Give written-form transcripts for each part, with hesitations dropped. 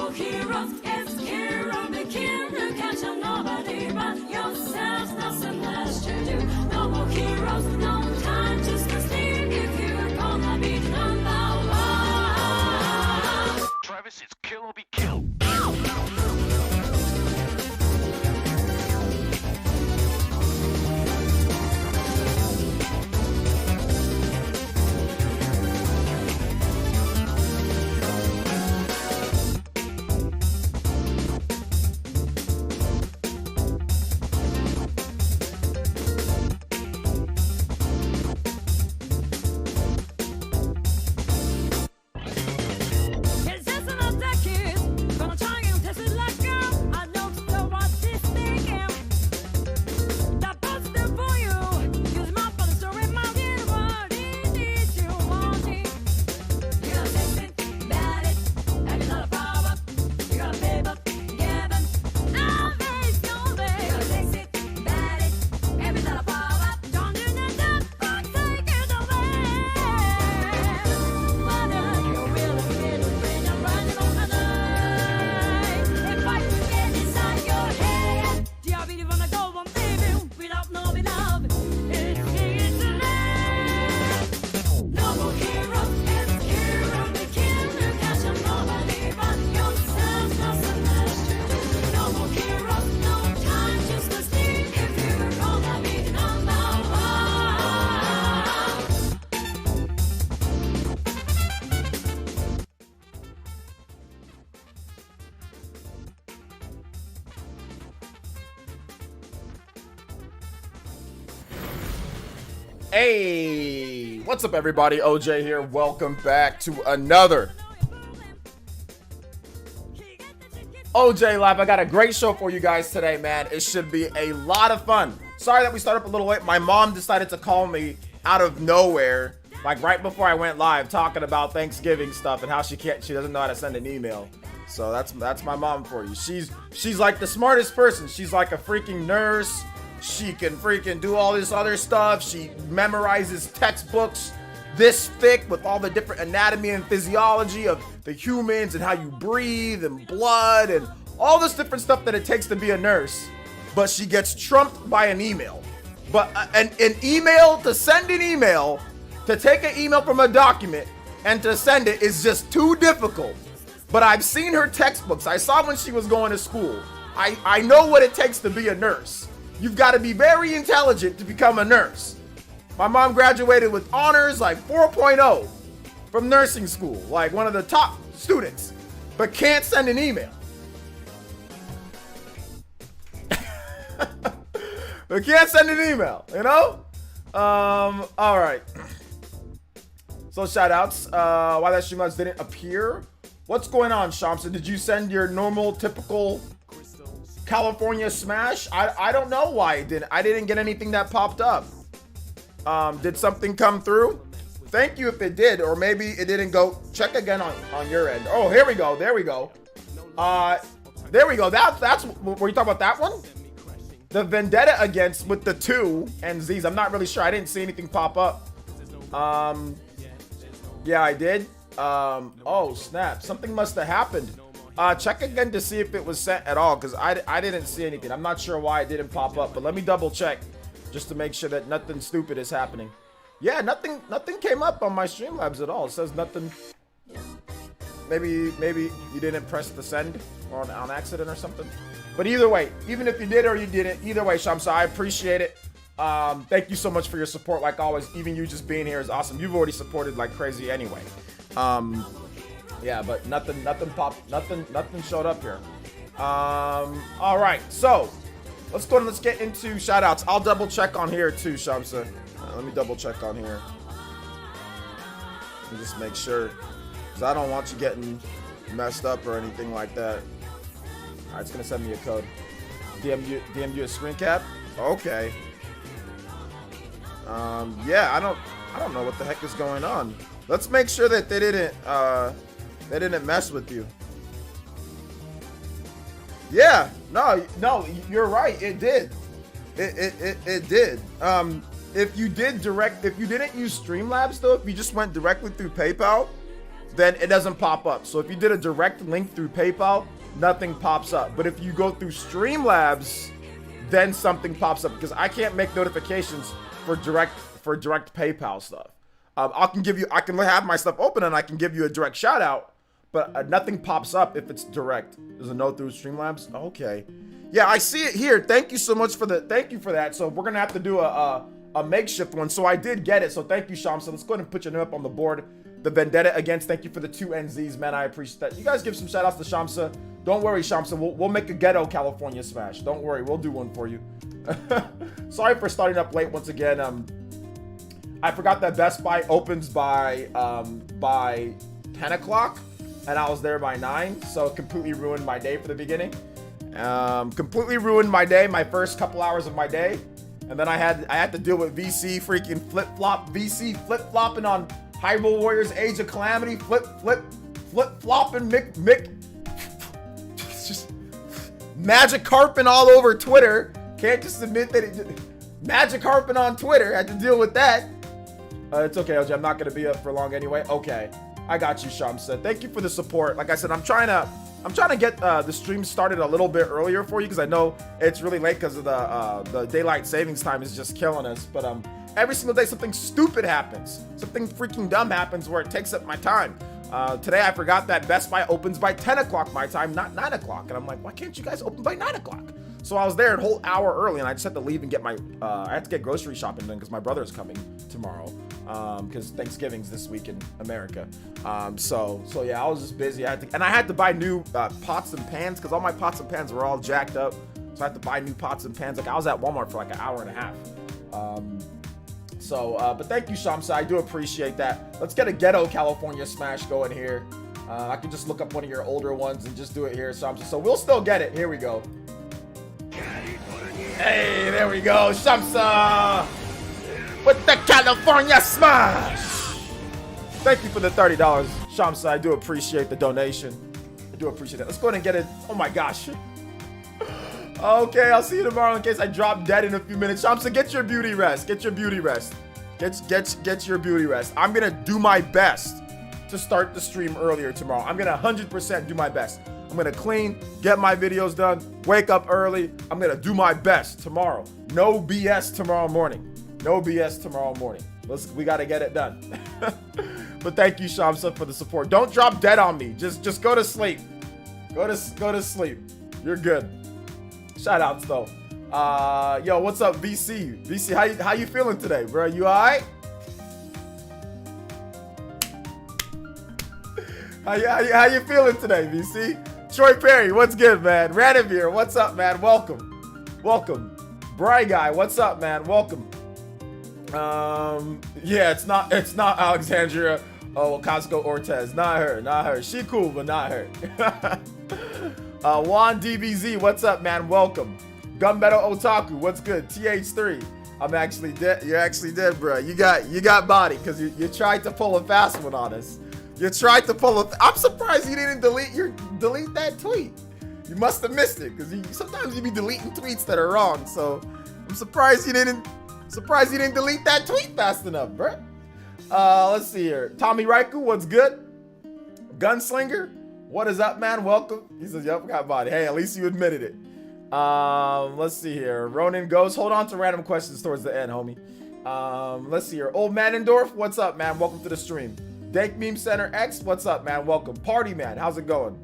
more heroes, it's hero the king who catch on nobody but yourselves. Nothing less to do. No more heroes, no time to steal if you're gonna be number one. Travis, it's kill or be killed. Hey, what's up everybody? OJ here. Welcome back to another OJ Live. I got a great show for you guys today, man. It should be a lot of fun. Sorry that we started up a little late. My mom decided to call me out of nowhere, like right before I went live, talking about Thanksgiving stuff and how she doesn't know how to send an email. So that's my mom for you. She's like the smartest person. She's like a freaking nurse. She can freaking do all this other stuff. She memorizes textbooks this thick with all the different anatomy and physiology of the humans and how you breathe and blood and all this different stuff that it takes to be a nurse. But she gets trumped by an email. But an email, to send an email, to take an email from a document and to send it is just too difficult. But I've seen her textbooks. I saw when she was going to school. I know what it takes to be a nurse. You've got to be very intelligent to become a nurse. My mom graduated with honors, like 4.0 from nursing school, like one of the top students, but can't send an email. But can't send an email, you know? All right. So shout outs. Why that Streamlabs didn't appear. What's going on, Shamsa? Did you send your normal, typical California smash? I don't know why it didn't. I didn't get anything that popped up. Did something come through? Thank you if it did, or maybe it didn't go. Check again on your end. Oh, here we go. There we go. There we go. That's were you talking about that one? The vendetta against with the 2 and Z's. I'm not really sure. I didn't see anything pop up. Yeah, I did. Oh snap! Something must have happened. Check again to see if it was sent at all, because I didn't see anything. I'm not sure why it didn't pop up, but let me double check just to make sure that nothing stupid is happening. Yeah, nothing came up on my Streamlabs at all. It says nothing. Maybe you didn't press the send or on accident or something. But either way, even if you did or you didn't, either way, Shamsa, I appreciate it. Thank you so much for your support. Like always, even you just being here is awesome. You've already supported like crazy anyway. Yeah, but nothing showed up here. All right, so let's go and let's get into shout outs. I'll double check on here too, Shamsa. Let me double check on here. Let me just make sure, because I don't want you getting messed up or anything like that. All right, it's gonna send me a code. DM you a screen cap. Okay. Yeah, I don't know what the heck is going on. Let's make sure that they didn't mess with you. Yeah, no, you're right. It did. It did. If you didn't use Streamlabs though, if you just went directly through PayPal, then it doesn't pop up. So if you did a direct link through PayPal, nothing pops up. But if you go through Streamlabs, then something pops up, because I can't make notifications for direct PayPal stuff. I can have my stuff open and I can give you a direct shout out, but nothing pops up if it's direct. There's a note through Streamlabs. Okay. Yeah, I see it here. Thank you so much for that. So we're gonna have to do a makeshift one. So I did get it. So thank you, Sham. So let's go ahead and put your name up on the board. The Vendetta against. Thank you for the 2 NZs, man. I appreciate that. You guys give some shout outs to Shamsa. Don't worry, Shamsa. We'll make a ghetto California smash. Don't worry, we'll do one for you. Sorry for starting up late once again. I forgot that Best Buy opens by 10 o'clock, and I was there by 9, so it completely ruined my day for the beginning. Completely ruined my day, my first couple hours of my day, and then I had to deal with VC freaking flip-flopping on Hyrule Warriors Age of Calamity, flip-flopping Mick. It's just Magic Carping all over Twitter. Can't just admit that Magic Carping on Twitter. Had to deal with that. It's okay, LJ. I'm not gonna be up for long anyway. Okay, I got you, Shamsa. Thank you for the support. Like I said, I'm trying to get the stream started a little bit earlier for you, because I know it's really late because of the daylight savings time is just killing us. But every single day something stupid happens, something freaking dumb happens where it takes up my time. Today I forgot that Best Buy opens by 10 o'clock my time, not 9 o'clock, and I'm like, why can't you guys open by 9 o'clock? So I was there a whole hour early, and I just had to leave and get my I had to get grocery shopping done because my brother's coming tomorrow, because Thanksgiving's this week in America. So yeah, I was just busy. I had to buy new pots and pans, because all my pots and pans were all jacked up. So I had to buy new pots and pans. Like, I was at Walmart for like an hour and a half. But thank you, Shamsa. I do appreciate that. Let's get a ghetto California smash going here. I can just look up one of your older ones and just do it here, Shamsa. So we'll still get it. Here we go. Hey, there we go, Shamsa with the California smash. Thank you for the $30, Shamsa. I do appreciate the donation. I do appreciate it. Let's go ahead and get it. Oh my gosh. Okay, I'll see you tomorrow in case I drop dead in a few minutes. Shamsa, get your beauty rest. Get your beauty rest. Get your beauty rest. I'm gonna do my best to start the stream earlier tomorrow. I'm gonna 100% do my best. I'm gonna clean, get my videos done, wake up early. I'm gonna do my best tomorrow. No BS tomorrow morning. No BS tomorrow morning. We gotta get it done. But thank you, Shamsa, for the support. Don't drop dead on me. Just go to sleep. Go to sleep. You're good. Shout outs though. Yo, what's up, VC? VC, how you feeling today, bro? You alright? How you feeling today, VC? Troy Perry, what's good, man? Radivir, what's up, man? Welcome. Bry Guy, what's up, man? Welcome. Yeah, it's not Alexandria Ocasio-Cortez. Not her. She cool, but not her. Juan DBZ, what's up, man? Welcome. Gunmetal Otaku, what's good? TH3, I'm actually dead. You're actually dead, bro. You got body because you tried to pull a fast one on us. I'm surprised you didn't delete that tweet. You must have missed it, because sometimes you be deleting tweets that are wrong. So I'm surprised you didn't delete that tweet fast enough, bro. Let's see here. Tommy Raiku, what's good? Gunslinger, what is up, man? Welcome. He says, yep, got body. Hey, at least you admitted it. Let's see here. Ronan goes, hold on to random questions towards the end, homie. Let's see here. Old Manendorf, what's up, man? Welcome to the stream. Dank Meme Center X, what's up, man? Welcome. Party Man, how's it going?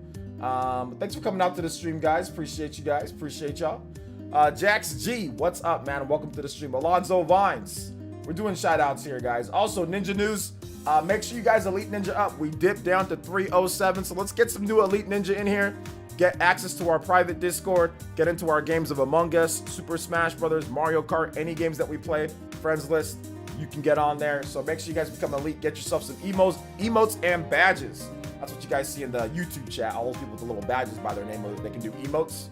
Thanks for coming out to the stream, guys. Appreciate you guys. Appreciate y'all. Jax G, what's up, man? Welcome to the stream. Alonzo Vines, we're doing shout outs here, guys. Also, Ninja News, make sure you guys Elite Ninja up. We dipped down to 307, so let's get some new Elite Ninja in here. Get access to our private Discord. Get into our games of Among Us, Super Smash Brothers, Mario Kart, any games that we play. Friends list, you can get on there. So make sure you guys become elite. Get yourself some emotes and badges. That's what you guys see in the YouTube chat. All those people with the little badges by their name, they can do emotes.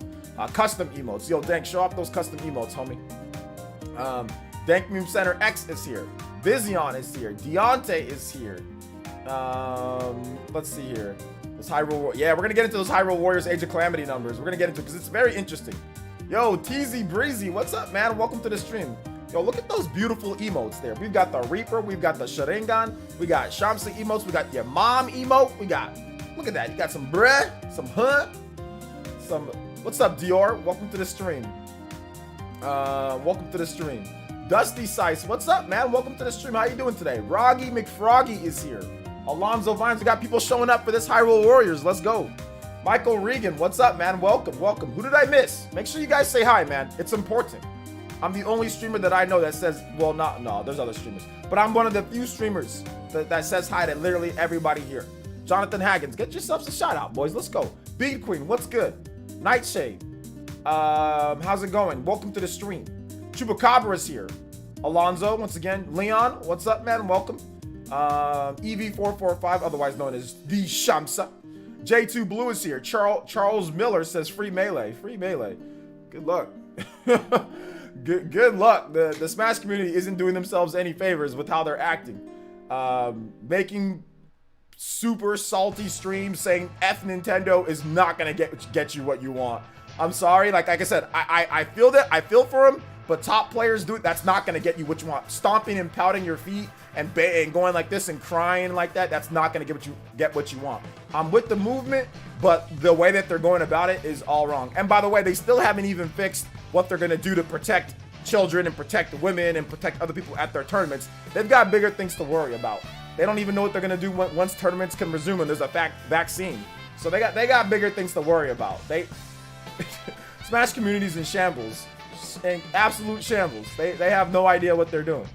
Custom emotes. Yo, Dank, show off those custom emotes, homie. Dank Meme Center X is here. Vizion is here. Deontay is here. Let's see here. Those Hyrule, yeah, we're gonna get into those Hyrule Warriors Age of Calamity numbers. We're gonna get into it because it's very interesting. Yo, TZ Breezy, what's up, man? Welcome to the stream. Yo, look at those beautiful emotes there. We've got the Reaper, we've got the Sharingan, we got Shamsa emotes, we got your mom emote, we got, look at that. You got some bruh, some huh, some, what's up, Dior? Welcome to the stream. Welcome to the stream. Dusty Sice, what's up, man? Welcome to the stream. How you doing today? Roggy McFroggy is here. Alonzo Vines, we got people showing up for this Hyrule Warriors. Let's go. Michael Regan, what's up, man? Welcome, welcome. Who did I miss? Make sure you guys say hi, man. It's important. I'm the only streamer that I know that says, well, no, there's other streamers. But I'm one of the few streamers that says hi to literally everybody here. Jonathan Haggins, get yourselves a shout out, boys. Let's go. Bead Queen, what's good? Nightshade, how's it going? Welcome to the stream. Chupacabra is here. Alonzo, once again. Leon, what's up, man? Welcome. EV445, otherwise known as the Shamsa. J2 Blue is here. Charles Miller says free melee. Free melee. Good luck. Good luck. The Smash community isn't doing themselves any favors with how they're acting. Making super salty streams saying F Nintendo is not gonna get you what you want. I'm sorry. Like I said, I feel that. I feel for him. But top players do it. That's not gonna get you what you want. Stomping and pouting your feet and going like this and crying like that. That's not gonna get what you want. I'm with the movement, but the way that they're going about it is all wrong. And by the way, they still haven't even fixed what they're gonna do to protect children and protect women and protect other people at their tournaments. They've got bigger things to worry about. They don't even know what they're gonna do once tournaments can resume and there's a vaccine. So they got bigger things to worry about. Smash communities in shambles. In absolute shambles. They have no idea what they're doing.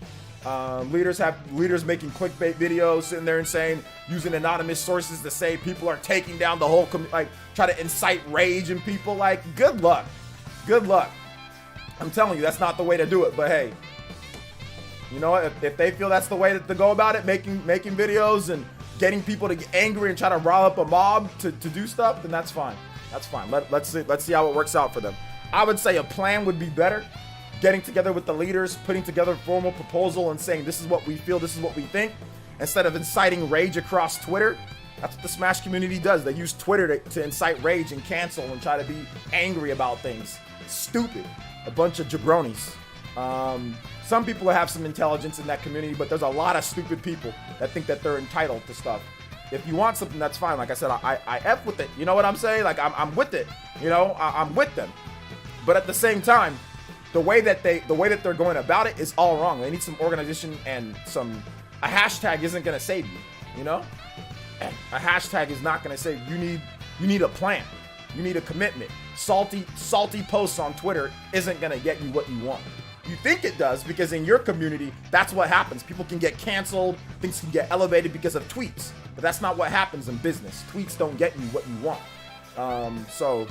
Leaders making clickbait videos, sitting there and saying, using anonymous sources to say people are taking down the whole like try to incite rage in people. Like, good luck. Good luck. I'm telling you, that's not the way to do it. But hey, you know what? If they feel that's the way to go about it, making videos and getting people to get angry and try to rile up a mob to do stuff, then that's fine. That's fine. Let's see how it works out for them. I would say a plan would be better. Getting together with the leaders, putting together a formal proposal and saying this is what we feel, this is what we think, instead of inciting rage across Twitter. That's what the Smash community does. They use Twitter to incite rage and cancel and try to be angry about things. Stupid. A bunch of jabronis. Some people have some intelligence in that community, but there's a lot of stupid people that think that they're entitled to stuff. If you want something, that's fine. Like I said, I F with it. You know what I'm saying? Like I'm with it. You know, I'm with them. But at the same time, the way that they're going about it is all wrong. They need some organization and a hashtag isn't gonna save you. You know, a hashtag is not gonna save you. You need a plan. You need a commitment. Salty posts on Twitter isn't gonna get you what you want. You think it does because in your community, that's what happens. People can get canceled, things can get elevated because of tweets. But that's not what happens in business. Tweets don't get you what you want. So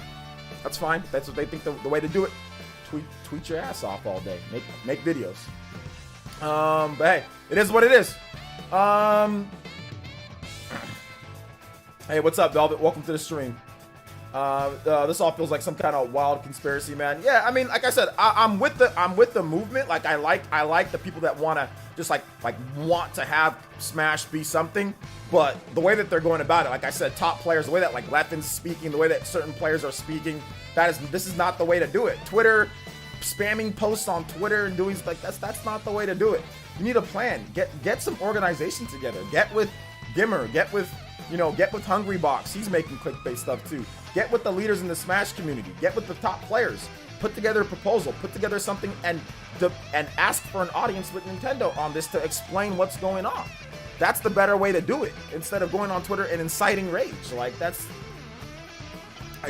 that's fine. That's what they think the way to do it. Tweet your ass off all day. Make videos. But hey, it is what it is. Hey, what's up, Velvet? Welcome to the stream. This all feels like some kind of wild conspiracy, man. Yeah, I mean, like I said, I'm with the movement. Like I like the people that want to just like want to have Smash be something. But the way that they're going about it, like I said, top players, the way that like Lethin's speaking, the way that certain players are speaking, this is not the way to do it. Twitter, spamming posts on Twitter and doing like that's not the way to do it. You need a plan. Get some organization together. Get with Gimmer. Get with Hungry Box. He's making clickbait stuff too. Get with the leaders in the Smash community. Get with the top players. Put together a proposal. Put together something and ask for an audience with Nintendo on this to explain what's going on. That's the better way to do it instead of going on Twitter and inciting rage. Like I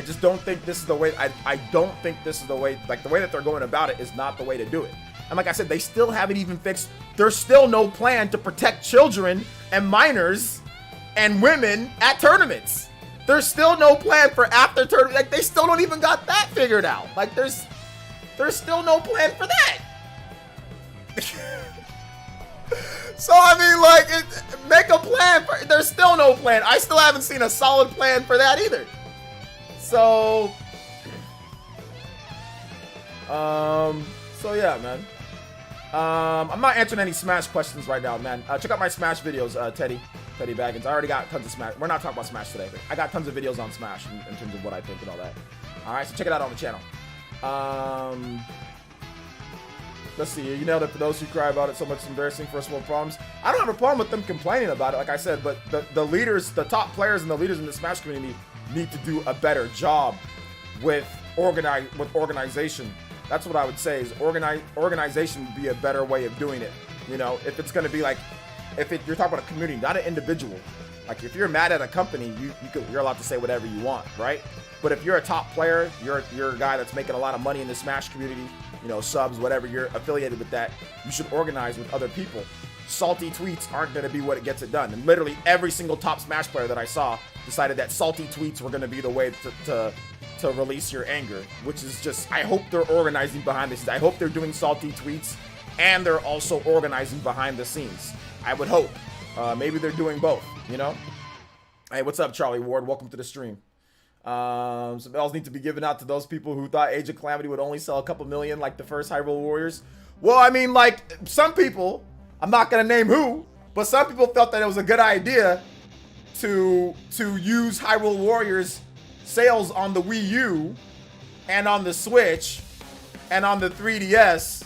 just don't think this is the way. I don't think this is the way. Like the way that they're going about it is not the way to do it. And like I said, they still haven't even fixed. There's still no plan to protect children and minors and women at tournaments. There's still no plan for after tournament. Like they still don't even got that figured out. Like there's still no plan for that. So I mean, like, make a plan. There's still no plan. I still haven't seen a solid plan for that either. So, yeah, man. I'm not answering any Smash questions right now, man. Check out my Smash videos, Teddy Baggins. I already got tons of Smash. We're not talking about Smash today, but I got tons of videos on Smash in terms of what I think and all that. All right, so check it out on the channel. Let's see. You nailed it. For those who cry about it so much, it's embarrassing first world problems. I don't have a problem with them complaining about it, like I said, but the leaders, the top players and the leaders in the Smash community need to do a better job with organization. That's what I would say, is organization would be a better way of doing it. You know, if it's going to be like, you're talking about a community, not an individual. Like if you're mad at a company, you're allowed to say whatever you want, right? But if you're a top player, you're a guy that's making a lot of money in the Smash community, you know, subs, whatever, you're affiliated with that, you should organize with other people. Salty tweets aren't going to be what it gets it done. And literally every single top Smash player that I saw decided that salty tweets were going to be the way to release your anger, which is just, I hope they're organizing behind this. I hope they're doing salty tweets and they're also organizing behind the scenes. I would hope. Maybe they're doing both, you know? Hey, what's up, Charlie Ward? Welcome to the stream. Some bells need to be given out to those people who thought Age of Calamity would only sell a couple million like the first Hyrule Warriors. Well, I mean, like, some people, I'm not going to name who, but some people felt that it was a good idea to use Hyrule Warriors sales on the Wii U and on the Switch and on the 3DS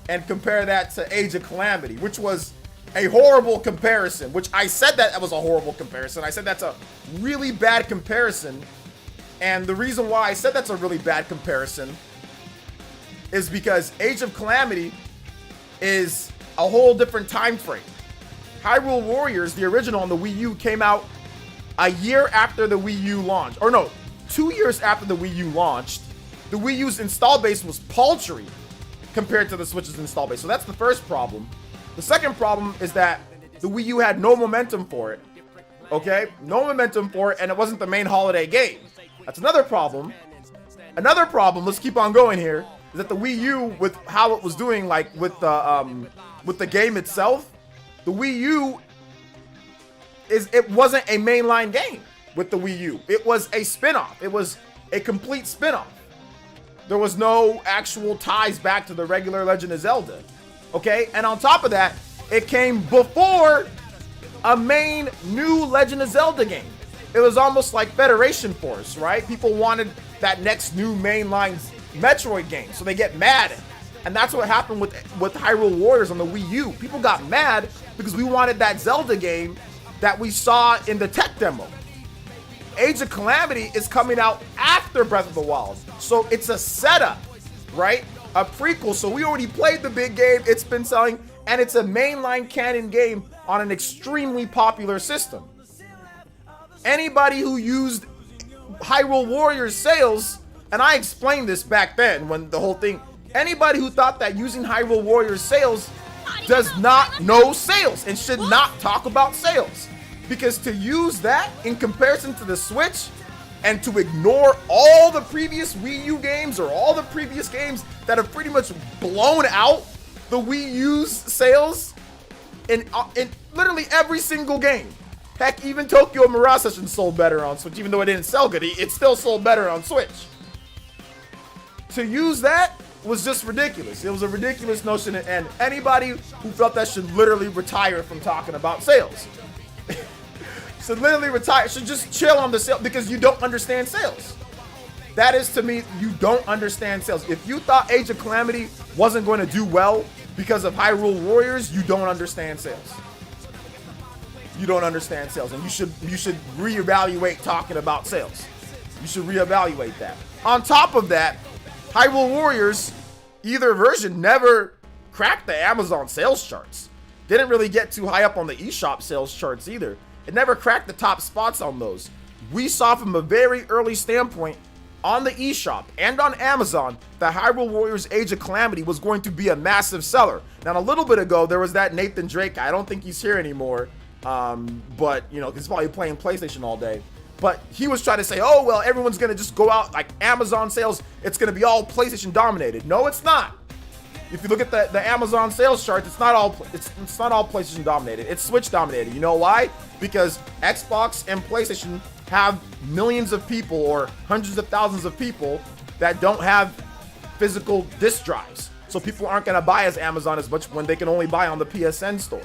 and compare that to Age of Calamity, which was a horrible comparison, which I said that was a horrible comparison. I said that's a really bad comparison. And the reason why I said that's a really bad comparison is because Age of Calamity is a whole different time frame. Hyrule Warriors, the original on the Wii U, came out a year after the Wii U launched. Or no, 2 years after the Wii U launched. The Wii U's install base was paltry compared to the Switch's install base. So that's the first problem. The second problem is that the Wii U had no momentum for it. Okay? No momentum for it, and it wasn't the main holiday game. That's another problem. Another problem, let's keep on going here, is that the Wii U, with how it was doing, like with the game itself, the Wii U it wasn't a mainline game with the Wii U. It was a spin-off. It was a complete spin-off. There was no actual ties back to the regular Legend of Zelda. Okay? And on top of that, it came before a main new Legend of Zelda game. It was almost like Federation Force, right? People wanted that next new mainline Metroid game, so they get mad. And that's what happened with Hyrule Warriors on the Wii U. People got mad because we wanted that Zelda game that we saw in the tech demo. Age of Calamity is coming out after Breath of the Wild. So it's a setup, right? A prequel. So we already played the big game. It's been selling, and it's a mainline canon game on an extremely popular system. Anybody who used Hyrule Warriors sales, and I explained this back then when the whole thing, anybody who thought that using Hyrule Warriors sales does not know sales and should not talk about sales. Because to use that in comparison to the Switch and to ignore all the previous Wii U games or all the previous games that have pretty much blown out the Wii U's sales in literally every single game. Heck, even Tokyo Mirage Session sold better on Switch, even though it didn't sell good. It still sold better on Switch. To use that was just ridiculous. It was a ridiculous notion, and anybody who felt that should literally retire from talking about sales. Should literally retire, should just chill on the sale because you don't understand sales. That is, to me, you don't understand sales. If you thought Age of Calamity wasn't going to do well because of Hyrule Warriors, you don't understand sales. You don't understand sales, and you should reevaluate talking about sales. You should reevaluate that. On top of that, Hyrule Warriors, either version, never cracked the Amazon sales charts. Didn't really get too high up on the eShop sales charts either. It never cracked the top spots on those. We saw from a very early standpoint on the eShop and on Amazon that Hyrule Warriors Age of Calamity was going to be a massive seller. Now, a little bit ago, there was that Nathan Drake guy. I don't think he's here anymore. But, you know, he's probably playing PlayStation all day. But he was trying to say, oh, well, everyone's going to just go out like Amazon sales. It's going to be all PlayStation dominated. No, it's not. If you look at the Amazon sales chart, it's not all PlayStation dominated. It's Switch dominated. You know why? Because Xbox and PlayStation have millions of people or hundreds of thousands of people that don't have physical disc drives. So people aren't going to buy as Amazon as much when they can only buy on the PSN store,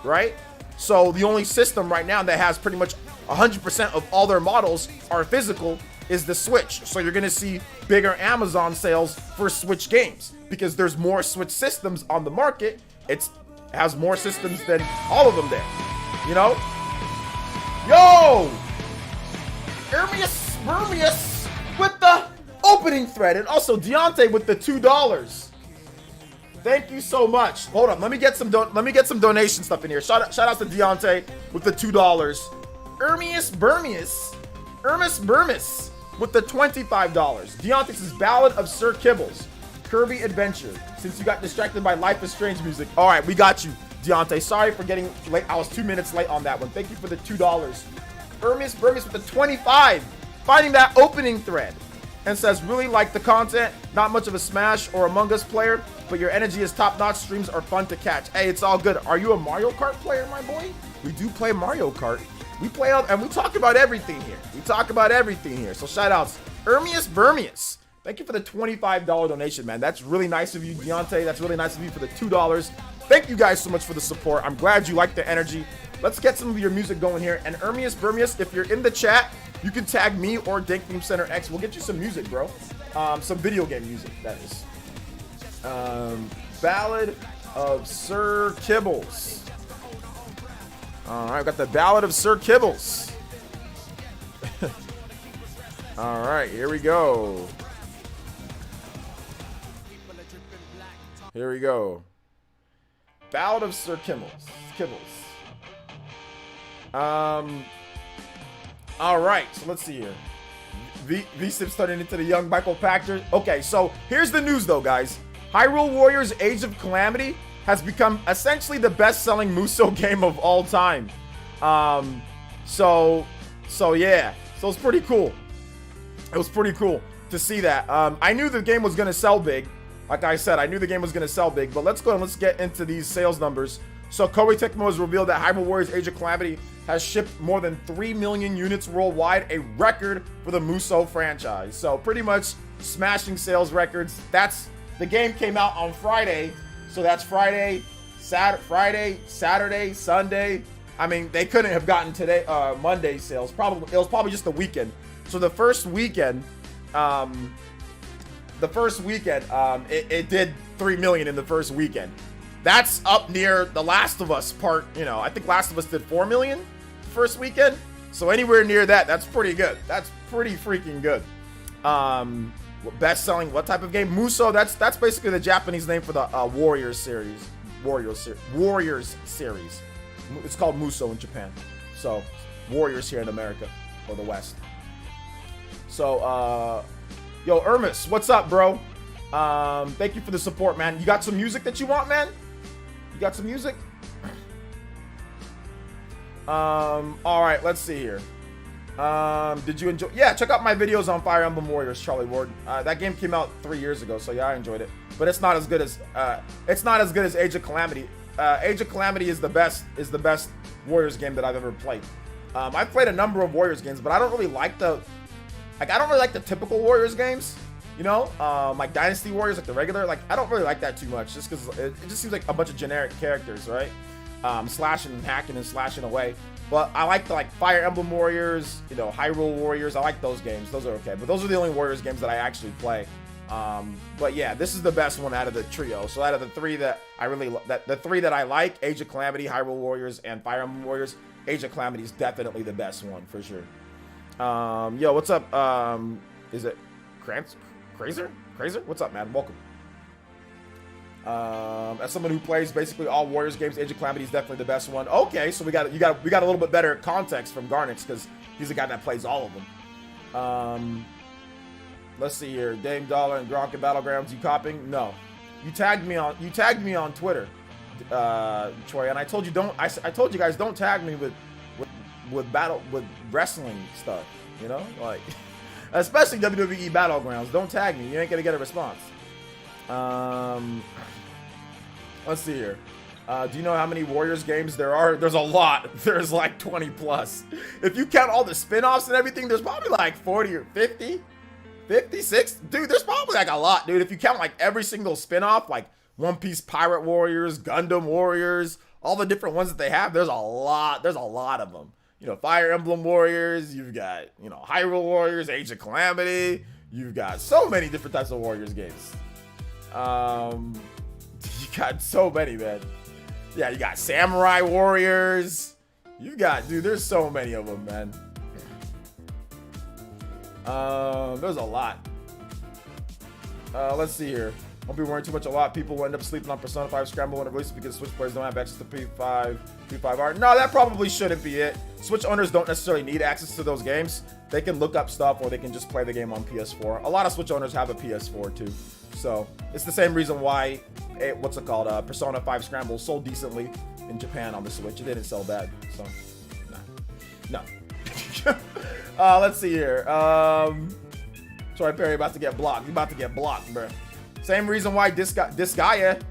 right? So the only system right now that has pretty much 100% of all their models are physical is the Switch. So you're gonna see bigger Amazon sales for Switch games because there's more Switch systems on the market. It has more systems than all of them there. You know? Yo! Ermius with the opening thread, and also Deontay with the $2. Thank you so much. Hold on, let me get some donation stuff in here. Shout out to Deontay with the $2. Ermius Burmis with the $25. Deontay's Ballad of Sir Kibbles, Kirby Adventure. Since you got distracted by Life is Strange music. All right, we got you, Deontay. Sorry for getting late. I was 2 minutes late on that one. Thank you for the $2. Ermius Burmis with the 25. Finding that opening thread. And says, really like the content, not much of a Smash or Among Us player, but your energy is top-notch, streams are fun to catch. Hey, it's all good. Are you a Mario Kart player, my boy? We do play Mario Kart. We play out, and we talk about everything here. So shout-outs. Ermius Burmius. Thank you for the $25 donation, man. That's really nice of you, Deontay. That's really nice of you for the $2. Thank you guys so much for the support. I'm glad you like the energy. Let's get some of your music going here. And Ermius Burmius, if you're in the chat, you can tag me or Dink Theme Center X. We'll get you some music, bro. Some video game music, that is. Ballad of Sir Kibbles. All right, got the Ballad of Sir Kibbles. All right, here we go. Here we go. Ballad of Sir Kibbles. All right, so let's see here. V-Sip's turning into the young Michael Pachter. Okay, so here's the news though, guys. Hyrule Warriors Age of Calamity has become essentially the best-selling Muso game of all time. So yeah, so it's pretty cool. It was pretty cool to see that. I knew the game was gonna sell big. Like I said, I knew the game was gonna sell big, but let's go and let's get into these sales numbers. So Koei Tecmo has revealed that Hyrule Warriors Age of Calamity has shipped more than 3 million units worldwide, a record for the Muso franchise. So pretty much smashing sales records. The game came out on Friday, so that's Friday, Saturday, Sunday. I mean, they couldn't have gotten today Monday sales. It was probably just the weekend. So the first weekend, it did 3 million in the first weekend. That's up near the Last of Us part, you know. I think Last of Us did 4 million first weekend. So anywhere near that, that's pretty good. That's pretty freaking good. Best selling, what type of game? Muso, that's basically the Japanese name for the Warriors series. Warriors series. It's called Muso in Japan. So, Warriors here in America, or the West. So, yo, Ermis, what's up, bro? Thank you for the support, man. You got some music that you want, man? You got some music? All right, let's see here. Did you enjoy? Yeah, check out my videos on Fire Emblem Warriors, Charlie Ward. That game came out 3 years ago, so yeah, I enjoyed it. But it's not as good as Age of Calamity. Age of Calamity is the best Warriors game that I've ever played. I've played a number of Warriors games, but I don't really like the typical Warriors games. You know, like Dynasty Warriors, like the regular, like I don't really like that too much, just because it just seems like a bunch of generic characters, right? Slashing and hacking and slashing away. But I like the Fire Emblem Warriors, you know, Hyrule Warriors. I like those games. Those are okay. But those are the only Warriors games that I actually play. But yeah, this is the best one out of the trio. So out of the three that I really the three that I like, Age of Calamity, Hyrule Warriors, and Fire Emblem Warriors, Age of Calamity is definitely the best one for sure. Yo, what's up? Is it Crazer? What's up, man? Welcome. As someone who plays basically all Warriors games, Age of Calamity is definitely the best one. Okay, so we got a little bit better context from Garnix because he's the guy that plays all of them. Let's see here. Dame Dollar and Gronk and Battlegrounds. You copying? No. You tagged me on Twitter, Troy, and I told you I told you guys don't tag me with wrestling stuff. You know, like especially WWE Battlegrounds. Don't tag me. You ain't gonna get a response. Let's see here. Do you know how many Warriors games there are? There's a lot. There's like 20 plus. If you count all the spin-offs and everything, there's probably like 40 or 50. 56? Dude, there's probably like a lot, dude. If you count like every single spin-off, like One Piece Pirate Warriors, Gundam Warriors, all the different ones that they have, there's a lot. There's a lot of them. Fire Emblem Warriors. You've got, Hyrule Warriors, Age of Calamity. You've got so many different types of Warriors games. You got so many, man. Yeah, you got Samurai Warriors. You got, dude, there's so many of them, man. There's a lot. Let's see here. Won't be worrying too much. A lot of people will end up sleeping on Persona 5 Scramble when it releases because Switch players don't have access to P5R. No, that probably shouldn't be it. Switch owners don't necessarily need access to those games. They can look up stuff or they can just play the game on PS4. A lot of Switch owners have a PS4 too. So it's the same reason why, Persona 5 Scramble sold decently in Japan on the Switch. It didn't sell bad. So, no. Let's see here. Sorry, Perry, about to get blocked. You about to get blocked, bro. Same reason why Disgaea.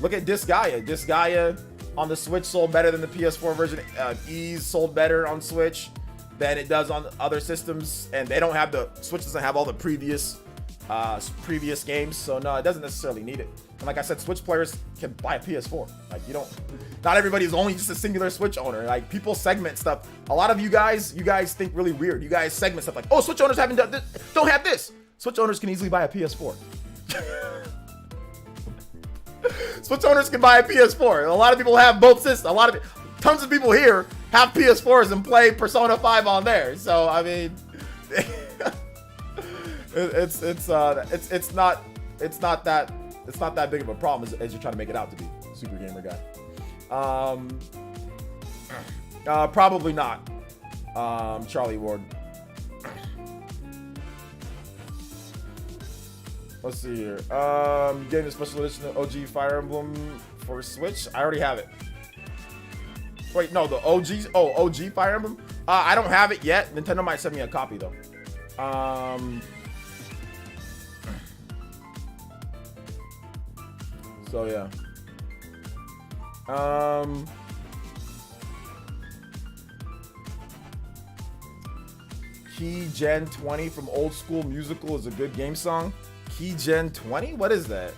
Look at Disgaea. Disgaea on the Switch sold better than the PS4 version. Ease sold better on Switch than it does on other systems, and they don't have Switch doesn't have all the previous games, so no, it doesn't necessarily need it. And like I said, Switch players can buy a PS4. Like, not everybody's only just a singular Switch owner. Like, people segment stuff. A lot of you guys think really weird. You guys segment stuff like, oh, Switch owners don't have this. Switch owners can easily buy a PS4. Switch owners can buy a PS4. A lot of people have both systems. Tons of people here have PS4s and play Persona 5 on there. So I mean, it's not that big of a problem as you're trying to make it out to be, Super Gamer Guy. Probably not, Charlie Ward. Let's see here. Getting a special edition of OG Fire Emblem for Switch. I already have it. Wait, no, the OG. Oh, OG Fire Emblem. I don't have it yet. Nintendo might send me a copy though. So yeah. Key Gen 20 from Old School Musical is a good game song. Key Gen 20? What is that?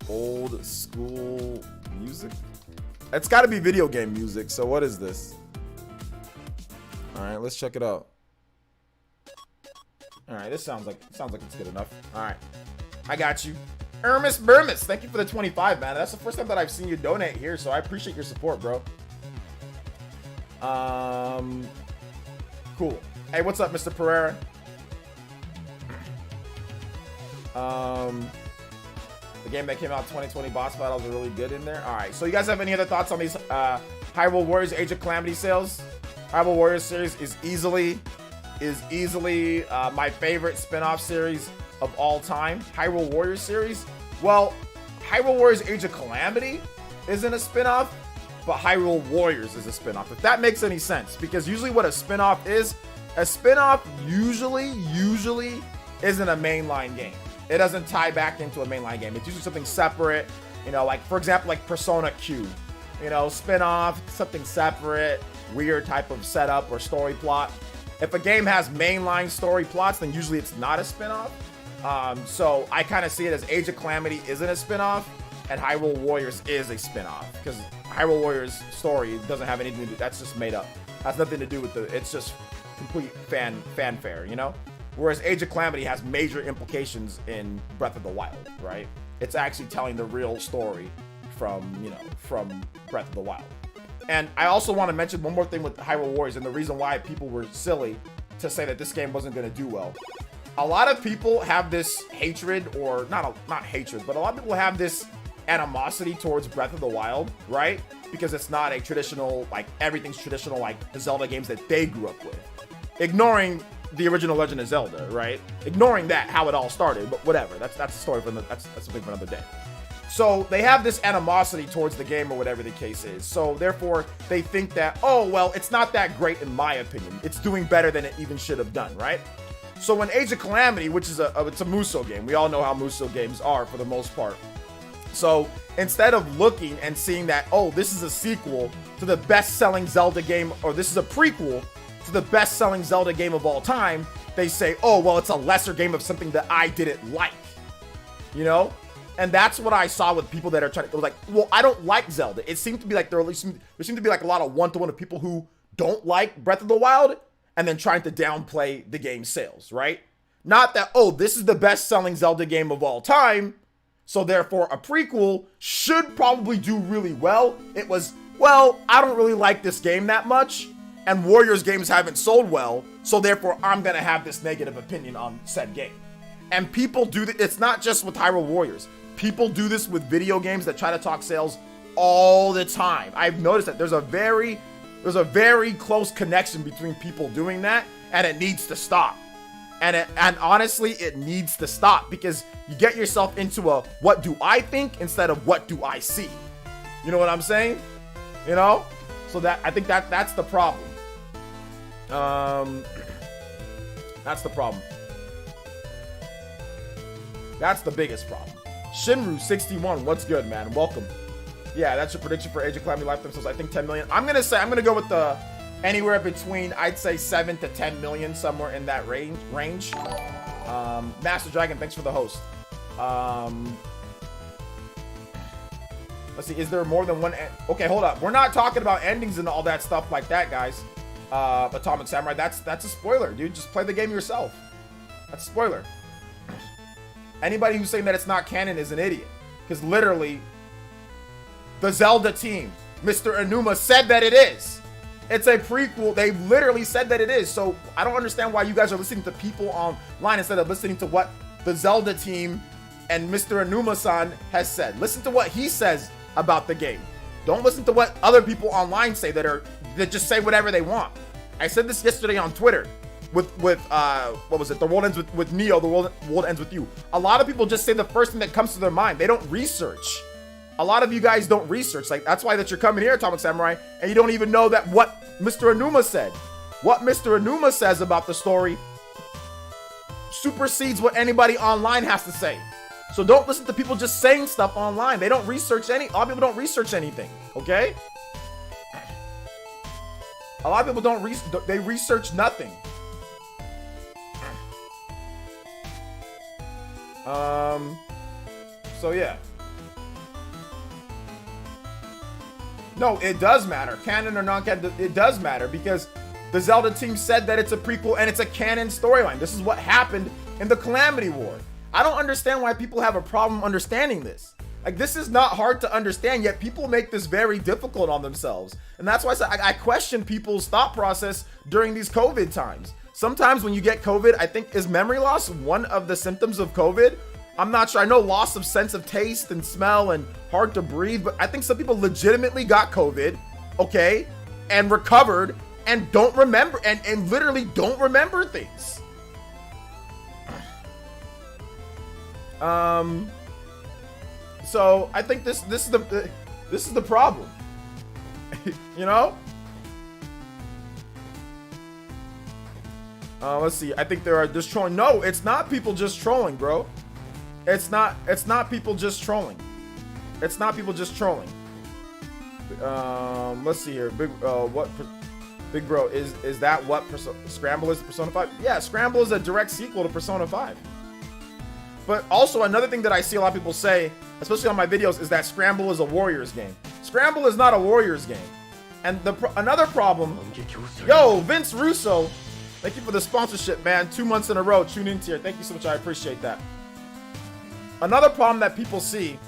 Old School Music? It's got to be video game music. So what is this? All right, let's check it out. All right, this sounds like it's good enough. All right, I got you. Ermis Burmis, thank you for the 25, man. That's the first time that I've seen you donate here, so I appreciate your support, bro. Cool. Hey, what's up, Mr. Pereira? The game that came out 2020 boss battles are really good in there. All right, so you guys have any other thoughts on these Hyrule Warriors Age of Calamity sales? Hyrule Warriors series is easily my favorite spin-off series of all time. Hyrule Warriors series. Well, Hyrule Warriors Age of Calamity isn't a spin-off, but Hyrule Warriors is a spin-off. If that makes any sense, because usually what a spin-off is, a spin-off usually isn't a mainline game. It doesn't tie back into a mainline game. It's usually something separate, like for example, like Persona Q, spin-off, something separate, weird type of setup or story plot. If a game has mainline story plots, then usually it's not a spin-off. So I kind of see it as Age of Calamity isn't a spin-off, and Hyrule Warriors is a spin-off, because Hyrule Warriors story doesn't have anything to do, that's just made up. Has nothing to do with it's just complete fanfare, Whereas Age of Calamity has major implications in Breath of the Wild, right? It's actually telling the real story from Breath of the Wild. And I also want to mention one more thing with Hyrule Warriors, and the reason why people were silly to say that this game wasn't going to do well. A lot of people have this hatred, or not hatred, but a lot of people have this animosity towards Breath of the Wild, right? Because it's not a traditional, like everything's traditional, like the Zelda games that they grew up with. Ignoring the original Legend of Zelda, right? Ignoring that, how it all started, but whatever. That's a story for that's something for another day. So they have this animosity towards the game or whatever the case is. So therefore, they think that, oh, well, it's not that great in my opinion. It's doing better than it even should have done, right? So when Age of Calamity, which is it's a Musou game. We all know how Musou games are for the most part. So instead of looking and seeing that, oh, this is a sequel to the best-selling Zelda game, or this is a prequel to the best-selling Zelda game of all time, they say, oh, well, it's a lesser game of something that I didn't like, And that's what I saw with people that are trying to, it was like, well, I don't like Zelda. It seemed to be like there seemed to be like a lot of one-to-one of people who don't like Breath of the Wild and then trying to downplay the game's sales, right? Not that, oh, this is the best-selling Zelda game of all time, so therefore a prequel should probably do really well. It was, well, I don't really like this game that much, and Warriors games haven't sold well, so therefore I'm gonna have this negative opinion on said game. And people do that. It's not just with Hyrule Warriors. People do this with video games that try to talk sales all the time. I've noticed that there's a very close connection between people doing that, and it needs to stop. And honestly, it needs to stop, because you get yourself into a what do I think instead of what do I see. You know what I'm saying? You know? So that I think that's the problem. That's the problem. That's the biggest problem. Shinru61, what's good, man? Welcome. Yeah, that's your prediction for Age of Calamity Lifetime Sales. I think 10 million. I'm gonna go with the anywhere between, I'd say 7 to 10 million, somewhere in that range. Master Dragon, thanks for the host. Let's see, is there more than one? Okay, hold up. We're not talking about endings and all that stuff like that, guys. Atomic Samurai, that's a spoiler, dude. Just play the game yourself. That's a spoiler. Anybody who's saying that it's not canon is an idiot. Because literally, the Zelda team, Mr. Enuma, said that it is. It's a prequel. They literally said that it is. So I don't understand why you guys are listening to people online instead of listening to what the Zelda team and Mr. Enuma-san has said. Listen to what he says about the game. Don't listen to what other people online say that just say whatever they want. I said this yesterday on Twitter. With what was it? The world ends with Neo. The world ends with you. A lot of people just say the first thing that comes to their mind. They don't research. A lot of you guys don't research. Like, that's why that you're coming here, Atomic Samurai, and you don't even know that what Mr. Enuma said. What Mr. Enuma says about the story supersedes what anybody online has to say. So don't listen to people just saying stuff online. They don't research a lot of people don't research anything. Okay? A lot of people don't they research nothing. So yeah. No, it does matter. Canon or non-canon, it does matter, because the Zelda team said that it's a prequel and it's a canon storyline. This is what happened in the Calamity War. I don't understand why people have a problem understanding this. Like, this is not hard to understand, yet people make this very difficult on themselves. And that's why I question people's thought process during these COVID times. Sometimes when you get COVID, I think, is memory loss one of the symptoms of COVID? I'm not sure. I know loss of sense of taste and smell and hard to breathe, but I think some people legitimately got COVID, okay, and recovered and don't remember, and literally don't remember things. So I think this is the problem. You know? Let's see. I think there are just trolling. No, it's not people just trolling, bro. It's not people just trolling. It's not people just trolling. Let's see here. Big bro, is that what Scramble is to Persona 5? Yeah, Scramble is a direct sequel to Persona 5. But also another thing that I see a lot of people say, especially on my videos, is that Scramble is a Warriors game. Scramble is not a Warriors game. And another problem, yo, Vince Russo, thank you for the sponsorship, man. 2 months in a row, tune in here. Thank you so much, I appreciate that. Another problem that people see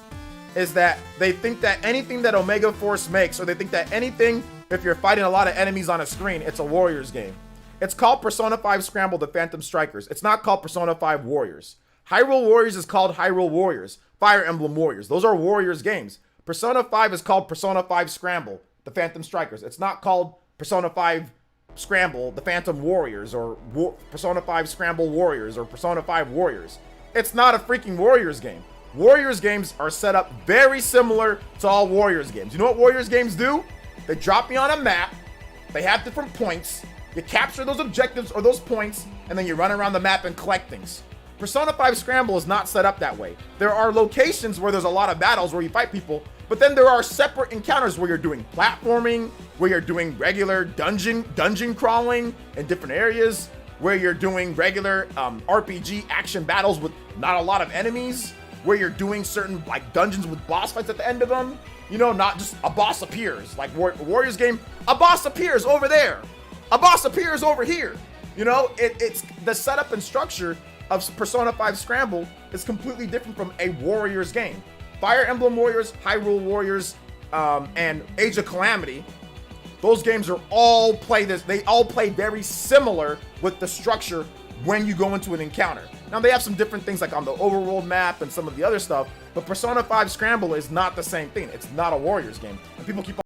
is that they think that anything that Omega Force makes, or they think that anything, if you're fighting a lot of enemies on a screen, it's a Warriors game. It's called Persona 5 Scramble: The Phantom Strikers. It's not called Persona 5 Warriors. Hyrule Warriors is called Hyrule Warriors. Fire Emblem Warriors. Those are Warriors games. Persona 5 is called Persona 5 Scramble: The Phantom Strikers. It's not called Persona 5 Scramble: The Phantom Warriors, or Persona 5 Scramble Warriors, or Persona 5 Warriors. It's not a freaking Warriors game. Warriors games are set up very similar to all Warriors games. You know what Warriors games do? They drop you on a map. They have different points. You capture those objectives or those points, and then you run around the map and collect things. Persona 5 Scramble is not set up that way. There are locations where there's a lot of battles where you fight people, but then there are separate encounters where you're doing platforming, where you're doing regular dungeon crawling in different areas, where you're doing regular RPG action battles with not a lot of enemies. where you're doing certain like dungeons with boss fights at the end of them. You know, not just a boss appears. Like Warriors game, a boss appears over there. A boss appears over here. You know, it's the setup and structure of Persona 5 Scramble is completely different from a Warriors game. Fire Emblem Warriors, Hyrule Warriors, and Age of Calamity, those games are all they all play very similar with the structure when you go into an encounter. Now they have some different things like on the overworld map and some of the other stuff, but Persona 5 Scramble is not the same thing. It's not a Warriors game. And people keep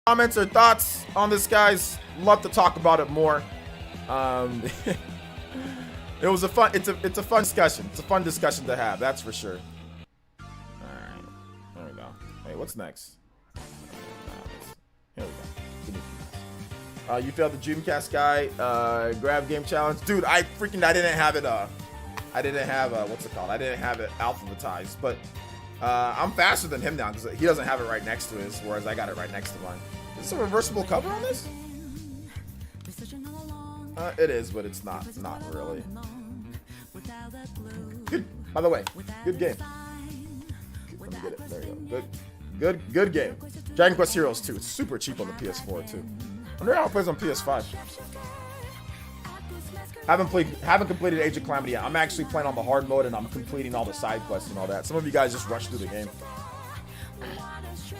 comments or thoughts on this, guys. Love to talk about it more. It was a fun. It's a fun discussion. It's a fun discussion to have. That's for sure. All right, there we go. Hey, what's next? Here we go. You failed the Dreamcast guy. Grab game challenge, dude. I didn't have it. I didn't have what's it called? I didn't have it alphabetized, but I'm faster than him now because he doesn't have it right next to his, whereas I got it right next to mine. Is this a reversible cover on this? It is, but it's not really. Good. By the way, good game. Let me get it. There you go. Good game. Dragon Quest Heroes 2. It's super cheap on the PS4 too. I wonder how it plays on PS5. Haven't completed Age of Calamity yet. I'm actually playing on the hard mode and I'm completing all the side quests and all that. Some of you guys just rush through the game.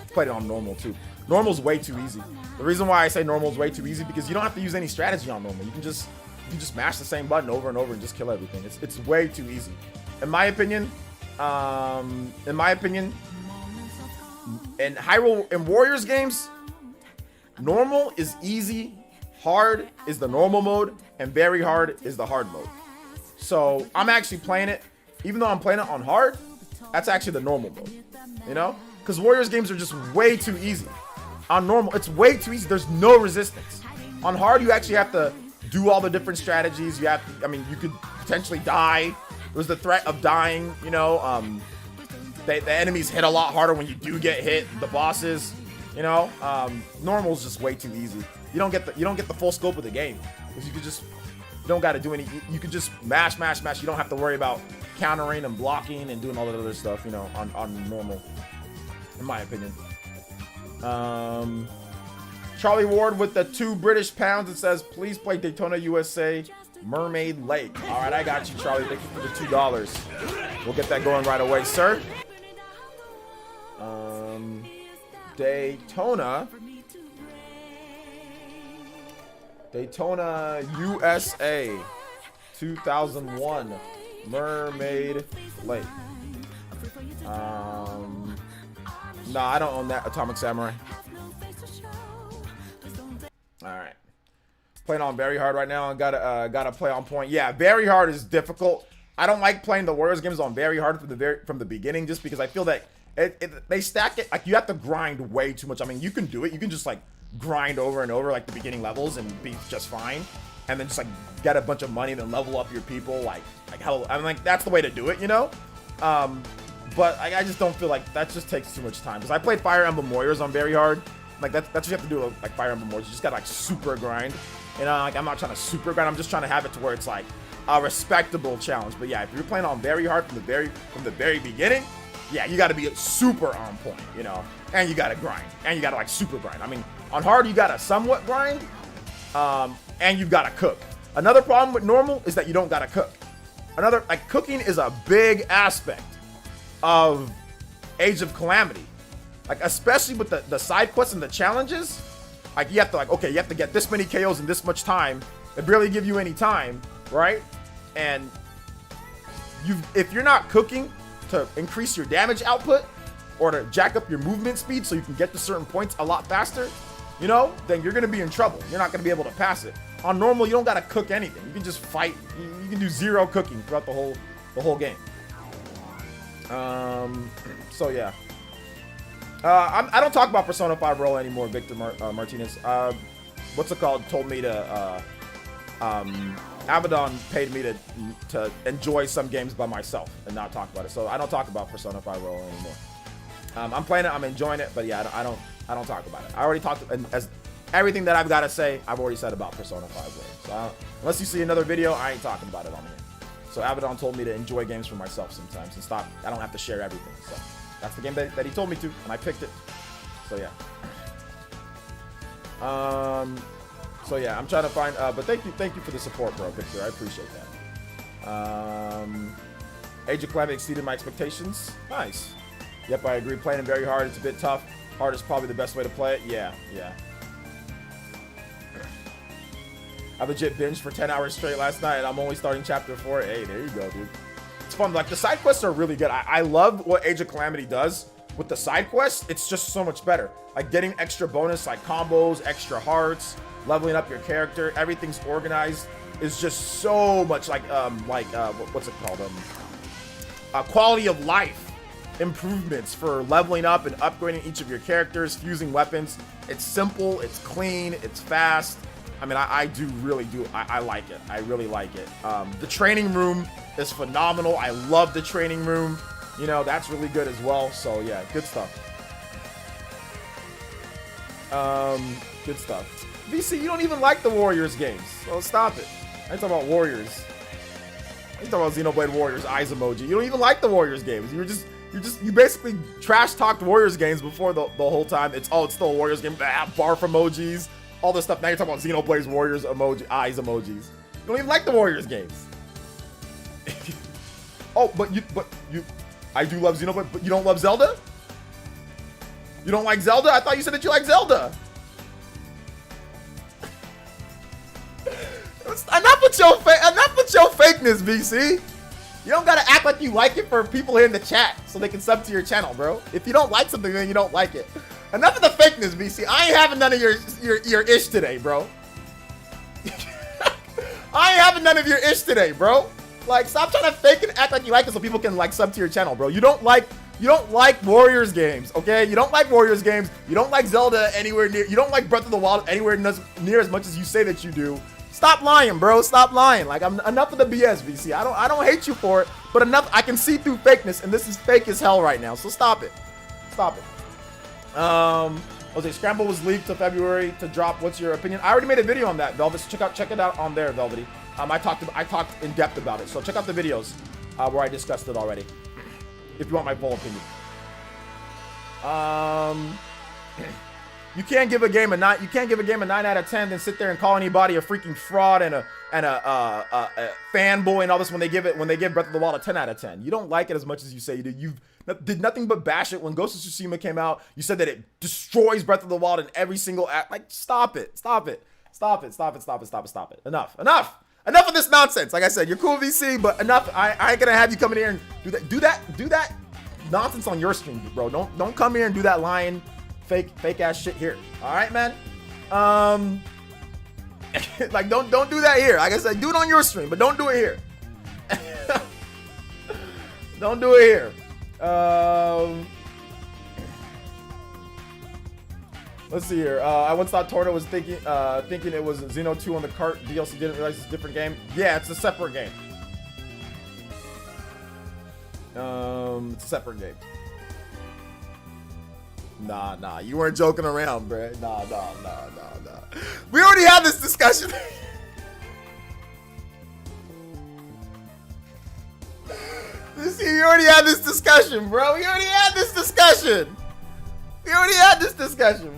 Played it on normal too. Normal's way too easy. The reason why I say normal's way too easy because you don't have to use any strategy on normal. You can just mash the same button over and over and just kill everything. It's way too easy. In my opinion, in Hyrule in Warriors games, normal is easy, hard is the normal mode, and very hard is the hard mode. So I'm actually playing it, even though I'm playing it on hard, that's actually the normal mode, you know? Because Warriors games are just way too easy. On normal, it's way too easy. There's no resistance. On hard, you actually have to do all the different strategies. You could potentially die. There's the threat of dying, you know? The enemies hit a lot harder when you do get hit. The bosses, you know? Normal's just way too easy. You don't get the full scope of the game. Because you don't got to do any, you could just mash. You don't have to worry about countering and blocking and doing all that other stuff, you know, on normal, in my opinion. Charlie Ward with the £2 it says, please play Daytona USA Mermaid Lake. All right, I got you, Charlie. Thank you for the $2. We'll get that going right away, sir. Daytona, USA, 2001, Mermaid Lake. Nah, I don't own that. Atomic Samurai. All right. Playing on very hard right now. I gotta play on point. Yeah, very hard is difficult. I don't like playing the Warriors games on very hard from the beginning, just because I feel that they stack it. Like, you have to grind way too much. I mean, you can do it. You can just like grind over and over like the beginning levels and be just fine, and then just like get a bunch of money and then level up your people. Like hell, I mean, like that's the way to do it, you know. But I just don't feel like that just takes too much time, because I played Fire Emblem Warriors on very hard. Like that's what you have to do with like Fire Emblem Warriors. You just gotta like super grind. You know, like I'm not trying to super grind. I'm just trying to have it to where it's like a respectable challenge. But yeah, if you're playing on very hard from the very beginning, yeah, you got to be super on point, you know, and you got to grind, and you got to like super grind. I mean, on hard you got to somewhat grind, and you've got to cook. Another problem with normal is that you don't got to cook. Another, like, cooking is a big aspect of Age of Calamity, like especially with the side quests and the challenges. Like, you have to, like, okay, you have to get this many KOs in this much time. They barely give you any time, right? And if you're not cooking to increase your damage output or to jack up your movement speed so you can get to certain points a lot faster, you know, then you're gonna be in trouble. You're not gonna be able to pass it. On normal, you don't gotta cook anything. You can just fight. You can do zero cooking throughout the whole game. So yeah. I don't talk about Persona 5 Roll anymore, Victor Martinez. What's it called? Told me to, Abaddon paid me to enjoy some games by myself and not talk about it. So I don't talk about Persona 5 Roll anymore. I'm playing it, I'm enjoying it, but yeah, I don't talk about it. I already talked, as everything that I've got to say, I've already said about Persona 5 Roll. So unless you see another video, I ain't talking about it on here. So Abaddon told me to enjoy games for myself sometimes and stop. I don't have to share everything. So that's the game that he told me to, and I picked it. So yeah. So yeah, I'm trying to find. But thank you for the support, bro, Victor. I appreciate that. Age of Calamity exceeded my expectations. Nice. Yep, I agree. Playing it very hard. It's a bit tough. Hard is probably the best way to play it. Yeah. I legit binged for 10 hours straight last night, and I'm only starting chapter 4. Hey, there you go, dude. It's fun. Like, the side quests are really good. I love what Age of Calamity does with the side quests. It's just so much better. Like, getting extra bonus, like combos, extra hearts, leveling up your character, everything's organized. Is just so much like what's it called? Quality of life improvements for leveling up and upgrading each of your characters, fusing weapons. It's simple, it's clean, it's fast. I mean, I like it. I really like it. The training room is phenomenal. I love the training room. You know, that's really good as well. So yeah, good stuff. Good stuff. VC, you don't even like the Warriors games. So stop it. I ain't talking about Warriors. I ain't talking about Xenoblade Warriors eyes emoji. You don't even like the Warriors games. You basically trash talked Warriors games before the whole time. It's still a Warriors game. Barf emojis. All this stuff. Now you're talking about Xenoblade Warriors eyes emojis. You don't even like the Warriors games. I do love Xenoblade, but you don't love Zelda? You don't like Zelda? I thought you said that you like Zelda. Enough with your fakeness, BC. You don't gotta act like you like it for people here in the chat so they can sub to your channel, bro. If you don't like something, then you don't like it. Enough of the fakeness, BC. I ain't having none of your ish today, bro. I ain't having none of your ish today, bro. Like, stop trying to fake and act like you like it so people can like sub to your channel, bro. You don't like Warriors games, okay? You don't like Warriors games. You don't like Zelda anywhere near. You don't like Breath of the Wild anywhere near as much as you say that you do. Stop lying, bro. Stop lying. Like, enough of the BS, VC. I don't hate you for it, but enough. I can see through fakeness, and this is fake as hell right now. So stop it. Stop it. Jose, Scramble was leaked to February to drop. What's your opinion? I already made a video on that, Velvet. Check it out on there, Velvety. I talked in depth about it. So check out the videos where I discussed it already. If you want my full opinion. You can't give a game a 9. You can't give a game a 9 out of 10, then sit there and call anybody a freaking fraud and a fanboy and all this when they give Breath of the Wild a 10 out of 10. You don't like it as much as you say you do. did nothing but bash it when Ghost of Tsushima came out. You said that it destroys Breath of the Wild in every single act. Like, stop it. Enough of this nonsense. Like I said, you're cool VC, but enough. I ain't gonna have you come in here and do that nonsense on your stream, bro. Don't come here and do that lying, fake ass shit here. All right, man. Like don't do that here. Like I said, do it on your stream, but don't do it here. Don't do it here. Let's see here. I once thought Torto was thinking it was Xeno 2 on the cart DLC. Didn't realize it's a different game. Yeah, it's a separate game. It's a separate game. Nah. You weren't joking around, bruh. Nah. We already had this discussion. You already had this discussion, bro. We already had this discussion,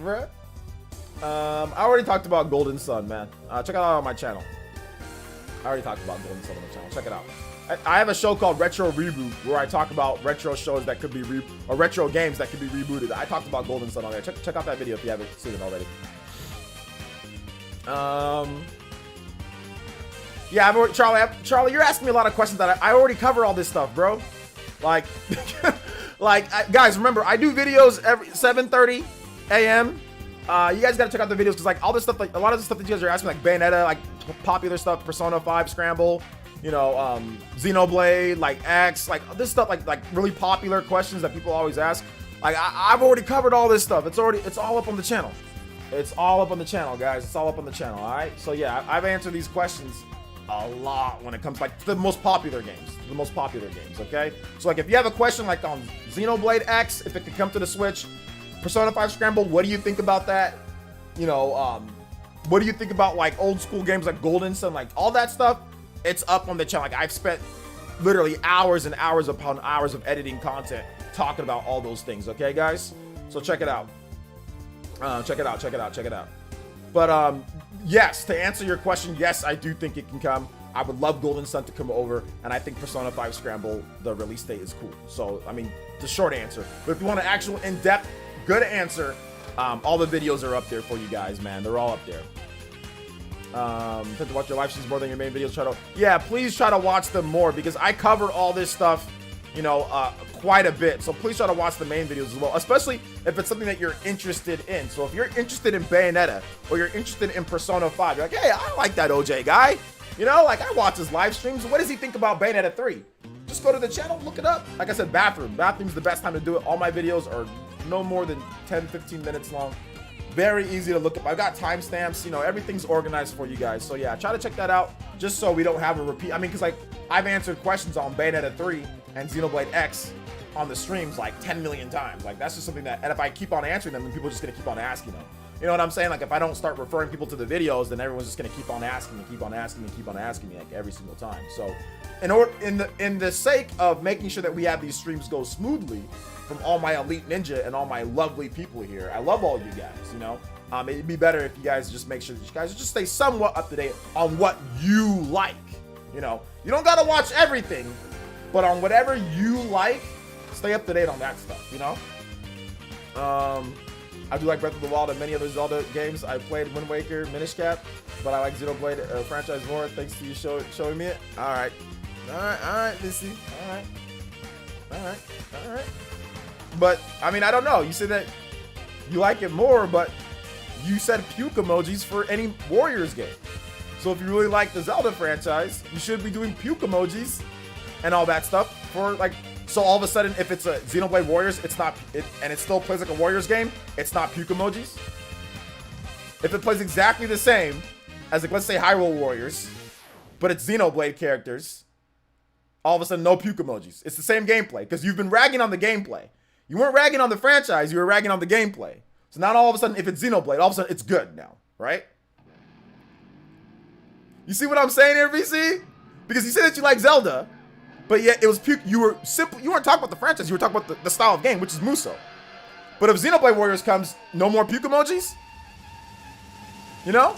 bro. I already talked about Golden Sun, man. Check it out on my channel. I already talked about Golden Sun on the channel. Check it out. I have a show called Retro Reboot where I talk about retro shows that could be or retro games that could be rebooted. I talked about Golden Sun on there. Check out that video if you haven't seen it already. Yeah, Charlie, you're asking me a lot of questions that I already cover all this stuff, bro. Like, guys, remember, I do videos every 7:30 a.m. You guys gotta check out the videos because like all this stuff, like a lot of the stuff that you guys are asking, like Bayonetta, like popular stuff, Persona 5 Scramble, you know, Xenoblade, like X, like this stuff, like really popular questions that people always ask. Like I've already covered all this stuff. It's all up on the channel. It's all up on the channel, guys. It's all up on the channel. All right. So yeah, I've answered these questions a lot when it comes like to the most popular games. Okay. So like if you have a question like on Xenoblade X, if it could come to the Switch, Persona 5 Scramble, what do you think about that? You know, what do you think about like old school games like Golden Sun, like all that stuff? It's up on the channel. Like I've spent literally hours and hours upon hours of editing content talking about all those things. Okay, guys. So check it out. Check it out. But yes, to answer your question, yes, I do think it can come. I would love Golden Sun to come over, and I think Persona 5 Scramble, the release date is cool. So, I mean, the short answer. But if you want an actual in-depth, good answer, all the videos are up there for you guys, man. They're all up there. Tend to watch your live streams more than your main videos. Yeah, please try to watch them more because I cover all this stuff, you know, quite a bit. So please try to watch the main videos as well, especially if it's something that you're interested in. So if you're interested in Bayonetta or you're interested in Persona 5, you're like, hey, I like that OJ guy. You know, like I watch his live streams. What does he think about Bayonetta 3? Just go to the channel, look it up. Like I said, Bathroom's the best time to do it. All my videos are no more than 10-15 minutes long. Very easy to look up. I've got timestamps, you know, everything's organized for you guys. So yeah, try to check that out just so we don't have a repeat. I mean, because like I've answered questions on Bayonetta 3 and Xenoblade X on the streams like 10 million times. Like that's just something that, and if I keep on answering them, then people are just gonna keep on asking them. You know what I'm saying? Like if I don't start referring people to the videos, then everyone's just gonna keep on asking me like every single time. So in the sake of making sure that we have these streams go smoothly from all my elite ninja and all my lovely people here, I love all you guys, you know. It'd be better if you guys just make sure that you guys just stay somewhat up to date on what you like. You know, you don't gotta watch everything, but on whatever you like, stay up to date on that stuff, you know. I do like Breath of the Wild and many other Zelda games. I played Wind Waker, Minish Cap, but I like Xenoblade franchise more. Thanks to you showing me it. All right, Missy. All right. But I mean, I don't know. You said that you like it more, but you said puke emojis for any Warriors game. So if you really like the Zelda franchise, you should be doing puke emojis and all that stuff for like. So all of a sudden, if it's a Xenoblade Warriors, it's not, and it still plays like a Warriors game, it's not puke emojis. If it plays exactly the same as like, let's say Hyrule Warriors, but it's Xenoblade characters, all of a sudden no puke emojis. It's the same gameplay because you've been ragging on the gameplay. You weren't ragging on the franchise, you were ragging on the gameplay. So now all of a sudden, if it's Xenoblade, all of a sudden it's good now, right? You see what I'm saying here, VC? Because you said that you like Zelda, but yet it was puke. You weren't talking about the franchise, you were talking about the style of game, which is Muso. But if Xenoblade Warriors comes, no more puke emojis? You know?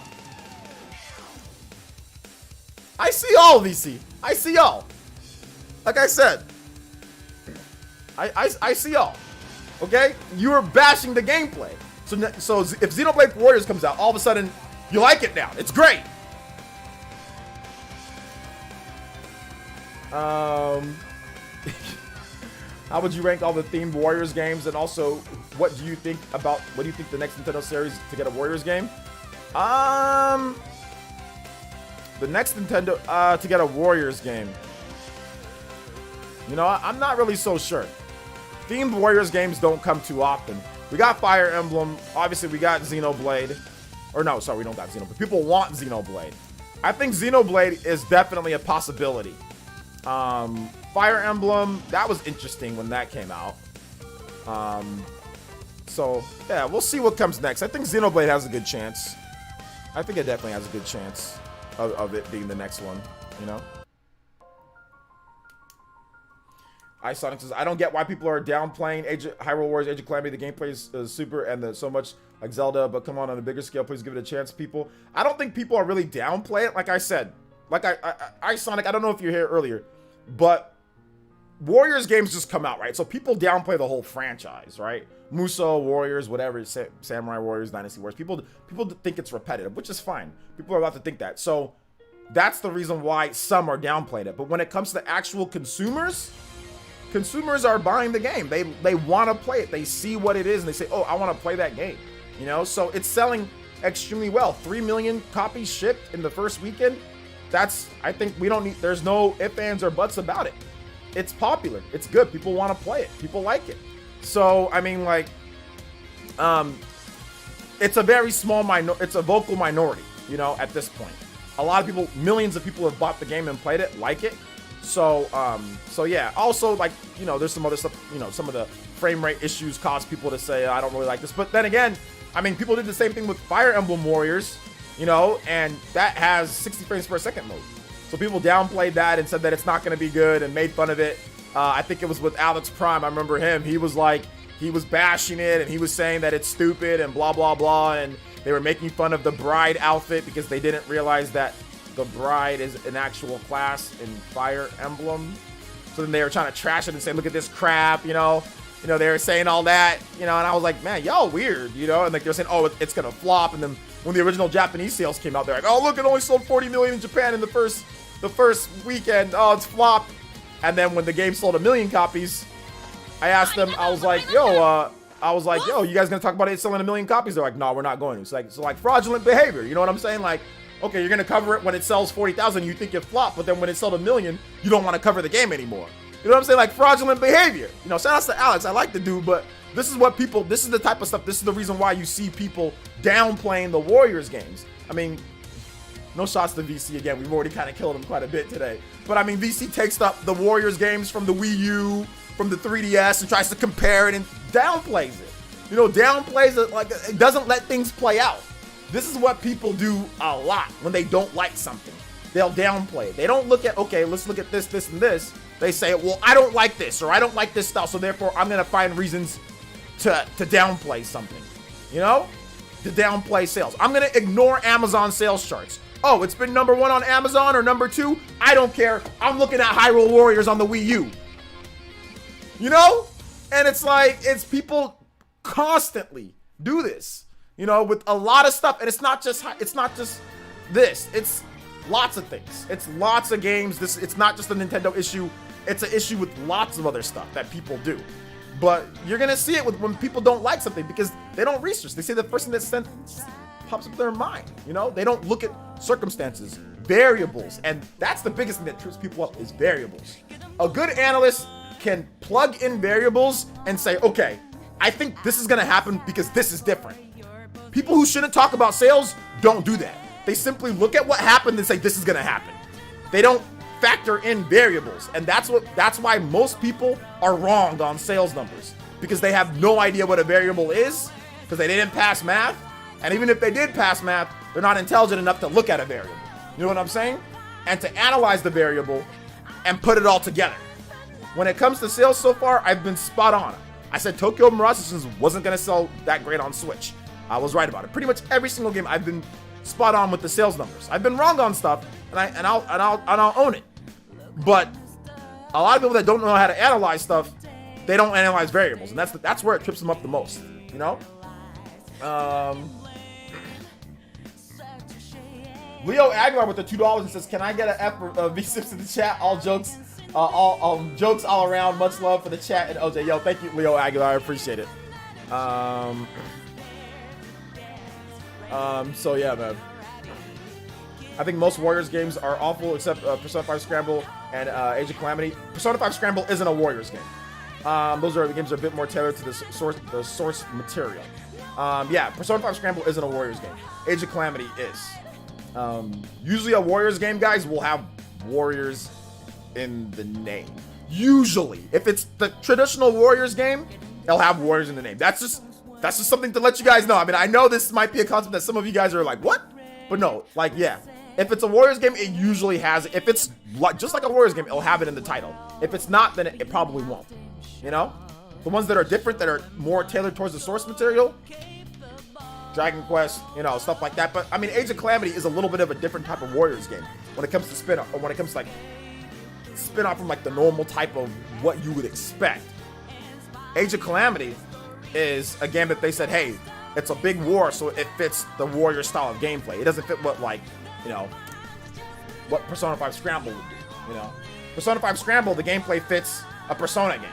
I see y'all, VC. I see y'all. Like I said. I see y'all. Okay? You are bashing the gameplay. So if Xenoblade Warriors comes out, all of a sudden, you like it now. It's great. How would you rank all the themed Warriors games? And also, what do you think the next Nintendo series to get a Warriors game? The next Nintendo to get a Warriors game. You know, I'm not really so sure. Themed Warriors games don't come too often. We got Fire Emblem. Obviously, we got Xenoblade. Or no, sorry, we don't got Xenoblade. People want Xenoblade. I think Xenoblade is definitely a possibility. Fire Emblem, that was interesting when that came out. So, yeah, we'll see what comes next. I think Xenoblade has a good chance. I think it definitely has a good chance of it being the next one, you know? Sonic says, I don't get why people are downplaying Hyrule Warriors Age of Calamity. The gameplay is super and so much like Zelda, but come on a bigger scale, please give it a chance, people. I don't think people are really downplay it. Like I said, like Sonic, I don't know if you're here earlier, but Warriors games just come out, right? So people downplay the whole franchise, right? Muso, Warriors, whatever, Samurai Warriors, Dynasty Warriors. People think it's repetitive, which is fine. People are allowed to think that. So that's the reason why some are downplaying it. But when it comes to actual consumers are buying the game. They want to play it. They see what it is and they say, oh, I want to play that game. You know, so it's selling extremely well. 3 million copies shipped in the first weekend. I think there's no ifs, ands, or buts about it. It's popular. It's good. People want to play it. People like it. So, I mean, like, it's a very small it's a vocal minority, you know, at this point. A lot of people, millions of people have bought the game and played it, like it. So yeah, also, like, you know, there's some other stuff, you know, some of the frame rate issues cause people to say, I don't really like this. But then again, I mean, people did the same thing with Fire Emblem Warriors, you know, and that has 60 frames per second mode. So people downplayed that and said that it's not going to be good and made fun of it. I think it was with Alex Prime. I remember him. He was bashing it and he was saying that it's stupid and blah, blah, blah. And they were making fun of the bride outfit because they didn't realize that the bride is an actual class in Fire Emblem. So then they were trying to trash it and say, look at this crap, you know, they were saying all that, you know, and I was like, man, y'all weird, you know, and like they're saying, oh, it's gonna flop. And then when the original Japanese sales came out, they're like, oh, look, it only sold 40 million in Japan in the first weekend. Oh, it's flopped. And then when the game sold 1 million copies, I asked them, I was like, yo, you guys gonna talk about it selling 1 million copies? They're like, no, we're not going to. It's like fraudulent behavior, you know what I'm saying? Like, okay, you're gonna cover it when it sells 40,000, you think it flopped, but then when it sold 1 million, you don't want to cover the game anymore. You know what I'm saying? Like fraudulent behavior. You know, shout out to Alex. I like the dude, but this is the type of stuff, this is the reason why you see people downplaying the Warriors games. I mean, no shots to VC again. We've already kind of killed him quite a bit today. But I mean, VC takes up the Warriors games from the Wii U, from the 3DS, and tries to compare it and downplays it. You know, downplays it, like it doesn't let things play out. This is what people do a lot when they don't like something. They'll downplay it. They don't look at, okay, let's look at this, this, and this. They say, well, I don't like this, or I don't like this style, so therefore I'm gonna find reasons to downplay something. You know? To downplay sales. I'm gonna ignore Amazon sales charts. Oh, it's been #1 on Amazon or #2? I don't care. I'm looking at Hyrule Warriors on the Wii U. You know? And it's like, it's people constantly do this. You know, with a lot of stuff, and it's not just this. It's lots of things. It's lots of games. It's not just a Nintendo issue. It's an issue with lots of other stuff that people do. But you're gonna see it when people don't like something because they don't research. They say the first thing that pops up in their mind. You know, they don't look at circumstances, variables, and that's the biggest thing that trips people up is variables. A good analyst can plug in variables and say, okay, I think this is gonna happen because this is different. People who shouldn't talk about sales don't do that. They simply look at what happened and say, this is gonna happen. They don't factor in variables. And that's why most people are wrong on sales numbers, because they have no idea what a variable is, because they didn't pass math. And even if they did pass math, they're not intelligent enough to look at a variable. You know what I'm saying? And to analyze the variable and put it all together. When it comes to sales so far, I've been spot on. I said Tokyo Mirage Sessions wasn't gonna sell that great on Switch. I was right about it. Pretty much every single game I've been spot on with the sales numbers. I've been wrong on stuff, and I'll own it. But a lot of people that don't know how to analyze stuff they don't analyze variables, and that's where it trips them up the most, you know. Leo Aguilar with the $2 and says, "Can I get an F for V6 in the chat? All jokes all around. Much love for the chat and OJ." Yo, thank you, Leo Aguilar. I appreciate it. So yeah, man. I think most Warriors games are awful except Persona 5 Scramble and Age of Calamity. Persona 5 Scramble isn't a Warriors game. Those are the games that are a bit more tailored to the source material. Yeah, Persona 5 Scramble isn't a Warriors game. Age of Calamity is. Usually a Warriors game, guys, will have Warriors in the name. Usually, if it's the traditional Warriors game, it'll have Warriors in the name. That's just something to let you guys know. I mean, I know this might be a concept that some of you guys are like, what? But no, like, yeah. If it's a Warriors game, it usually has, if it's just like a Warriors game, it'll have it in the title. If it's not, then it probably won't. You know? The ones that are different, that are more tailored towards the source material, Dragon Quest, you know, stuff like that. But I mean, Age of Calamity is a little bit of a different type of Warriors game when it comes to spin-off, or when it comes to like spin-off from like the normal type of what you would expect. Age of Calamity is a game that they said, hey, it's a big war, so it fits the Warrior style of gameplay. It doesn't fit what, like, you know, what Persona 5 Scramble would do, you know. Persona 5 Scramble, the gameplay fits a Persona game,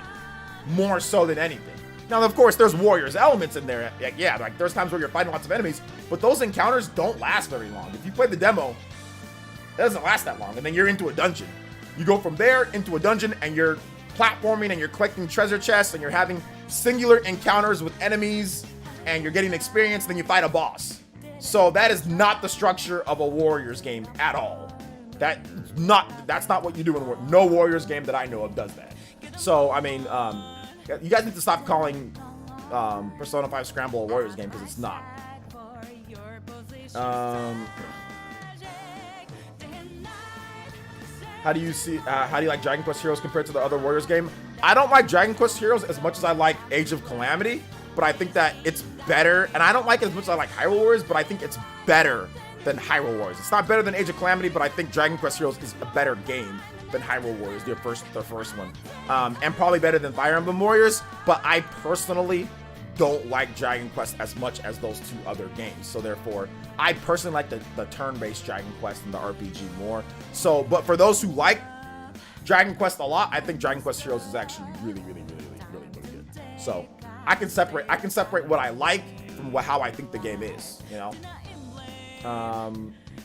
more so than anything. Now, of course, there's Warriors elements in there. Like, yeah, like there's times where you're fighting lots of enemies, but those encounters don't last very long. If you play the demo, it doesn't last that long, and then you're into a dungeon. You go from there into a dungeon, and you're platforming, and you're collecting treasure chests, and you're having singular encounters with enemies, and you're getting experience, then you fight a boss. So that is not the structure of a Warriors game at all. That's not what you do in no Warriors game that I know of does that. So, I mean, you guys need to stop calling Persona 5 Scramble a Warriors game, because it's not. How do you like Dragon Quest Heroes compared to the other Warriors game? I don't like Dragon Quest Heroes as much as I like Age of Calamity, but I think that it's better, and I don't like it as much as I like Hyrule Warriors, but I think it's better than Hyrule Warriors. It's not better than Age of Calamity, but I think Dragon Quest Heroes is a better game than Hyrule Warriors, their first one, and probably better than Fire Emblem Warriors. But I personally don't like Dragon Quest as much as those two other games, so therefore I personally like the turn-based Dragon Quest and the RPG more. So, but for those who like Dragon Quest a lot, I think Dragon Quest Heroes is actually really good. So I can separate what I like from how I think the game is, you know.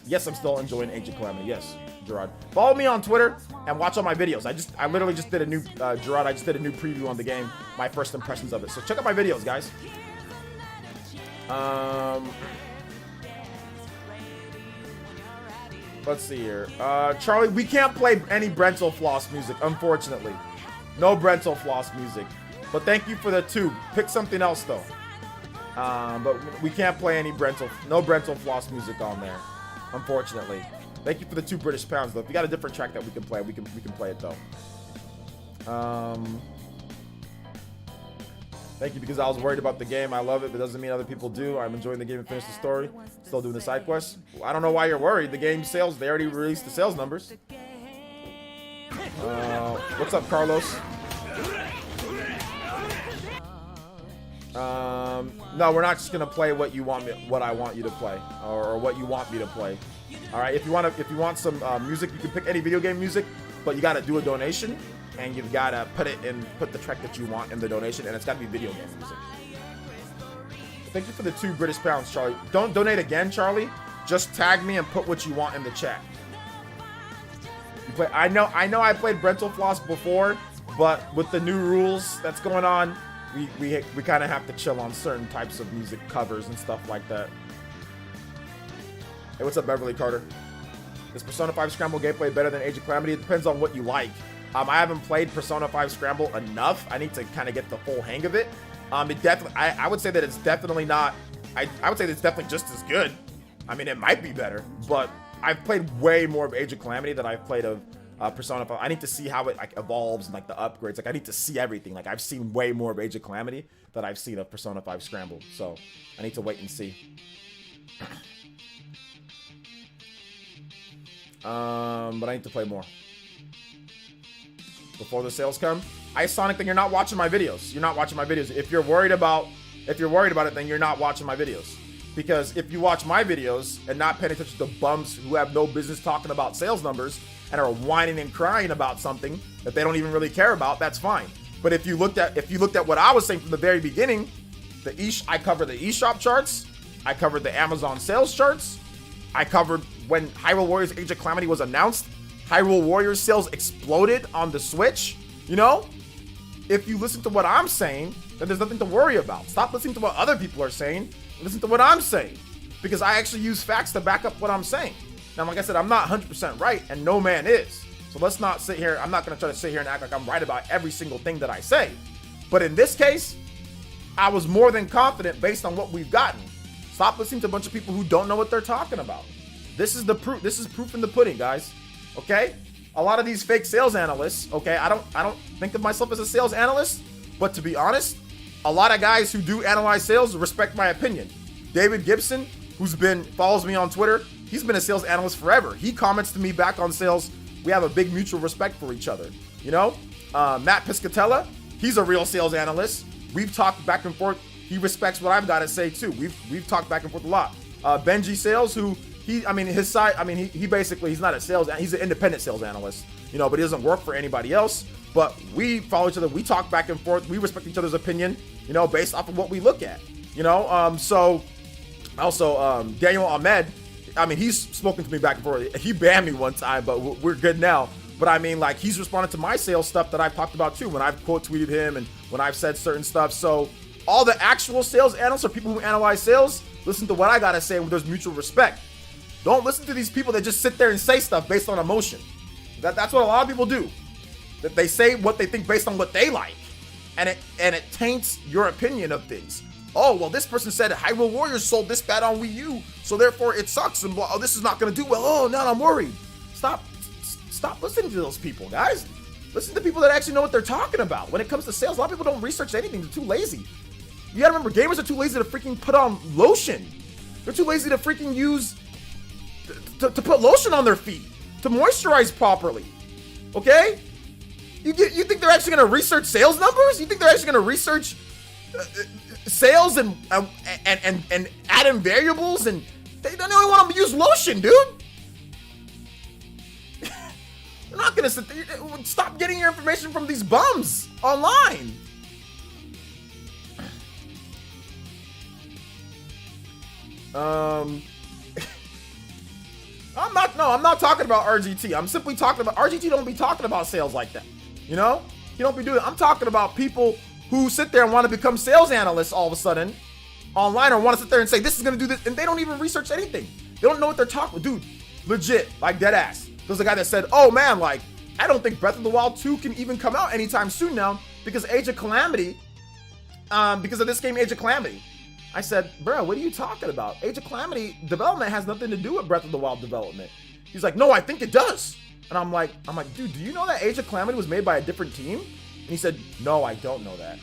Yes, I'm still enjoying Age of Calamity. Yes, Gerard. Follow me on Twitter and watch all my videos. I literally just did a new, Gerard, I just did a new preview on the game, my first impressions of it. So check out my videos, guys. Let's see here. Charlie, we can't play any Brental Floss music, unfortunately. No Brental Floss music. But thank you for the tube. Pick something else, though. But we can't play any no Brental Floss music on there, unfortunately. Thank you for the £2 British, though. If you got a different track that we can play, we can play it, though. Thank you, because I was worried about the game. I love it, but it doesn't mean other people do. I'm enjoying the game and finished the story. Still doing the side quests. Well, I don't know why you're worried. The game sales, they already released the sales numbers. What's up, Carlos? No, we're not just gonna play what I want you to play, or what you want me to play. All right, if you want some music, you can pick any video game music, but you gotta do a donation, and you've gotta put the track that you want in the donation, and it's gotta be video game music. Thank you for the £2 Charlie. Don't donate again, Charlie. Just tag me and put what you want in the chat. I know I played Brental Floss before, but with the new rules that's going on, we kind of have to chill on certain types of music covers and stuff like that. Hey, what's up, Beverly Carter? Is Persona 5 Scramble gameplay better than Age of Calamity? It depends on what you like. I haven't played Persona 5 Scramble enough. I need to kind of get the full hang of it. It definitely, I would say that it's definitely not. I would say that it's definitely just as good. I mean, it might be better, but I've played way more of Age of Calamity than I've played of Persona 5. I need to see how it like evolves and like the upgrades. Like I need to see everything. Like I've seen way more of Age of Calamity than I've seen of Persona 5 Scramble. So I need to wait and see. But I need to play more before the sales come. Sonic, then you're not watching my videos. You're not watching my videos. If you're worried about it, then you're not watching my videos. Because if you watch my videos and not paying attention to bums who have no business talking about sales numbers and are whining and crying about something that they don't even really care about, that's fine. But if you looked at what I was saying from the very beginning, I covered the eShop charts, I covered the Amazon sales charts, I covered when Hyrule Warriors Age of Calamity was announced, Hyrule Warriors sales exploded on the Switch. You know, if you listen to what I'm saying, then there's nothing to worry about. Stop listening to what other people are saying. Listen to what I'm saying, because I actually use facts to back up what I'm saying. Now, like I said, I'm not 100% right, and no man is. So let's not sit here. I'm not going to try to sit here and act like I'm right about every single thing that I say. But in this case, I was more than confident based on what we've gotten. Stop listening to a bunch of people who don't know what they're talking about. This is the proof. This is proof in the pudding, guys. Okay? A lot of these fake sales analysts, okay, I don't think of myself as a sales analyst, but to be honest, a lot of guys who do analyze sales respect my opinion. David Gibson, follows me on Twitter, he's been a sales analyst forever. He comments to me back on sales. We have a big mutual respect for each other. You know, Matt Piscatella, he's a real sales analyst. We've talked back and forth. He respects what I've got to say too. We've talked back and forth a lot. Benji Sales, he's not a sales, he's an independent sales analyst, you know, but he doesn't work for anybody else. But we follow each other. We talk back and forth. We respect each other's opinion, you know, based off of what we look at, you know. So also Daniel Ahmed, I mean, he's spoken to me back and forth. He banned me one time, but we're good now. But I mean, like, he's responded to my sales stuff that I've talked about too, when I've quote tweeted him and when I've said certain stuff. So all the actual sales analysts or people who analyze sales, listen to what I gotta say when there's mutual respect. Don't listen to these people that just sit there and say stuff based on emotion. That's what a lot of people do. That they say what they think based on what they like, and it taints your opinion of things. Oh, well, this person said Hyrule Warriors sold this bad on Wii U, so therefore it sucks, and blah, oh, this is not gonna do well. Oh, now I'm worried. Stop listening to those people, guys. Listen to people that actually know what they're talking about. When it comes to sales, a lot of people don't research anything. They're too lazy. You gotta remember, gamers are too lazy to freaking put on lotion. They're too lazy to freaking use to put lotion on their feet, to moisturize properly. Okay? You think they're actually gonna research sales numbers? You think they're actually gonna research sales and add in variables? And they don't even want to use lotion, dude. They're not gonna sit there. Stop getting your information from these bums online. I'm not talking about RGT. I'm simply talking about RGT. Don't be talking about sales like that. You know, you don't be doing it. I'm talking about people who sit there and want to become sales analysts all of a sudden online, or want to sit there and say this is gonna do this, and they don't even research anything. They don't know what they're talking about, dude. Legit, like dead ass. There's a guy that said, "Oh man, like I don't think Breath of the Wild 2 can even come out anytime soon now because Age of Calamity, because of this game Age of Calamity." I said, "Bro, what are you talking about? Age of Calamity development has nothing to do with Breath of the Wild development." He's like, "No, I think it does." And I'm like, dude, do you know that Age of Calamity was made by a different team? And he said, "No, I don't know that."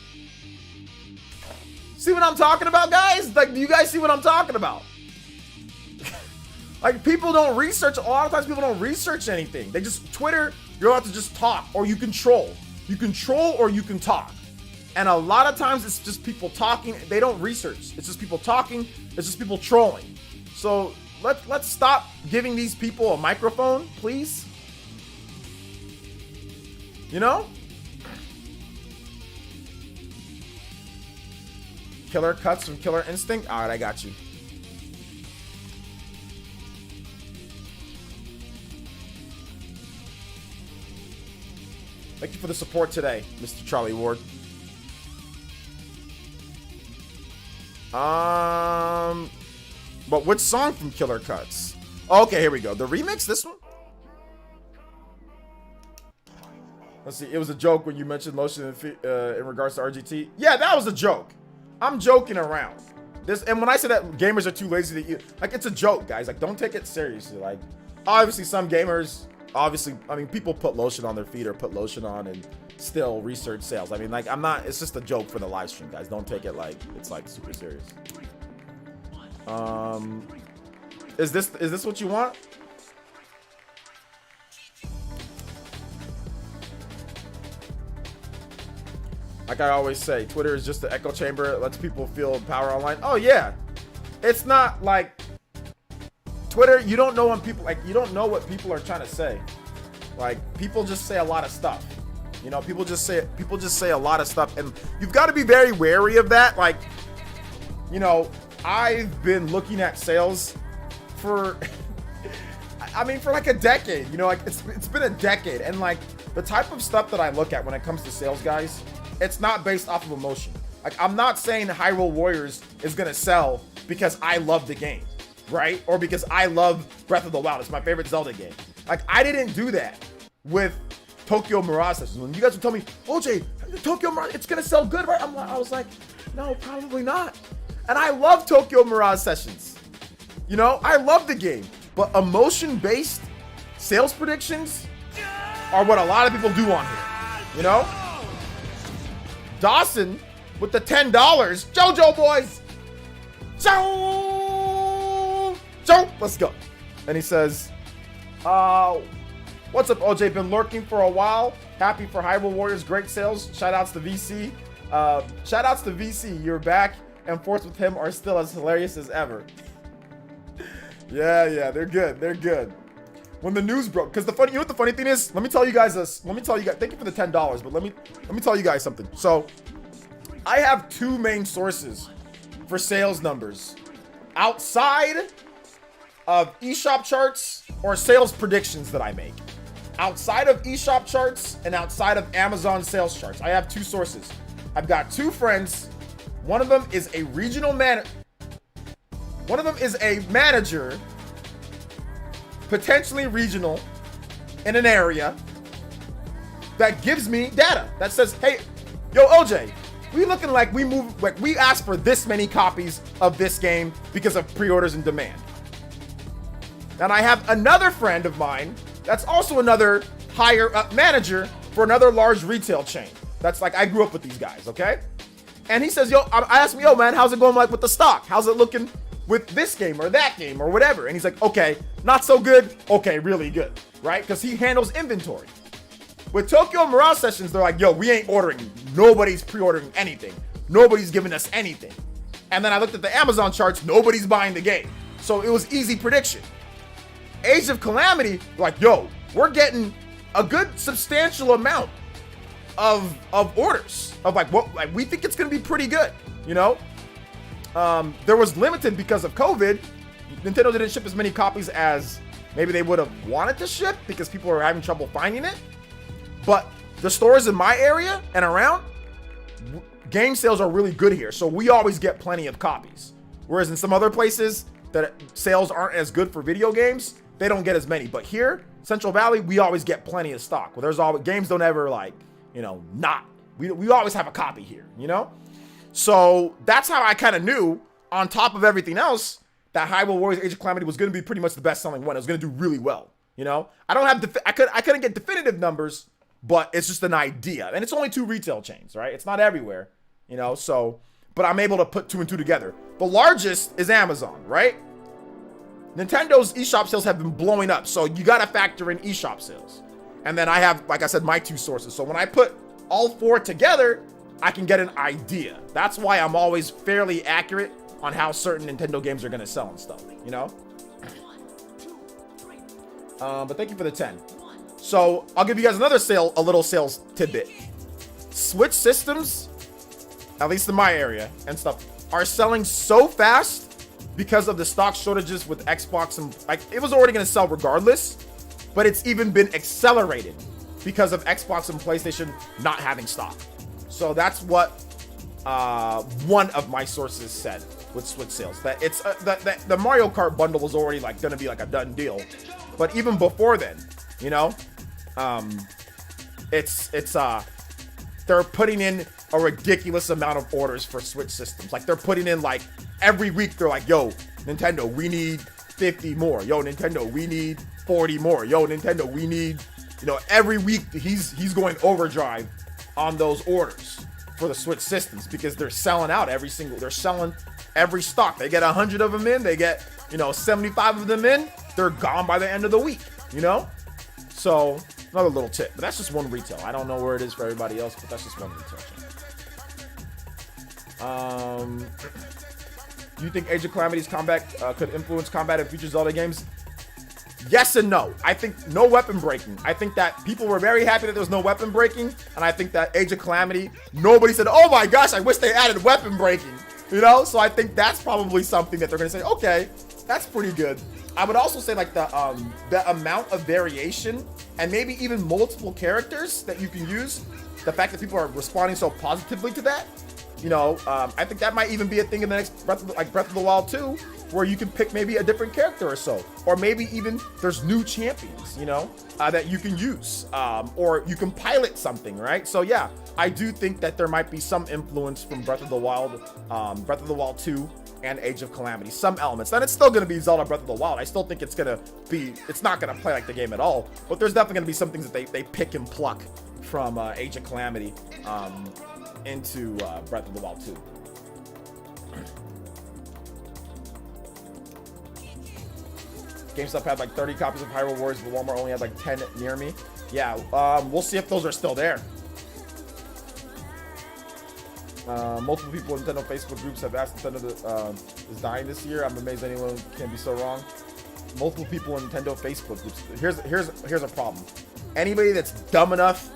See what I'm talking about, guys? Like, do you guys see what I'm talking about? Like, people don't research. A lot of times people don't research anything. They just, Twitter, you're allowed to just talk, or you control. You control or you can talk. And a lot of times it's just people talking. They don't research. It's just people talking. It's just people trolling. So let's stop giving these people a microphone, please. You know? Killer Cuts from Killer Instinct. All right, I got you. Thank you for the support today, Mr. Charlie Ward. But which song from Killer Cuts? Okay, here we go. The remix, this one? Let's see. It was a joke when you mentioned lotion in regards to RGT. Yeah, that was a joke. I'm joking around. And when I say that gamers are too lazy to eat, like, it's a joke, guys. Like, don't take it seriously. Like, obviously some gamers, I mean, people put lotion on their feet or put lotion on and still research sales. I mean, like, it's just a joke for the live stream, guys. Don't take it like it's like super serious. Is this what you want? Like I always say, Twitter is just the echo chamber. It lets people feel power online. Oh yeah. It's not like Twitter, you don't know when people, like, you don't know what people are trying to say. Like, people just say a lot of stuff. You know, people just say a lot of stuff, and you've got to be very wary of that. Like, you know, I've been looking at sales for I mean, for like a decade. You know, like it's been a decade, and like the type of stuff that I look at when it comes to sales, guys, it's not based off of emotion. Like, I'm not saying Hyrule Warriors is gonna sell because I love the game, right? Or because I love Breath of the Wild. It's my favorite Zelda game. Like, I didn't do that with Tokyo Mirage Sessions. When you guys would tell me, OJ, Tokyo Mirage, it's gonna sell good, right? I was like, no, probably not. And I love Tokyo Mirage Sessions. You know, I love the game. But emotion-based sales predictions are what a lot of people do on here. You know? Dawson with the $10. JoJo boys! Joe! Let's go. And he says, what's up, OJ? Been lurking for a while. Happy for Hyrule Warriors. Great sales. Shoutouts to VC. Shoutouts to VC. You're back, and Force with him are still as hilarious as ever. Yeah, they're good. They're good. When the news broke, because you know what the funny thing is? Let me tell you guys this. Thank you for the $10, but let me tell you guys something. So, I have two main sources for sales numbers outside of eShop charts or sales predictions that I make. Outside of eShop charts and outside of Amazon sales charts, I have two sources. I've got two friends. One of them is a regional manager. One of them is a manager, potentially regional, in an area that gives me data that says, hey, yo, OJ, we looking like we asked for this many copies of this game because of pre-orders and demand. And I have another friend of mine that's also another higher up manager for another large retail chain. That's like, I grew up with these guys, okay? And he says, yo, I asked him, yo, man, how's it going like with the stock? How's it looking with this game or that game or whatever? And he's like, okay, not so good. Okay, really good, right? Because he handles inventory. With Tokyo Mirage Sessions, they're like, yo, we ain't ordering. Nobody's pre-ordering anything. Nobody's giving us anything. And then I looked at the Amazon charts. Nobody's buying the game. So it was easy prediction. Age of Calamity, like, yo, we're getting a good substantial amount of orders of like what, like, we think it's going to be pretty good, you know? There was limited because of COVID. Nintendo didn't ship as many copies as maybe they would have wanted to ship because people were having trouble finding it. But the stores in my area and around, game sales are really good here. So we always get plenty of copies. Whereas in some other places that sales aren't as good for video games, they don't get as many. But here, Central Valley, we always get plenty of stock. Well, there's always, games don't ever like, you know, not. We always have a copy here, you know? So that's how I kind of knew, on top of everything else, that Hyrule Warriors Age of Calamity was going to be pretty much the best-selling one. It was going to do really well, you know? I don't have I couldn't get definitive numbers, but it's just an idea. And it's only two retail chains, right? It's not everywhere, you know? So, but I'm able to put two and two together. The largest is Amazon, right? Nintendo's eShop sales have been blowing up, so you got to factor in eShop sales. And then I have, like I said, my two sources. So when I put all four together, I can get an idea. That's why I'm always fairly accurate on how certain Nintendo games are going to sell and stuff, you know? But thank you for the 10. So I'll give you guys a little sales tidbit. Switch systems, at least in my area and stuff, are selling so fast because of the stock shortages with Xbox, and like, it was already going to sell regardless, but it's even been accelerated because of Xbox and PlayStation not having stock. So that's what one of my sources said with Switch sales, that it's that the Mario Kart bundle was already like going to be like a done deal. But even before then, you know, they're putting in a ridiculous amount of orders for Switch systems. Like, they're putting in, like, every week they're like, yo, Nintendo, we need 50 more. Yo, Nintendo, we need 40 more. Yo, Nintendo, we need, you know, every week he's going overdrive on those orders for the Switch systems because they're selling out they're selling every stock. They get 100 of them in, they get, you know, 75 of them in, they're gone by the end of the week, you know? So, another little tip, but that's just one retail. I don't know where it is for everybody else, but that's just one retail chain. Do you think Age of Calamity's combat could influence combat in future Zelda games? Yes and no. I think no weapon breaking. I think that people were very happy that there was no weapon breaking, and I think that Age of Calamity, nobody said, oh my gosh, I wish they added weapon breaking, you know? So I think that's probably something that they're gonna say, okay, that's pretty good. I would also say like the amount of variation and maybe even multiple characters that you can use, the fact that people are responding so positively to that, you know, I think that might even be a thing in the next Breath of the Wild 2, where you can pick maybe a different character or so, or maybe even there's new champions, you know, that you can use, or you can pilot something, right? So yeah, I do think that there might be some influence from Breath of the Wild 2 and Age of Calamity, some elements. And it's still gonna be Zelda Breath of the Wild. I still think it's not gonna play like the game at all, but there's definitely gonna be some things that they pick and pluck from Age of Calamity into Breath of the Wild 2. GameStop had like 30 copies of Hyrule Warriors, but Walmart only had like 10 near me. Yeah, we'll see if those are still there. Multiple people in Nintendo Facebook groups have asked Nintendo is dying this year. I'm amazed anyone can be so wrong. Multiple people in Nintendo Facebook groups. Here's a problem. Anybody that's dumb enough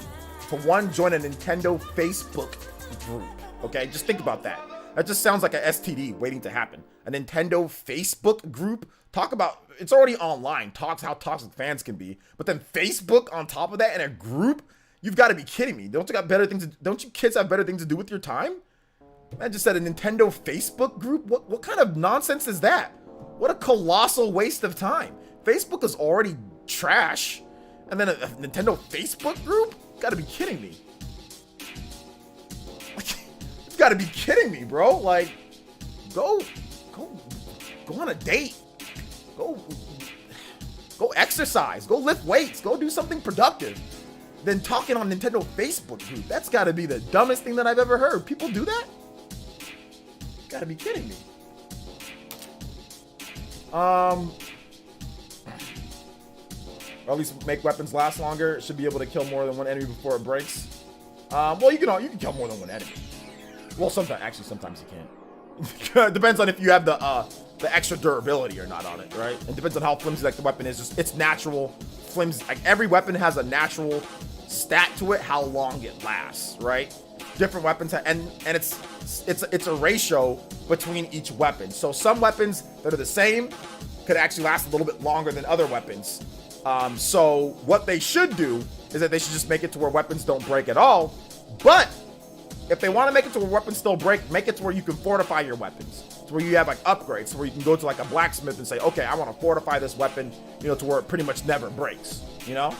to join a Nintendo Facebook group. Okay, just think about that. That just sounds like a STD waiting to happen. A Nintendo Facebook group. Talk about, it's already online. Talks how toxic fans can be. But then Facebook on top of that in a group? You've got to be kidding me. Don't you kids have better things to do with your time? I just said a Nintendo Facebook group? What kind of nonsense is that? What a colossal waste of time. Facebook is already trash. And then a Nintendo Facebook group? Got to be kidding me. You've got to be kidding me, bro. Like, go on a date. Go exercise. Go lift weights. Go do something productive. Then talking on Nintendo Facebook group. That's got to be the dumbest thing that I've ever heard. People do that? Got to be kidding me. Or at least make weapons last longer. It should be able to kill more than one enemy before it breaks. Well, you can kill more than one enemy. Well, sometimes you can't. Depends on if you have the extra durability or not on it, right? It depends on how flimsy like the weapon is. It's natural flimsy. Like every weapon has a natural stat to it, how long it lasts, right? Different weapons and it's a ratio between each weapon. So some weapons that are the same could actually last a little bit longer than other weapons. So what they should do is that they should just make it to where weapons don't break at all. But if they want to make it to where weapons still break, make it to where you can fortify your weapons. To where you have like upgrades, so where you can go to like a blacksmith and say, okay, I want to fortify this weapon, you know, to where it pretty much never breaks, you know?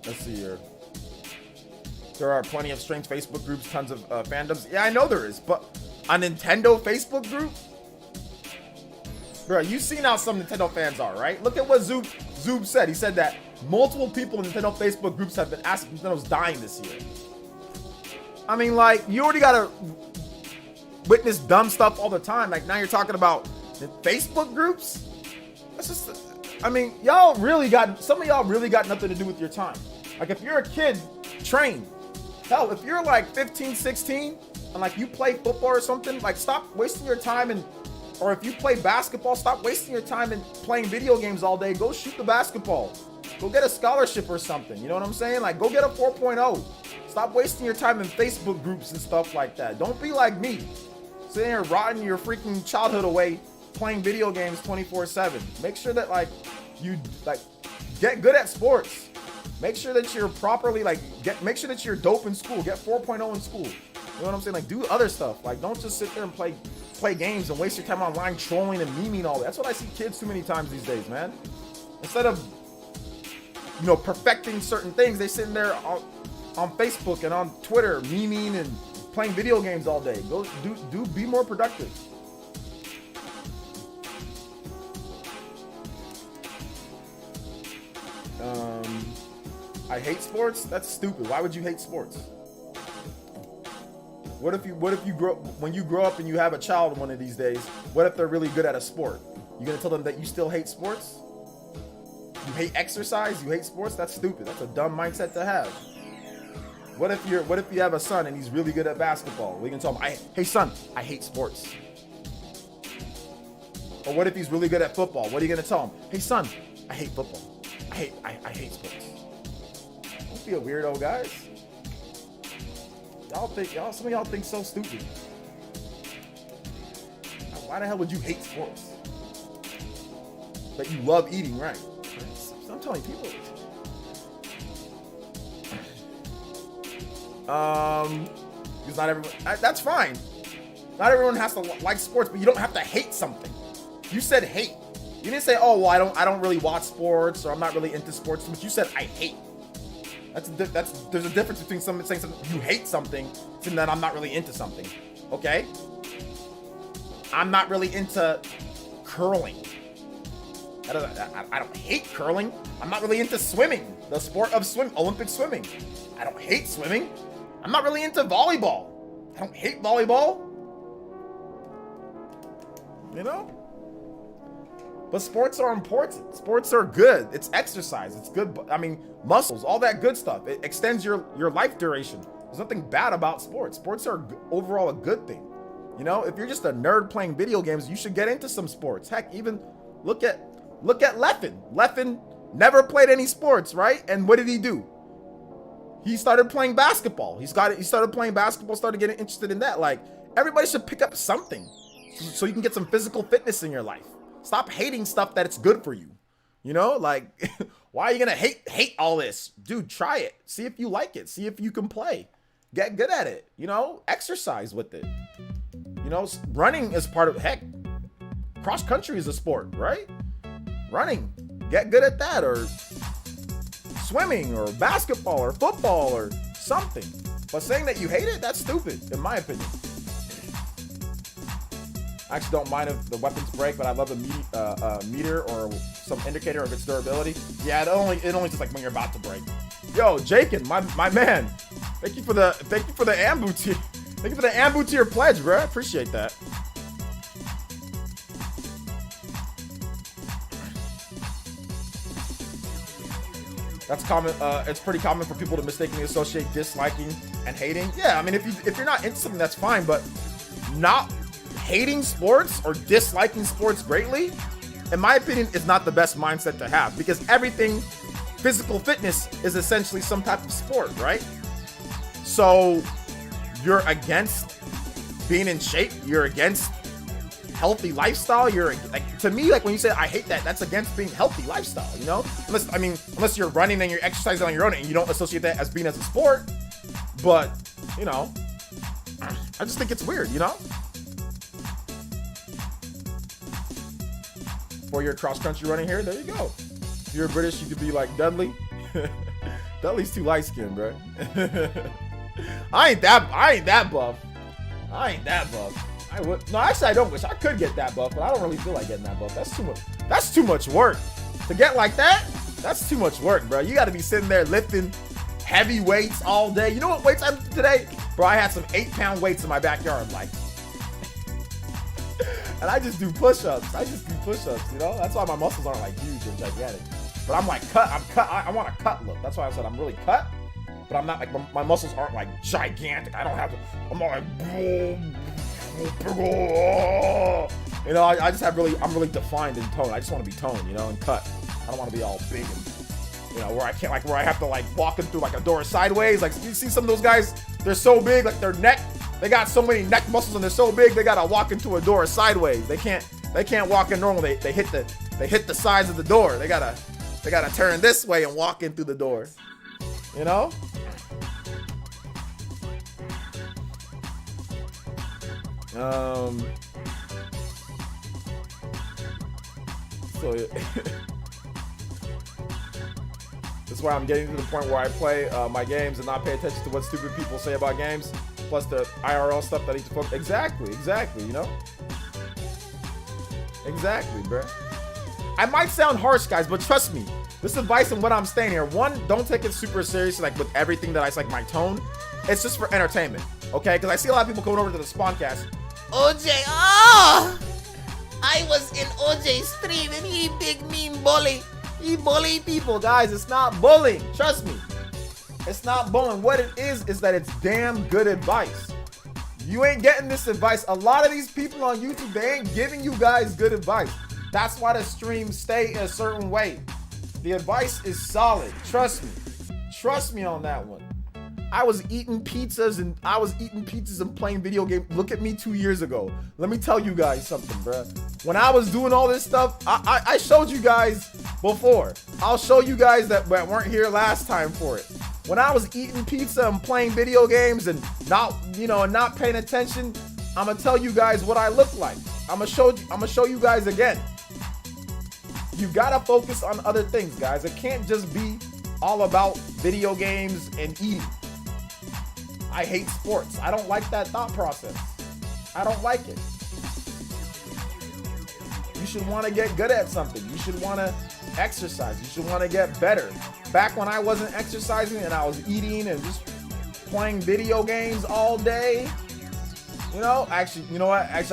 Let's see here. There are plenty of strange Facebook groups, tons of fandoms. Yeah, I know there is, but a Nintendo Facebook group? Bro, you've seen how some Nintendo fans are, right? Look at what Zoob said. He said that multiple people in Nintendo Facebook groups have been asking if Nintendo's dying this year. I mean, like, you already gotta witness dumb stuff all the time. Like, now you're talking about the Facebook groups? That's just, I mean, some of y'all really got nothing to do with your time. Like, if you're a kid, train. Hell, if you're like 15, 16, and like you play football or something, like stop wasting your time or if you play basketball, stop wasting your time and playing video games all day. Go shoot the basketball. Go get a scholarship or something. You know what I'm saying? Like, go get a 4.0. Stop wasting your time in Facebook groups and stuff like that. Don't be like me. Sitting here rotting your freaking childhood away playing video games 24/7. Make sure that you get good at sports. Make sure that you're properly make sure that you're dope in school. Get 4.0 in school. You know what I'm saying? Like, do other stuff. Like, don't just sit there and play games and waste your time online trolling and memeing all that. That's what I see kids too many times these days, man. Instead of, you know, perfecting certain things, they sitting there on Facebook and on Twitter memeing and playing video games all day. Go be more productive. I hate sports? That's stupid. Why would you hate sports? What if you grow up and you have a child one of these days, what if they're really good at a sport? You gonna tell them that you still hate sports? You hate exercise? You hate sports? That's stupid. That's a dumb mindset to have. What if you have a son and he's really good at basketball? We can tell him, hey son, I hate sports. Or what if he's really good at football? What are you gonna tell him? Hey son, I hate football. I hate sports. Don't be a weirdo, guys. Some of y'all think so stupid. Why the hell would you hate sports? But you love eating, right? I'm telling people. Because not everyone. That's fine. Not everyone has to like sports, but you don't have to hate something. You said hate. You didn't say, oh well, I don't really watch sports, or I'm not really into sports. But you said I hate. There's a difference between someone saying something you hate something and that I'm not really into something. Okay? I'm not really into curling. I don't hate curling. I'm not really into swimming, the sport of Olympic swimming. I don't hate swimming. I'm not really into volleyball. I don't hate volleyball. You know? But sports are important. Sports are good. It's exercise. It's good. I mean, muscles, all that good stuff. It extends your life duration. There's nothing bad about sports. Sports are overall a good thing. You know, if you're just a nerd playing video games, you should get into some sports. Heck, even look at Leffen. Leffen never played any sports, right? And what did he do? He started playing basketball. He started playing basketball, started getting interested in that. Like, everybody should pick up something so you can get some physical fitness in your life. Stop hating stuff that it's good for you. You know, like, why are you gonna hate all this? Dude, try it. See if you like it. See if you can play. Get good at it. You know, exercise with it. You know, running is part of, heck, cross country is a sport, right? Running, get good at that, or swimming, or basketball, or football, or something. But saying that you hate it, that's stupid, in my opinion. I actually don't mind if the weapons break, but I love the meter or some indicator of its durability. Yeah, it only just like when you're about to break. Yo, Jakin, my man, thank you for the Ambu tier. Thank you for the Ambu tier pledge, bro. I appreciate that. That's common. It's pretty common for people to mistakenly associate disliking and hating. Yeah, I mean, if you're not into something, that's fine. But not hating sports or disliking sports greatly, in my opinion, is not the best mindset to have, because everything physical fitness is essentially some type of sport, right? So you're against being in shape. You're against healthy lifestyle. You're like, to me, like when you say I hate that, that's against being healthy lifestyle, you know? Unless you're running and you're exercising on your own and you don't associate that as being as a sport. But, you know, I just think it's weird, you know? For your cross-country running here, there you go. If you're British, you could be like Dudley. Dudley's too light-skinned, bro. I ain't that buff. No, actually, I don't wish I could get that buff, but I don't really feel like getting that buff. That's too much work. To get like that, that's too much work, bro. You got to be sitting there lifting heavy weights all day. You know what weights I lifted today? Bro, I had some 8-pound weights in my backyard, like. And I just do push-ups. You know? That's why my muscles aren't like huge and gigantic. But I'm like cut. I want a cut look. That's why I said I'm really cut. But I'm not like, my muscles aren't like gigantic. I don't have I'm not like, you know, I'm really defined in tone. I just want to be toned, you know, and cut. I don't want to be all big and, you know, where I have to like walk in through like a door sideways. Like, you see some of those guys, they're so big, like their neck, they got so many neck muscles and they're so big, they gotta walk into a door sideways. They can't walk in normal. They hit the sides of the door. They gotta turn this way and walk in through the door. You know? So that's why I'm getting to the point where I play my games and not pay attention to what stupid people say about games, plus the IRL stuff that I need to focus. Exactly, you know? Exactly, bro. I might sound harsh, guys, but trust me, this advice and what I'm saying here, one, don't take it super serious, like with everything that I say, like my tone. It's just for entertainment, okay? Because I see a lot of people coming over to the Spawncast. OJ, oh! I was in OJ's stream and he big mean bully. He bullied people, guys. It's not bullying. Trust me. It's not bullying. What it is that it's damn good advice. You ain't getting this advice. A lot of these people on YouTube, they ain't giving you guys good advice. That's why the streams stay a certain way. The advice is solid. Trust me. Trust me on that one. I was eating pizzas and playing video games. Look at me 2 years ago. Let me tell you guys something, bruh. When I was doing all this stuff, I showed you guys before. I'll show you guys that weren't here last time for it. When I was eating pizza and playing video games and not paying attention, I'm gonna tell you guys what I look like. I'm gonna show you guys again. You gotta focus on other things, guys. It can't just be all about video games and eating. I hate sports. I don't like that thought process. I don't like it. You should want to get good at something. You should want to exercise. You should want to get better. Back when I wasn't exercising and I was eating and just playing video games all day, you know what? Actually,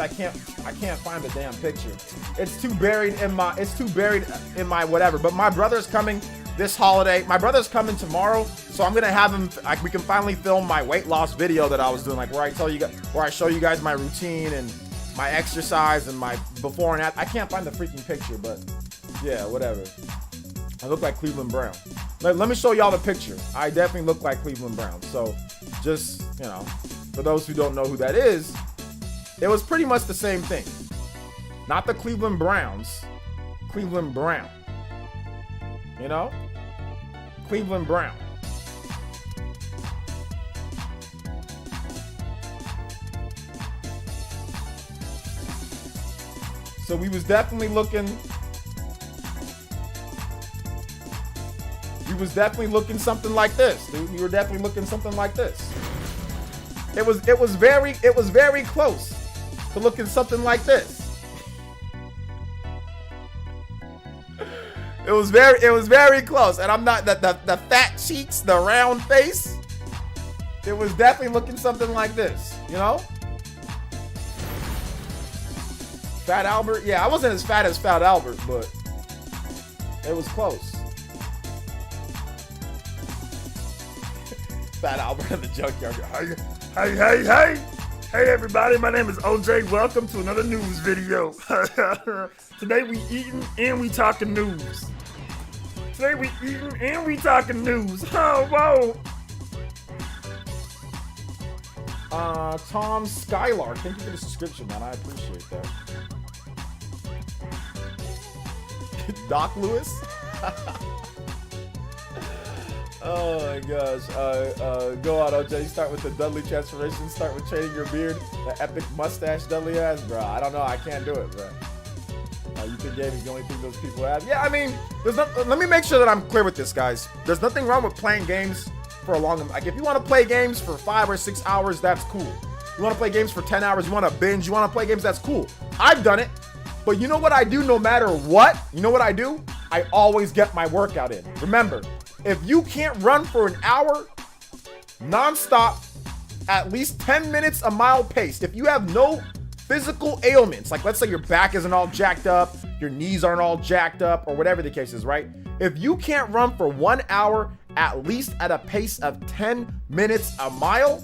I can't find the damn picture. It's too buried in my whatever. But my brother's coming this holiday. My brother's coming tomorrow, so I'm gonna have him. We can finally film my weight loss video that I was doing, like where I show you guys my routine and my exercise and my before and after. I can't find the freaking picture, but yeah, whatever. I look like Cleveland Brown. Let me show y'all the picture. I definitely look like Cleveland Brown. So just, for those who don't know who that is, it was pretty much the same thing. Not the Cleveland Browns, Cleveland Brown. Cleveland Brown. So we was definitely looking something like this. We were definitely looking something like this. It was very close to looking something like this. It was very close, and I'm not the fat cheeks, the round face. It was definitely looking something like this, Fat Albert, yeah, I wasn't as fat as Fat Albert, but it was close. Fat Albert in the junkyard. Hey everybody, my name is OJ. Welcome to another news video. Today we eating and we talking news. Oh, whoa. Tom Skylark, thank you for the subscription, man. I appreciate that. Doc Lewis? Oh my gosh. Go on, OJ. You start with the Dudley transformation. Start with training your beard. The epic mustache Dudley has, bro. I don't know. I can't do it, bro. You think gaming is the only thing those people have? Yeah, I mean, let me make sure that I'm clear with this, guys. There's nothing wrong with playing games for a long, like if you want to play games for 5 or 6 hours, that's cool. You want to play games for 10 hours, you want to binge, you want to play games, that's cool. I've done it. But you know what I do no matter what? You know what I do? I always get my workout in. Remember, if you can't run for an hour non-stop, at least 10 minutes a mile paced, if you have no physical ailments, like let's say your back isn't all jacked up, your knees aren't all jacked up, or whatever the case is, right? If you can't run for 1 hour, at least at a pace of 10 minutes a mile,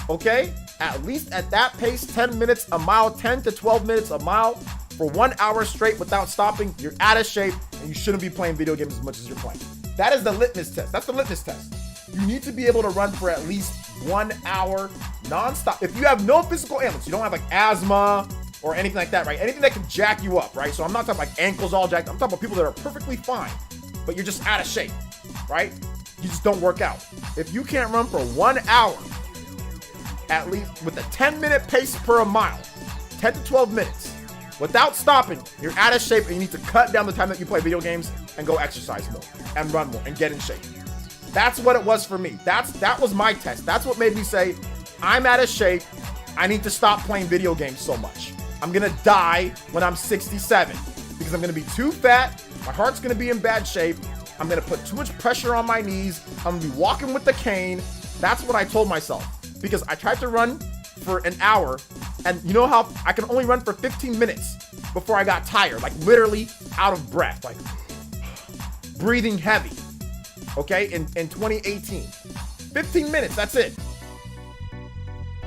okay? At least at that pace, 10 minutes a mile, 10 to 12 minutes a mile, for 1 hour straight without stopping, you're out of shape and you shouldn't be playing video games as much as you're playing. That is the litmus test. That's the litmus test. You need to be able to run for at least 1 hour nonstop. If you have no physical ailments, you don't have like asthma or anything like that, right? Anything that can jack you up, right? So I'm not talking like ankles all jacked. I'm talking about people that are perfectly fine, but you're just out of shape, right? You just don't work out. If you can't run for 1 hour, at least with a 10-minute pace per mile, 10 to 12 minutes, without stopping, you're out of shape and you need to cut down the time that you play video games and go exercise more and run more and get in shape. That's what it was for me. That was my test. That's what made me say, I'm out of shape. I need to stop playing video games so much. I'm gonna die when I'm 67 because I'm gonna be too fat. My heart's gonna be in bad shape. I'm gonna put too much pressure on my knees. I'm gonna be walking with the cane. That's what I told myself because I tried to run for an hour and you know how I can only run for 15 minutes before I got tired, like literally out of breath, like breathing heavy, okay, in 2018. 15 minutes, that's it.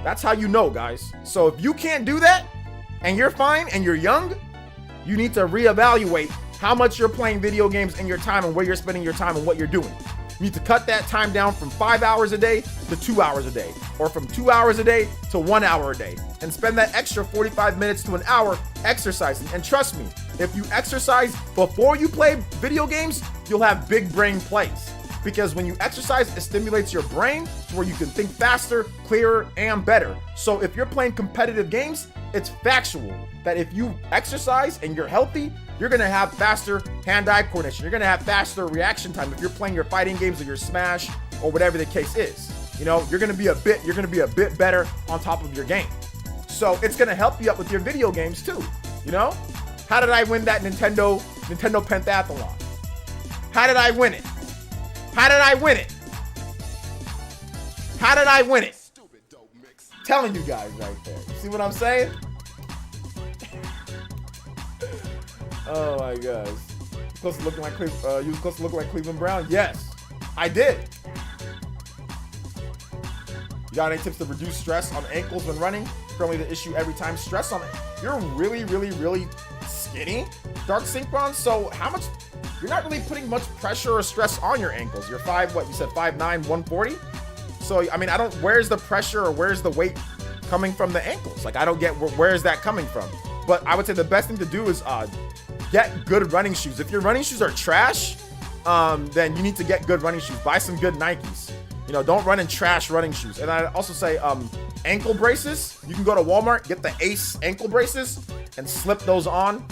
That's how you know, guys. So if you can't do that, and you're fine, and you're young, you need to reevaluate how much you're playing video games in your time and where you're spending your time and what you're doing. You need to cut that time down from 5 hours a day to 2 hours a day, or from 2 hours a day to 1 hour a day, and spend that extra 45 minutes to an hour exercising. And trust me, if you exercise before you play video games, you'll have big brain plays. Because when you exercise, it stimulates your brain to where you can think faster, clearer, and better. So if you're playing competitive games, it's factual that if you exercise and you're healthy, you're gonna have faster hand-eye coordination. You're gonna have faster reaction time if you're playing your fighting games or your Smash or whatever the case is. You know, you're gonna be a bit better on top of your game. So it's gonna help you out with your video games too. You know, how did I win that Nintendo Pentathlon? How did I win it? How did I win it? How did I win it? Telling you guys right there. See what I'm saying? Oh my gosh. You was close to looking like Cleveland Brown? Yes, I did. You got any tips to reduce stress on ankles when running? Currently the issue every time. Stress on it. You're really skinny, Dark Synchron. So how much? You're not really putting much pressure or stress on your ankles. You're what you said, 5'9", 140. So I mean, where's the pressure or where's the weight coming from the ankles? Like I don't get where is that coming from. But I would say the best thing to do is get good running shoes. If your running shoes are trash, then you need to get good running shoes. Buy some good Nikes. You know, don't run in trash running shoes. And I also say ankle braces. You can go to Walmart, get the Ace ankle braces, and slip those on,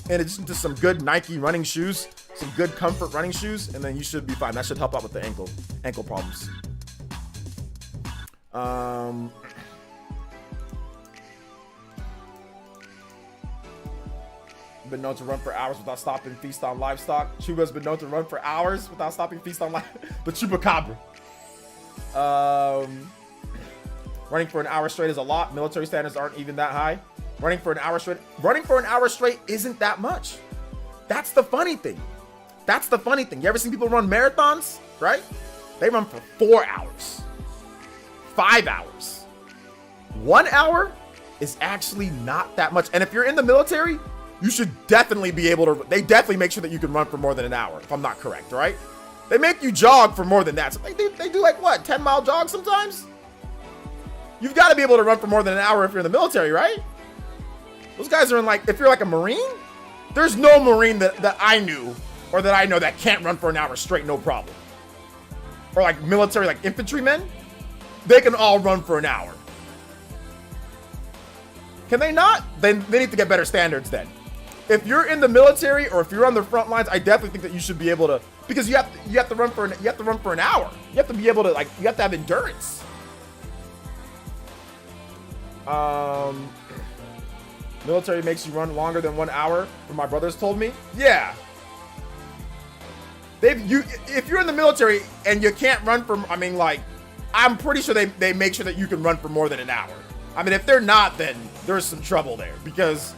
and it's into some good Nike running shoes, some good comfort running shoes, and then you should be fine. That should help out with the ankle problems. Been known to run for hours without stopping, feast on livestock. Chuba's been known to run for hours without stopping, feast on the Chupacabra. Running for an hour straight is a lot. Military standards aren't even that high. Running for an hour straight isn't that much. That's the funny thing. You ever seen people run marathons, right? They run for 4 hours, 5 hours. 1 hour is actually not that much. And if you're in the military, you should definitely be able to, they definitely make sure that you can run for more than an hour, if I'm not correct, right? They make you jog for more than that. So they do like what, 10-mile jogs sometimes? You've got to be able to run for more than an hour if you're in the military, right? Those guys are in like, if you're like a Marine, there's no Marine that I knew or that I know that can't run for an hour straight, no problem. Or like military, like infantrymen, they can all run for an hour. Can they not? Then they need to get better standards then. If you're in the military or if you're on the front lines, I definitely think that you should be able to, because you have to run for an hour. You have to be able to, like, you have to have endurance. Military makes you run longer than 1 hour, what my brothers told me. Yeah. If you're in the military and you can't run for, I mean, like, I'm pretty sure they make sure that you can run for more than an hour. I mean, if they're not, then there's some trouble there, because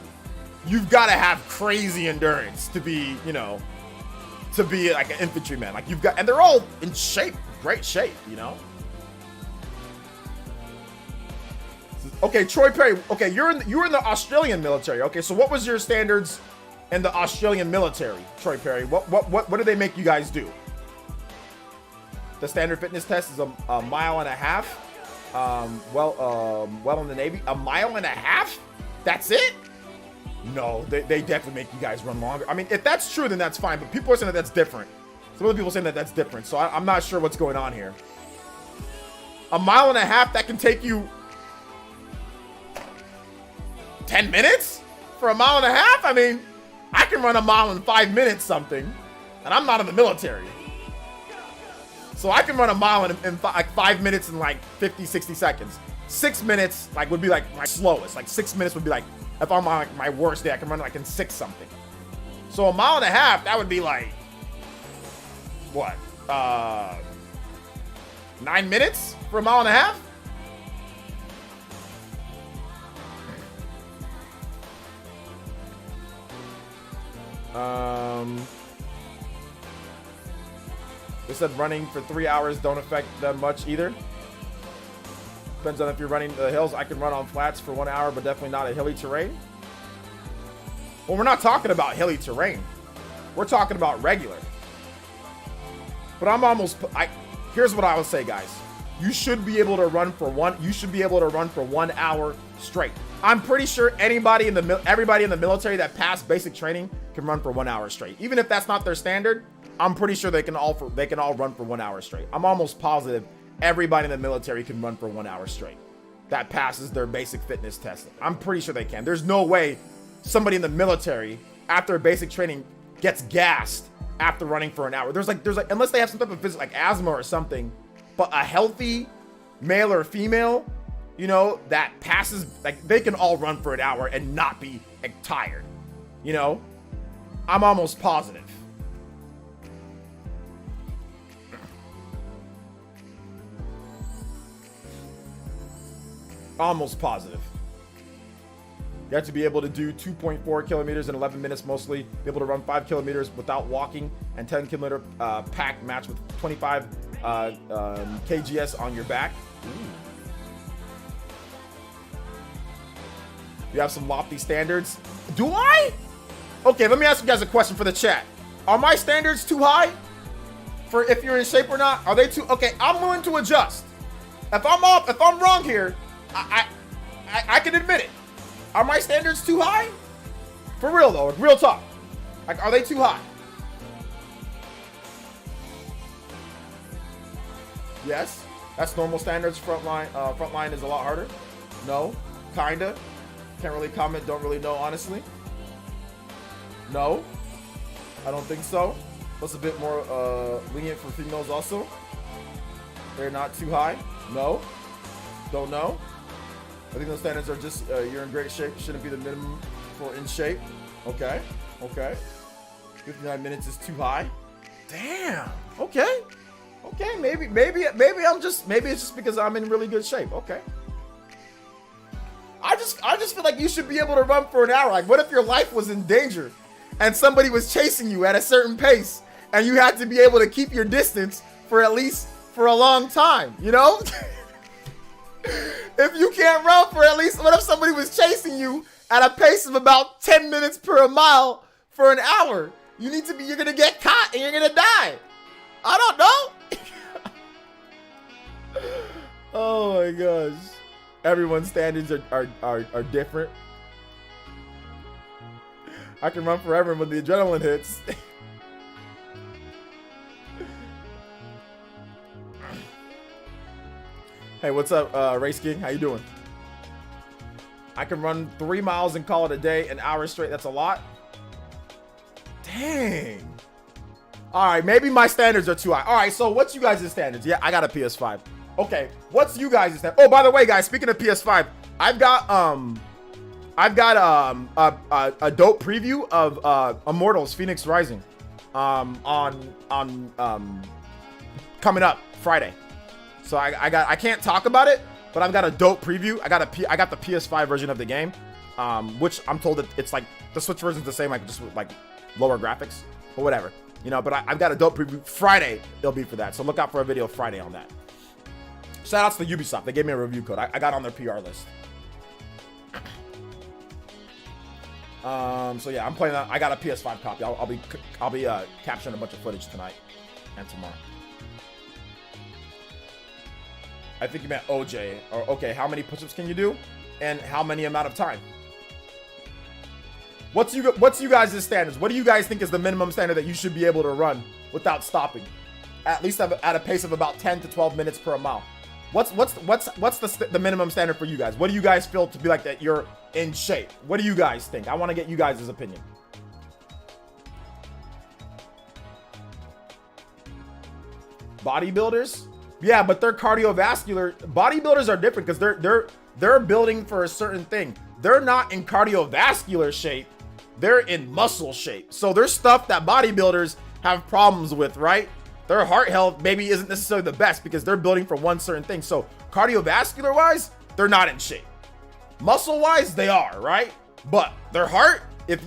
you've got to have crazy endurance to be, you know, to be like an infantryman. Like you've got, and they're all in shape, great shape, you know. Okay, Troy Perry. Okay, you were in the Australian military. Okay, so what was your standards in the Australian military, Troy Perry? What do they make you guys do? The standard fitness test is a mile and a half. Well in the Navy, a mile and a half? That's it? No, they definitely make you guys run longer. I mean, if that's true, then that's fine. But people are saying that that's different. Some other people are saying that that's different. So I'm not sure what's going on here. A mile and a half, that can take you 10 minutes for a mile and a half? I mean, I can run a mile in 5 minutes something, and I'm not in the military. So I can run a mile in like 5 minutes and like 50, 60 seconds. 6 minutes like would be like my slowest. Like 6 minutes would be like, if I'm on like my worst day, I can run like in 6 something. So a mile and a half, that would be like, what? 9 minutes for a mile and a half? They said running for 3 hours don't affect them much either. Depends on if you're running the hills. I can run on flats for 1 hour, but definitely not a hilly terrain. Well, we're not talking about hilly terrain. We're talking about regular. But I'm almost, here's what I would say, guys. You should be able to run for 1 hour straight. I'm pretty sure everybody in the military that passed basic training can run for 1 hour straight. Even if that's not their standard, I'm pretty sure they can all run for 1 hour straight. I'm almost positive everybody in the military can run for 1 hour straight that passes their basic fitness test. I'm pretty sure they can. There's no way somebody in the military after basic training gets gassed after running for an hour. There's like unless they have some type of physical, like asthma or something, but a healthy male or female, you know, that passes, like they can all run for an hour and not be like, tired. You know, I'm almost positive. Almost positive. You have to be able to do 2.4 kilometers in 11 minutes mostly, be able to run 5 kilometers without walking, and 10 kilometer pack match with 25 kgs on your back. You have some lofty standards. Do I? Okay, let me ask you guys a question for the chat. Are my standards too high for if you're in shape or not? Are they too? Okay, I'm willing to adjust. If I'm wrong here, I can admit it. Are my standards too high? For real though, real talk. Like, are they too high? Yes, that's normal standards. Frontline is a lot harder. No, kinda. Can't really comment. Don't really know honestly. No, I don't think so. What's a bit more lenient for females also? They're not too high. No, don't know. I think those standards are just you're in great shape. Shouldn't be the minimum for in shape. Okay, okay. 59 minutes is too high. Damn. Okay. Okay. Maybe it's just because I'm in really good shape. Okay. I just feel like you should be able to run for an hour. Like, what if your life was in danger and somebody was chasing you at a certain pace and you had to be able to keep your distance for a long time, you know? If you can't run for at least, what if somebody was chasing you at a pace of about 10 minutes per mile for an hour? You're gonna get caught and you're gonna die. I don't know. Oh my gosh. Everyone's standards are different. I can run forever when the adrenaline hits. Hey, what's up, Race King? How you doing? I can run 3 miles and call it a day, an hour straight. That's a lot. Dang. All right, maybe my standards are too high. All right, so what's you guys' standards? Yeah, I got a PS5. Okay, what's you guys' standards? Oh, by the way, guys, speaking of PS5, I've got a dope preview of Immortals: Phoenix Rising, on coming up Friday. So I can't talk about it, but I've got a dope preview. I got the PS5 version of the game, which I'm told that it's like the Switch version's the same, like just with like lower graphics, but whatever, you know. But I've got a dope preview Friday. It'll be for that, so look out for a video Friday on that. Shout outs to Ubisoft. They gave me a review code. I got on their PR list. So yeah, I'm playing that. I got a PS5 copy. I'll be capturing a bunch of footage tonight and tomorrow. I think you meant OJ. Or okay, how many push-ups can you do, and how many amount of time? What's you guys' standards? What do you guys think is the minimum standard that you should be able to run without stopping, at least at a pace of about 10 to 12 minutes per mile? What's the minimum standard for you guys? What do you guys feel to be like that you're in shape? What do you guys think? I want to get you guys' opinion. Bodybuilders? Yeah, but they're cardiovascular. Bodybuilders are different because they're building for a certain thing. They're not in cardiovascular shape. They're in muscle shape. So there's stuff that bodybuilders have problems with, right? Their heart health maybe isn't necessarily the best because they're building for one certain thing. So cardiovascular wise, they're not in shape. Muscle wise, they are, right? But their heart, if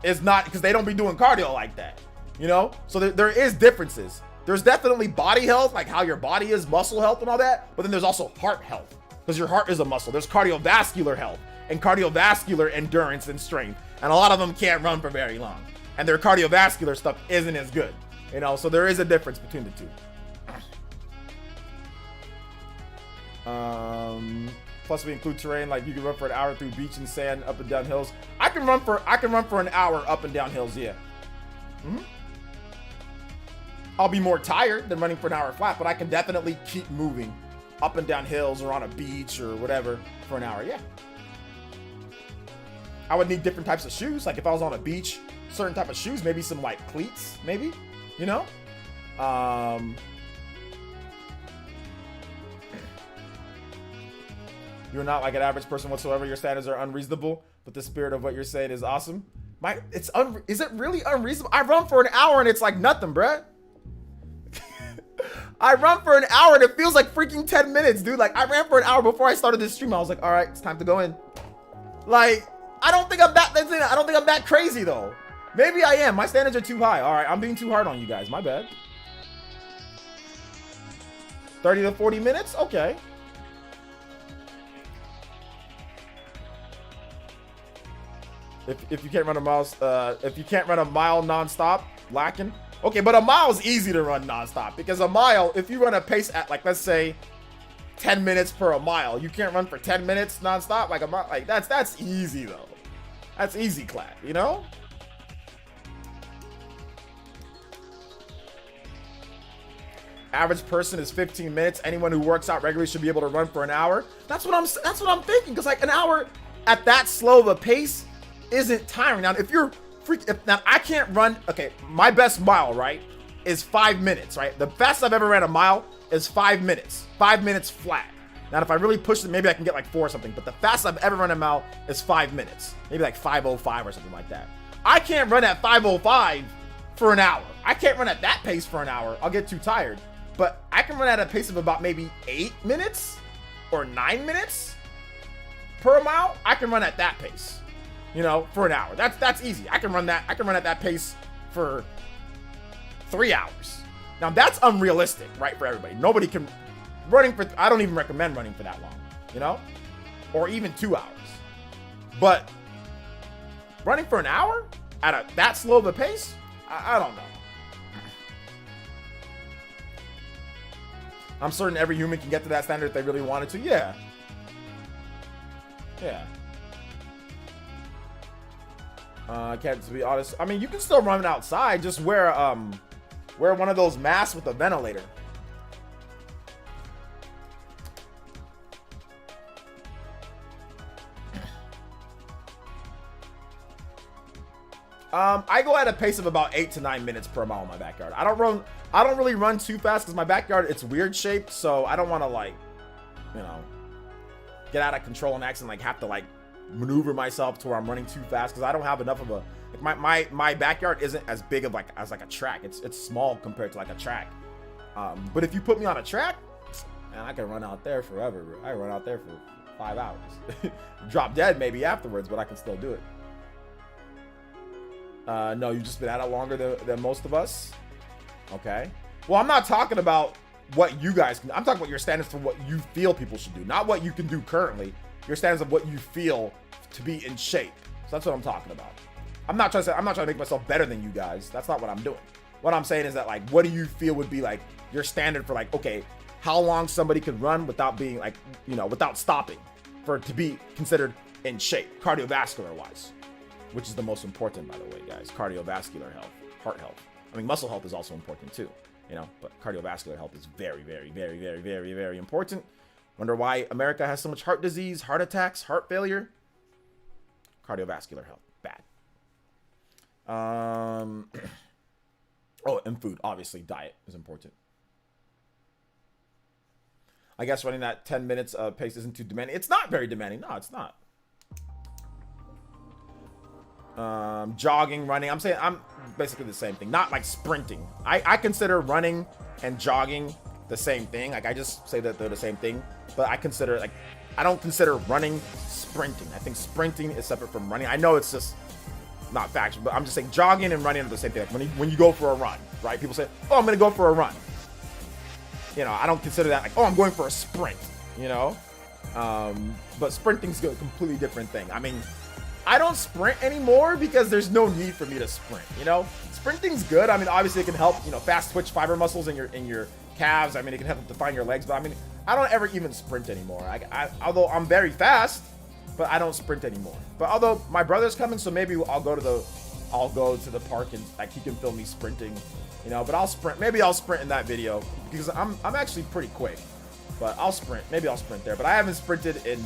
is not, because they don't be doing cardio like that, you know? So there is differences. There's definitely body health, like how your body is, muscle health and all that. But then there's also heart health, because your heart is a muscle. There's cardiovascular health and cardiovascular endurance and strength. And a lot of them can't run for very long. And their cardiovascular stuff isn't as good. You know, so there is a difference between the two. Plus we include terrain, like you can run for an hour through beach and sand, up and down hills. I can run for an hour up and down hills, yeah. I'll be more tired than running for an hour flat, but I can definitely keep moving up and down hills or on a beach or whatever for an hour, yeah. I would need different types of shoes. Like if I was on a beach, certain type of shoes, maybe some like cleats, maybe, you know? You're not like an average person whatsoever. Your standards are unreasonable, but the spirit of what you're saying is awesome. Is it really unreasonable? I run for an hour and it's like nothing, bruh. I run for an hour and it feels like freaking 10 minutes, dude. Like I ran for an hour before I started this stream. I was like, all right, it's time to go in. Like, I don't think I'm that crazy though. Maybe I am. My standards are too high. All right, I'm being too hard on you guys. My bad. 30 to 40 minutes? Okay. If you can't run a mile, non-stop, lacking. Okay, but a mile is easy to run non-stop, because a mile, if you run a pace at like, let's say 10 minutes per a mile, you can't run for 10 minutes non-stop. Like a mile, like that's easy though. That's easy clap, you know? Average person is 15 minutes. Anyone who works out regularly should be able to run for an hour. That's what I'm thinking. Cause like an hour at that slow of a pace isn't tiring. Now, if you're now I can't run. Okay, my best mile, right, is 5 minutes, right? The fastest I've ever ran a mile is 5 minutes. 5 minutes flat. Now, if I really push it, maybe I can get like 4 or something. But the fastest I've ever run a mile is 5 minutes. Maybe like 5:05 or something like that. I can't run at 5:05 for an hour. I can't run at that pace for an hour. I'll get too tired. But I can run at a pace of about maybe 8 minutes or 9 minutes per mile. I can run at that pace, you know, for an hour. That's easy. I can run at that pace for 3 hours. Now that's unrealistic, right, for everybody. Nobody can I don't even recommend running for that long, you know, or even 2 hours. But running for an hour at that slow of a pace, I don't know. I'm certain every human can get to that standard if they really wanted to. Yeah. Yeah. Can't, to be honest. I mean, you can still run outside. Just wear one of those masks with a ventilator. I go at a pace of about 8 to 9 minutes per mile in my backyard. I don't really run too fast because my backyard, it's weird shaped, so I don't want to, like, you know, get out of control and accidentally like have to like maneuver myself to where I'm running too fast, because I don't have enough of a like my backyard isn't as big of as like a track. It's small compared to like a track. But if you put me on a track, man, I can run out there forever, bro. I can run out there for 5 hours. Drop dead maybe afterwards, but I can still do it. No, you've just been at it longer than most of us. Okay. Well, I'm not talking about what you guys can. I'm talking about your standards for what you feel people should do, not what you can do currently. Your standards of what you feel to be in shape. So that's what I'm talking about. I'm not trying to make myself better than you guys. That's not what I'm doing. What I'm saying is that, like, what do you feel would be like your standard for, like, okay, how long somebody could run without being like, you know, without stopping, for it to be considered in shape, cardiovascular wise, which is the most important, by the way, guys. Cardiovascular health, heart health. I mean, muscle health is also important too, you know, but cardiovascular health is very, very, very, very, very, very important. Wonder why America has so much heart disease, heart attacks, heart failure. Cardiovascular health, bad. Oh, and food, obviously, diet is important. I guess running that 10 minutes pace isn't too demanding. It's not very demanding. No, it's not. Jogging, running. I'm saying I'm basically the same thing. Not like sprinting. I consider running and jogging the same thing. Like, I just say that they're the same thing. But I consider, like, I don't consider running sprinting. I think sprinting is separate from running. I know it's just not factual, but I'm just saying jogging and running are the same thing. Like when you go for a run, right? People say, oh, I'm going to go for a run. You know, I don't consider that like, oh, I'm going for a sprint, you know? But sprinting's a completely different thing. I mean, I don't sprint anymore because there's no need for me to sprint, you know? Sprinting's good. I mean, obviously it can help, you know, fast twitch fiber muscles in your calves. I mean, it can help define your legs, but I mean, I don't ever even sprint anymore. Although I'm very fast, but I don't sprint anymore. But although my brother's coming, so maybe I'll go to the park and like he can film me sprinting, you know, but I'll sprint. Maybe I'll sprint in that video because I'm actually pretty quick. But I'll sprint. Maybe I'll sprint there. But I haven't sprinted in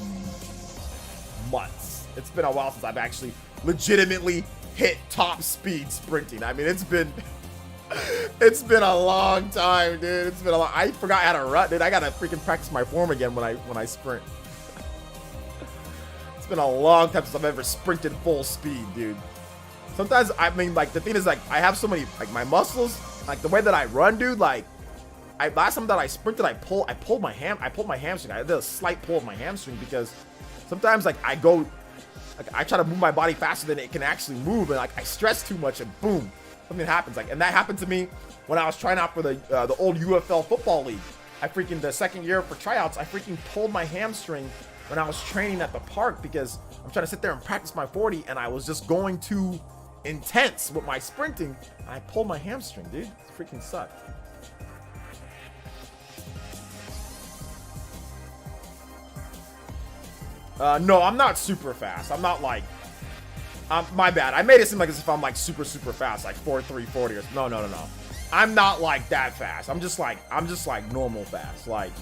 months. It's been a while since I've actually legitimately hit top speed sprinting. I mean, it's been a long time, dude. It's been a long. I forgot how to run, dude. I gotta freaking practice my form again when I sprint. It's been a long time since I've ever sprinted full speed, dude. Sometimes, I mean, like, the thing is, like, I have so many, like, my muscles, like, the way that I run, dude, like, last time that I sprinted, I pulled my hamstring. I did a slight pull of my hamstring because sometimes, like, I try to move my body faster than it can actually move, and, like, I stress too much, and boom, something happens. Like, and that happened to me when I was trying out for the old UFL football league. The second year for tryouts, I freaking pulled my hamstring when I was training at the park because I'm trying to sit there and practice my 40, and I was just going too intense with my sprinting, and I pulled my hamstring, dude. It freaking sucked. No, I'm not super fast. I'm not like, my bad. I made it seem like as if I'm like super fast, like 4.340 or no. I'm not like that fast. I'm just like normal fast. Like,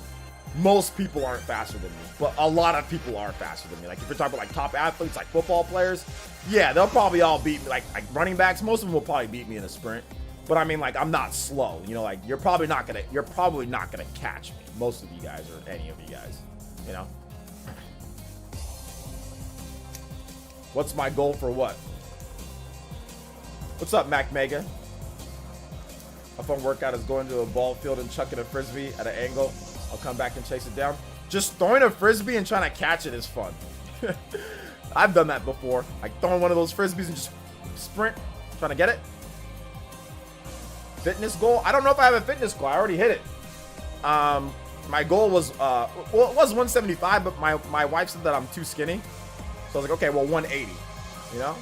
most people aren't faster than me, but a lot of people are faster than me. Like, if you're talking about like top athletes, like football players, yeah, they'll probably all beat me. Like running backs, most of them will probably beat me in a sprint. But I mean, like, I'm not slow. You know, like, you're probably not gonna catch me. Most of you guys, or any of you guys, you know. What's my goal for what? What's up, Mac Mega? A fun workout is going to a ball field and chucking a frisbee at an angle. I'll come back and chase it down. Just throwing a frisbee and trying to catch it is fun. I've done that before. Like throwing one of those frisbees and just sprint, trying to get it. Fitness goal? I don't know if I have a fitness goal. I already hit it. My goal was, well, it was 175, but my wife said that I'm too skinny. So I was like, okay, well, 180, you know?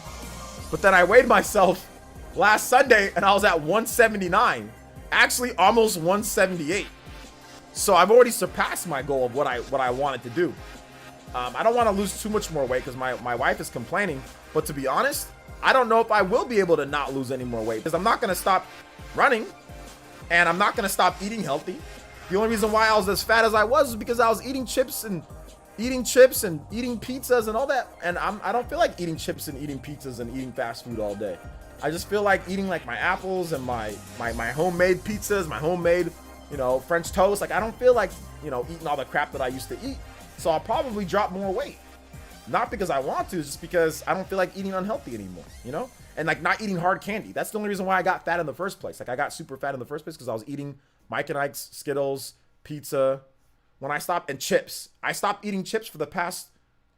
But then I weighed myself last Sunday and I was at 179. Actually, almost 178. So I've already surpassed my goal of what I wanted to do. I don't want to lose too much more weight because my wife is complaining. But to be honest, I don't know if I will be able to not lose any more weight because I'm not going to stop running and I'm not going to stop eating healthy. The only reason why I was as fat as I was because I was eating chips and eating pizzas and all that. And I don't feel like eating chips and eating pizzas and eating fast food all day. I just feel like eating like my apples and my homemade pizzas, my homemade, you know, French toast. Like, I don't feel like, you know, eating all the crap that I used to eat. So I'll probably drop more weight. Not because I want to, it's just because I don't feel like eating unhealthy anymore, you know? And like not eating hard candy. That's the only reason why I got fat in the first place. Like, I got super fat in the first place because I was eating Mike and Ike's, Skittles, pizza. When I stopped, and chips. I stopped eating chips for the past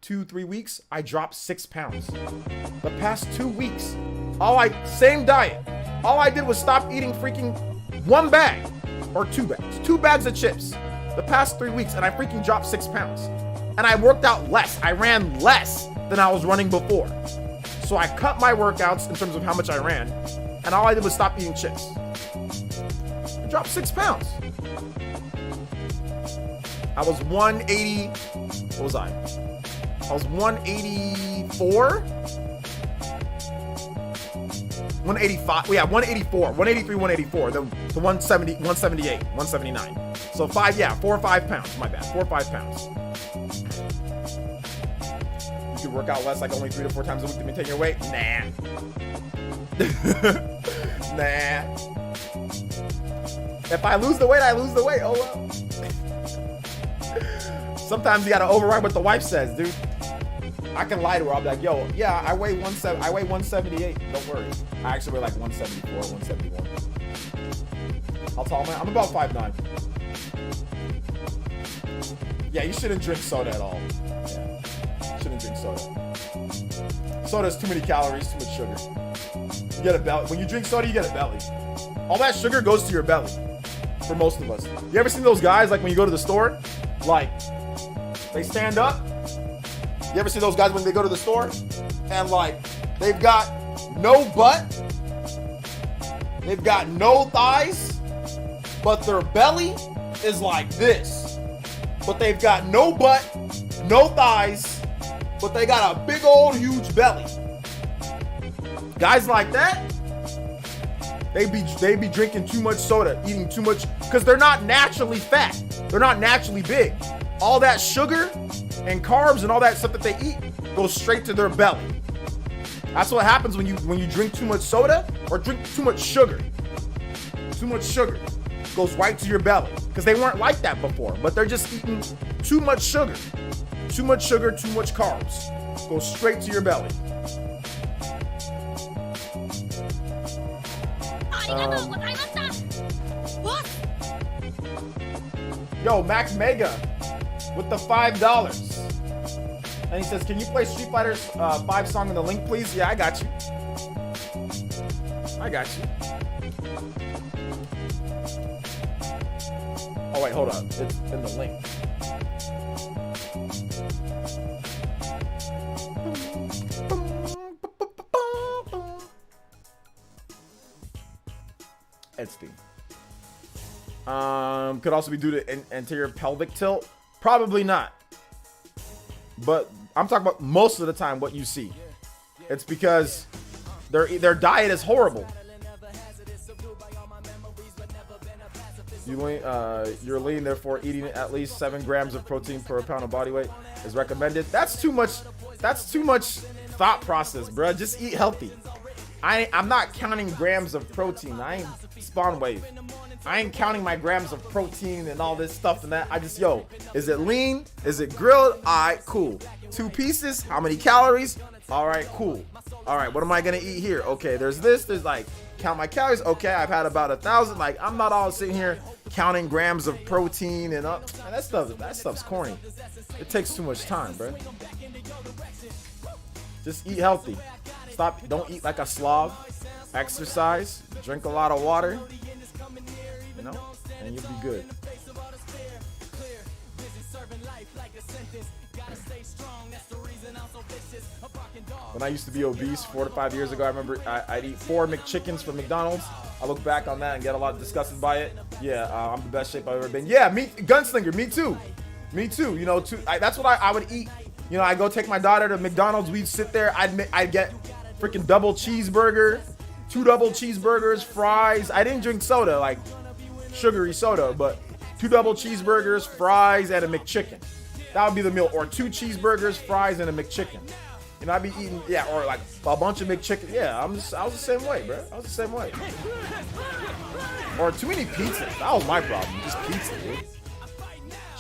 2-3 weeks. I dropped 6 pounds. The past 2 weeks. Same diet. All I did was stop eating freaking 1 bag or 2 bags. 2 bags of chips the past 3 weeks, and I freaking dropped 6 pounds. And I worked out less. I ran less than I was running before. So I cut my workouts in terms of how much I ran, and all I did was stop eating chips. I dropped 6 pounds. I was 180. What was I? I was 184. 185. Yeah, 184. 183, 184. Then to 170, 178, 179. So 4 or 5 pounds. My bad. 4 or 5 pounds. You could work out less, like only 3 to 4 times a week to maintain your weight? Nah. Nah. If I lose the weight, I lose the weight. Oh well. Sometimes you gotta override what the wife says, dude. I can lie to her. I'll be like, yo, yeah, I weigh 178. Don't worry. I actually weigh like 174, 171. How tall am I? I'm about 5'9". Yeah, you shouldn't drink soda at all. Yeah. Shouldn't drink soda. Soda's too many calories, too much sugar. You get a belly. When you drink soda, you get a belly. all that sugar goes to your belly for most of us. You ever seen those guys, like when you go to the store, like they stand up? You ever see those guys when they go to the store and like they've got no butt, they've got no thighs, but their belly is like this. But they've got no butt, no thighs, but they got a big old huge belly. Guys like that, they be drinking too much soda, eating too much, because they're not naturally fat. They're not naturally big. All that sugar and carbs and all that stuff that they eat goes straight to their belly. That's what happens when you drink too much soda or drink too much sugar. Too much sugar goes right to your belly, because they weren't like that before, but they're just eating too much sugar. Too much sugar, too much carbs. Goes straight to your belly. Yo, Max Mega with the $5. And he says, can you play Street Fighter 5 song in the link, please? Yeah, I got you. I got you. Oh, wait, hold on. It's in the link. It's Steam. Could also be due to anterior pelvic tilt. Probably not. But I'm talking about most of the time what you see. It's because their diet is horrible. You're lean, therefore eating at least 7 grams of protein per pound of body weight is recommended. That's too much. That's too much thought process, bro. Just eat healthy. I'm not counting grams of protein. I ain't Spawn Wave. I ain't counting my grams of protein and all this stuff and that. I just, yo, is it lean? Is it grilled? All right, cool. 2 pieces. How many calories? All right, cool. All right, what am I gonna eat here? Okay, there's this. There's like, count my calories. Okay, I've had about 1,000. Like, I'm not all sitting here counting grams of protein and that stuff's corny. It takes too much time, bro. Just eat healthy. Don't eat like a slob. Exercise. Drink a lot of water. You know, and you'll be good. When I used to be obese 4 to 5 years ago, I remember I'd eat 4 McChickens from McDonald's. I look back on that and get a lot disgusted by it. Yeah, I'm the best shape I've ever been. Yeah, Gunslinger, me too. Me too. You know, that's what I would eat. You know, I go take my daughter to McDonald's. We'd sit there. I'd get freaking double cheeseburger, 2 double cheeseburgers, fries. I didn't drink soda, like sugary soda, but 2 double cheeseburgers, fries, and a McChicken. That would be the meal. Or 2 cheeseburgers, fries, and a McChicken. And I'd be eating, yeah, or like a bunch of McChicken. Yeah, I was the same way, bro. I was the same way. Or too many pizzas. That was my problem. Just pizza, dude.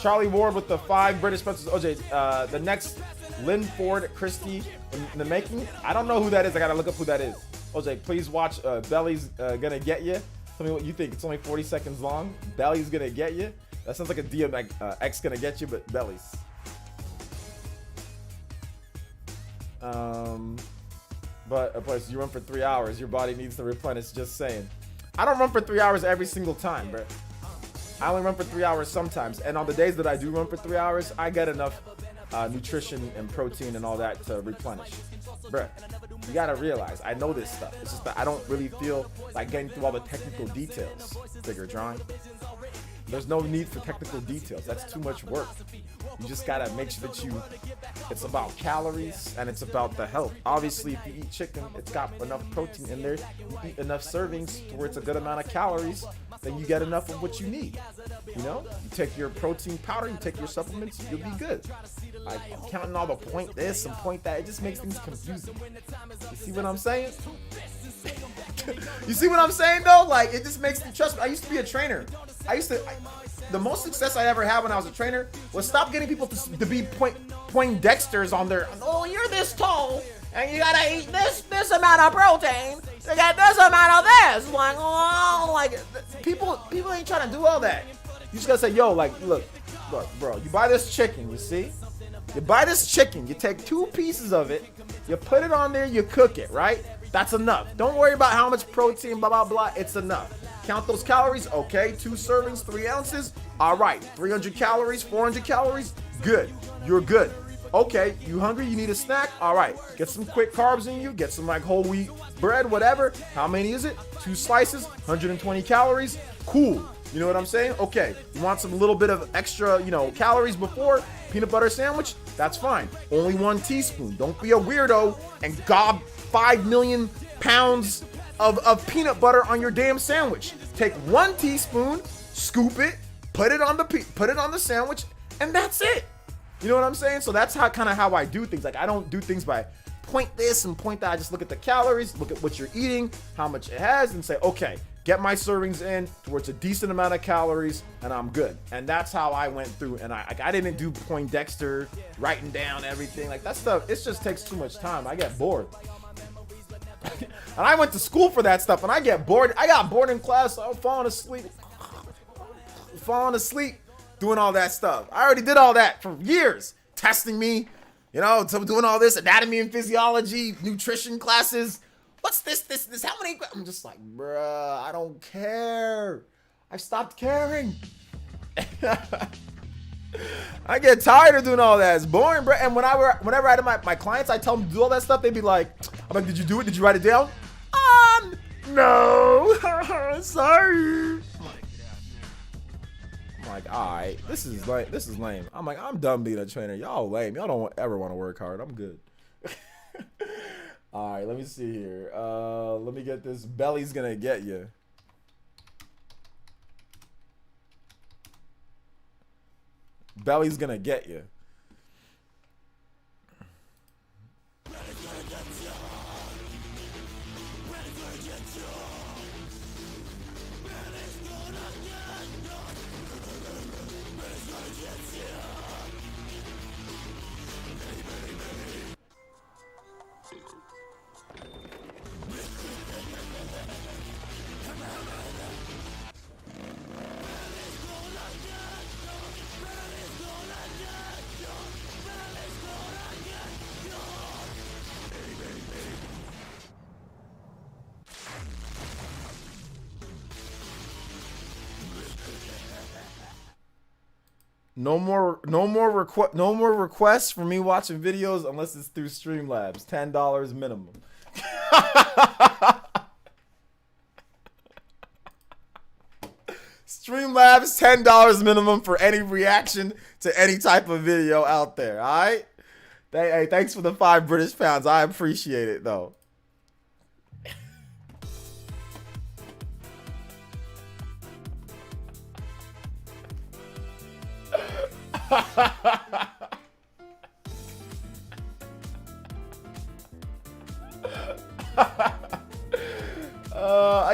Charlie Ward with the 5 British pencils. OJ, the next Lynn Ford Christie in the making. I don't know who that is. I gotta look up who that is. OJ, please watch Belly's Gonna Get You. Tell me what you think. It's only 40 seconds long. Belly's Gonna Get You. That sounds like a DMX Gonna Get You, but Belly's. But plus you run for 3 hours, your body needs to replenish. Just saying. I don't run for 3 hours every single time, bro. I only run for 3 hours sometimes, and on the days that I do run for 3 hours, I get enough nutrition and protein and all that to replenish. Bruh, you gotta realize, I know this stuff. It's just that I don't really feel like getting through all the technical details. Figure drawing. There's no need for technical details. That's too much work. You just gotta make sure that it's about calories and it's about the health. Obviously, if you eat chicken, it's got enough protein in there. You eat enough servings to where it's a good amount of calories, then you get enough of what you need. You know, you take your protein powder, you take your supplements, you'll be good. Like, counting all the point this and point that, it just makes things confusing. You see what I'm saying? You see what I'm saying though? Like, it just makes me, trust me, I used to be a trainer. The most success I ever had when I was a trainer was stop getting people to be Poindexters on their, oh, you're this tall and you gotta eat this amount of protein to get this amount of this. Like, oh, like people ain't trying to do all that. You just gotta say, yo, like, look, bro, you buy this chicken, you see? You buy this chicken, you take 2 pieces of it, you put it on there, you cook it, right? That's enough. Don't worry about how much protein, blah, blah, blah. It's enough. Count those calories. Okay, 2 servings, 3 ounces. All right, 300 calories, 400 calories. Good. You're good. Okay, you hungry? You need a snack? All right, get some quick carbs in you. Get some like whole wheat bread, whatever. How many is it? 2 slices, 120 calories. Cool. You know what I'm saying? Okay, you want some little bit of extra, calories before peanut butter sandwich? That's fine. Only 1 teaspoon. Don't be a weirdo and gob 5 million pounds of peanut butter on your damn sandwich. Take 1 teaspoon, scoop it, put it on the sandwich, and that's it. You know what I'm saying? So that's how I do things. Like, I don't do things by point this and point that. I just look at the calories, look at what you're eating, how much it has, and say, okay, get my servings in towards a decent amount of calories, and I'm good. And that's how I went through. And I didn't do Poindexter, writing down everything. Like, that stuff, it just takes too much time. I get bored. And I went to school for that stuff, and I get bored. I got bored in class, so I'm falling asleep doing all that stuff. I already did all that for years. Testing me, doing all this anatomy and physiology, nutrition classes. What's this? How many? I'm just like, bruh, I don't care. I stopped caring. I get tired of doing all that. It's boring, bro. And whenever I do my clients, I tell them to do all that stuff. They'd be like, I'm like, did you do it? Did you write it down? No. Sorry. I'm like, all right, this is lame. I'm like, I'm done being a trainer. Y'all lame. Y'all don't ever want to work hard. I'm good. All right, let me see here. Let me get this. Belly's gonna get you. Belly's gonna get you. No more requests for me watching videos unless it's through Streamlabs. $10 minimum. Streamlabs, $10 minimum for any reaction to any type of video out there. All right. Hey, thanks for the 5 British pounds. I appreciate it though.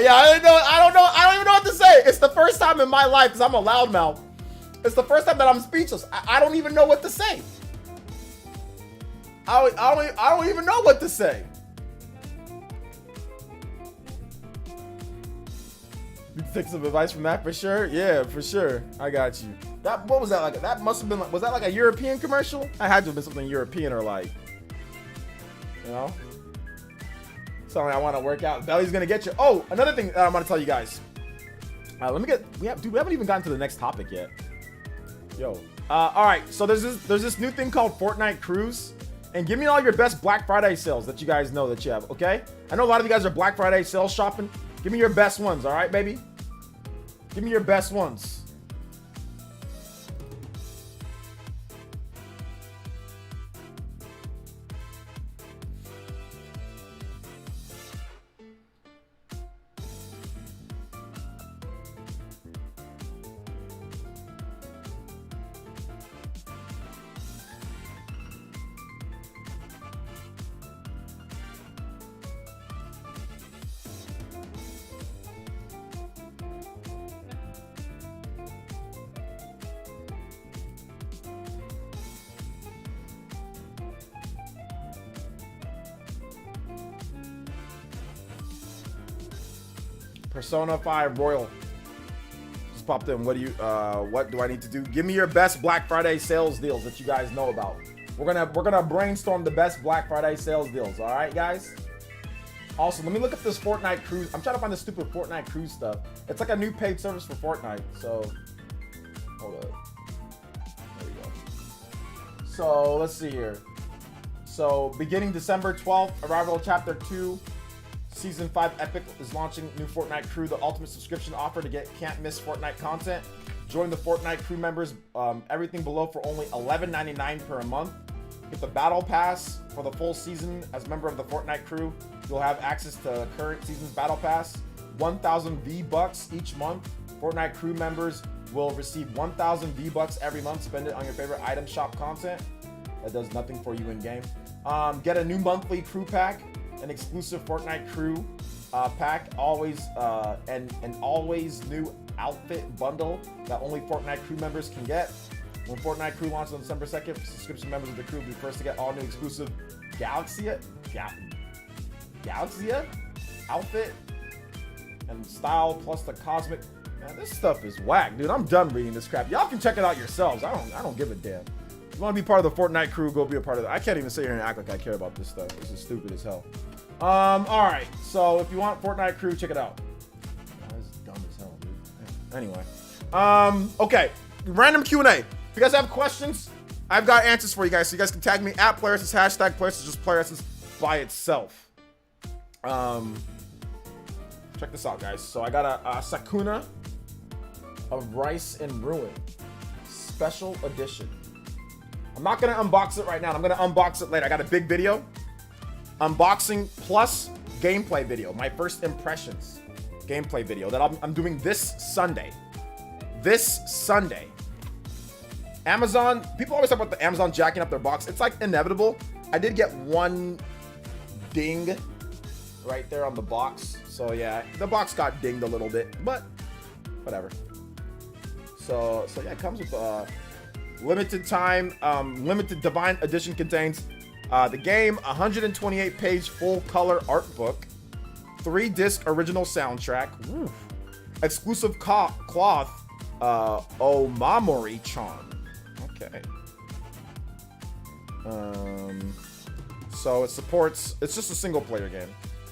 Yeah, I don't even know what to say. It's the first time in my life, because I'm a loudmouth. It's the first time that I'm speechless. I don't even know what to say. I don't even know what to say. You take some advice from that for sure? Yeah, for sure. I got you. What was that like? That must have been like, was that like a European commercial? I had to have been something European or like, something I want to work out. Belly's gonna get you. Oh, another thing that I want to tell you guys. We haven't even gotten to the next topic yet. Yo. All right. So there's this new thing called Fortnite Cruise, and give me all your best Black Friday sales that you guys know that you have. Okay. I know a lot of you guys are Black Friday sales shopping. Give me your best ones. All right, baby. Give me your best ones. Persona 5 Royal just popped in. What do I need to do? Give me your best Black Friday sales deals that you guys know about. We're gonna brainstorm the best Black Friday sales deals. All right, guys. Also, let me look up this Fortnite cruise. I'm trying to find this stupid Fortnite cruise stuff. It's like a new paid service for Fortnite. So, hold up. There we go. So, let's see here. So, beginning December 12th, Arrival of Chapter 2, Season 5 Epic is launching new Fortnite crew, the ultimate subscription offer to get can't miss Fortnite content. Join the Fortnite crew members, everything below for only $11.99 per month. Get the battle pass for the full season. As a member of the Fortnite crew, you'll have access to current season's battle pass, 1,000 V-Bucks each month. Fortnite crew members will receive 1,000 V-Bucks every month. Spend it on your favorite item shop content. That does nothing for you in game. Get a new monthly crew pack, an exclusive Fortnite crew pack, always and an always new outfit bundle that only Fortnite crew members can get. When Fortnite crew launches on December 2nd, subscription members of the crew will be first to get all new exclusive Galaxia outfit and style, plus the cosmic. Man, this stuff is whack, dude. I'm done reading this crap. Y'all can check it out yourselves. I don't give a damn. If you want to be part of the Fortnite crew, go be a part of it. I can't even sit here and act like I care about this stuff. This is stupid as hell. All right. So if you want Fortnite crew, check it out. This is dumb as hell, dude. Anyway. Okay. Random Q&A. If you guys have questions, I've got answers for you guys. So you guys can tag me at PlayerEssence, hashtag PlayerEssence, just PlayerEssence by itself. Check this out, guys. So I got a Sakuna of Rice and Ruin special edition. I'm not gonna unbox it right now. I'm gonna unbox it later. I got a big video, unboxing plus gameplay video. My first impressions gameplay video that I'm doing this Sunday. This Sunday. Amazon, people always talk about the Amazon jacking up their box. It's like inevitable. I did get one ding right there on the box. So yeah, the box got dinged a little bit, but whatever. So yeah, it comes with limited time, limited Divine Edition contains the game, 128-page full color art book, 3-disc original soundtrack, oof, exclusive cloth, Omamori charm. Okay. So it supports, it's just a single player game.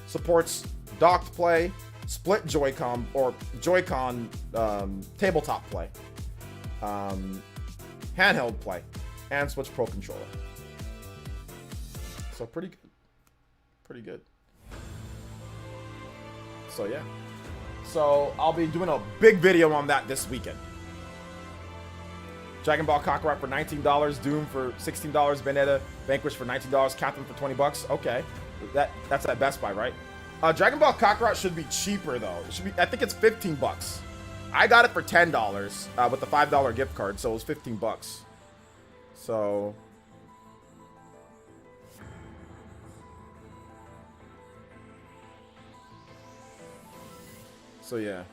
Supports docked play, split Joy-Con or Joy-Con tabletop play, handheld play, and Switch Pro controller. So pretty good. Pretty good. So yeah. So I'll be doing a big video on that this weekend. Dragon Ball Kakarot for $19, Doom for $16, Bayonetta Vanquish for $19, Catherine for $20. Okay, that's at Best Buy, right? Dragon Ball Kakarot should be cheaper though. It should be. I think it's $15. I got it for $10 with the $5 gift card, so it was $15. So yeah.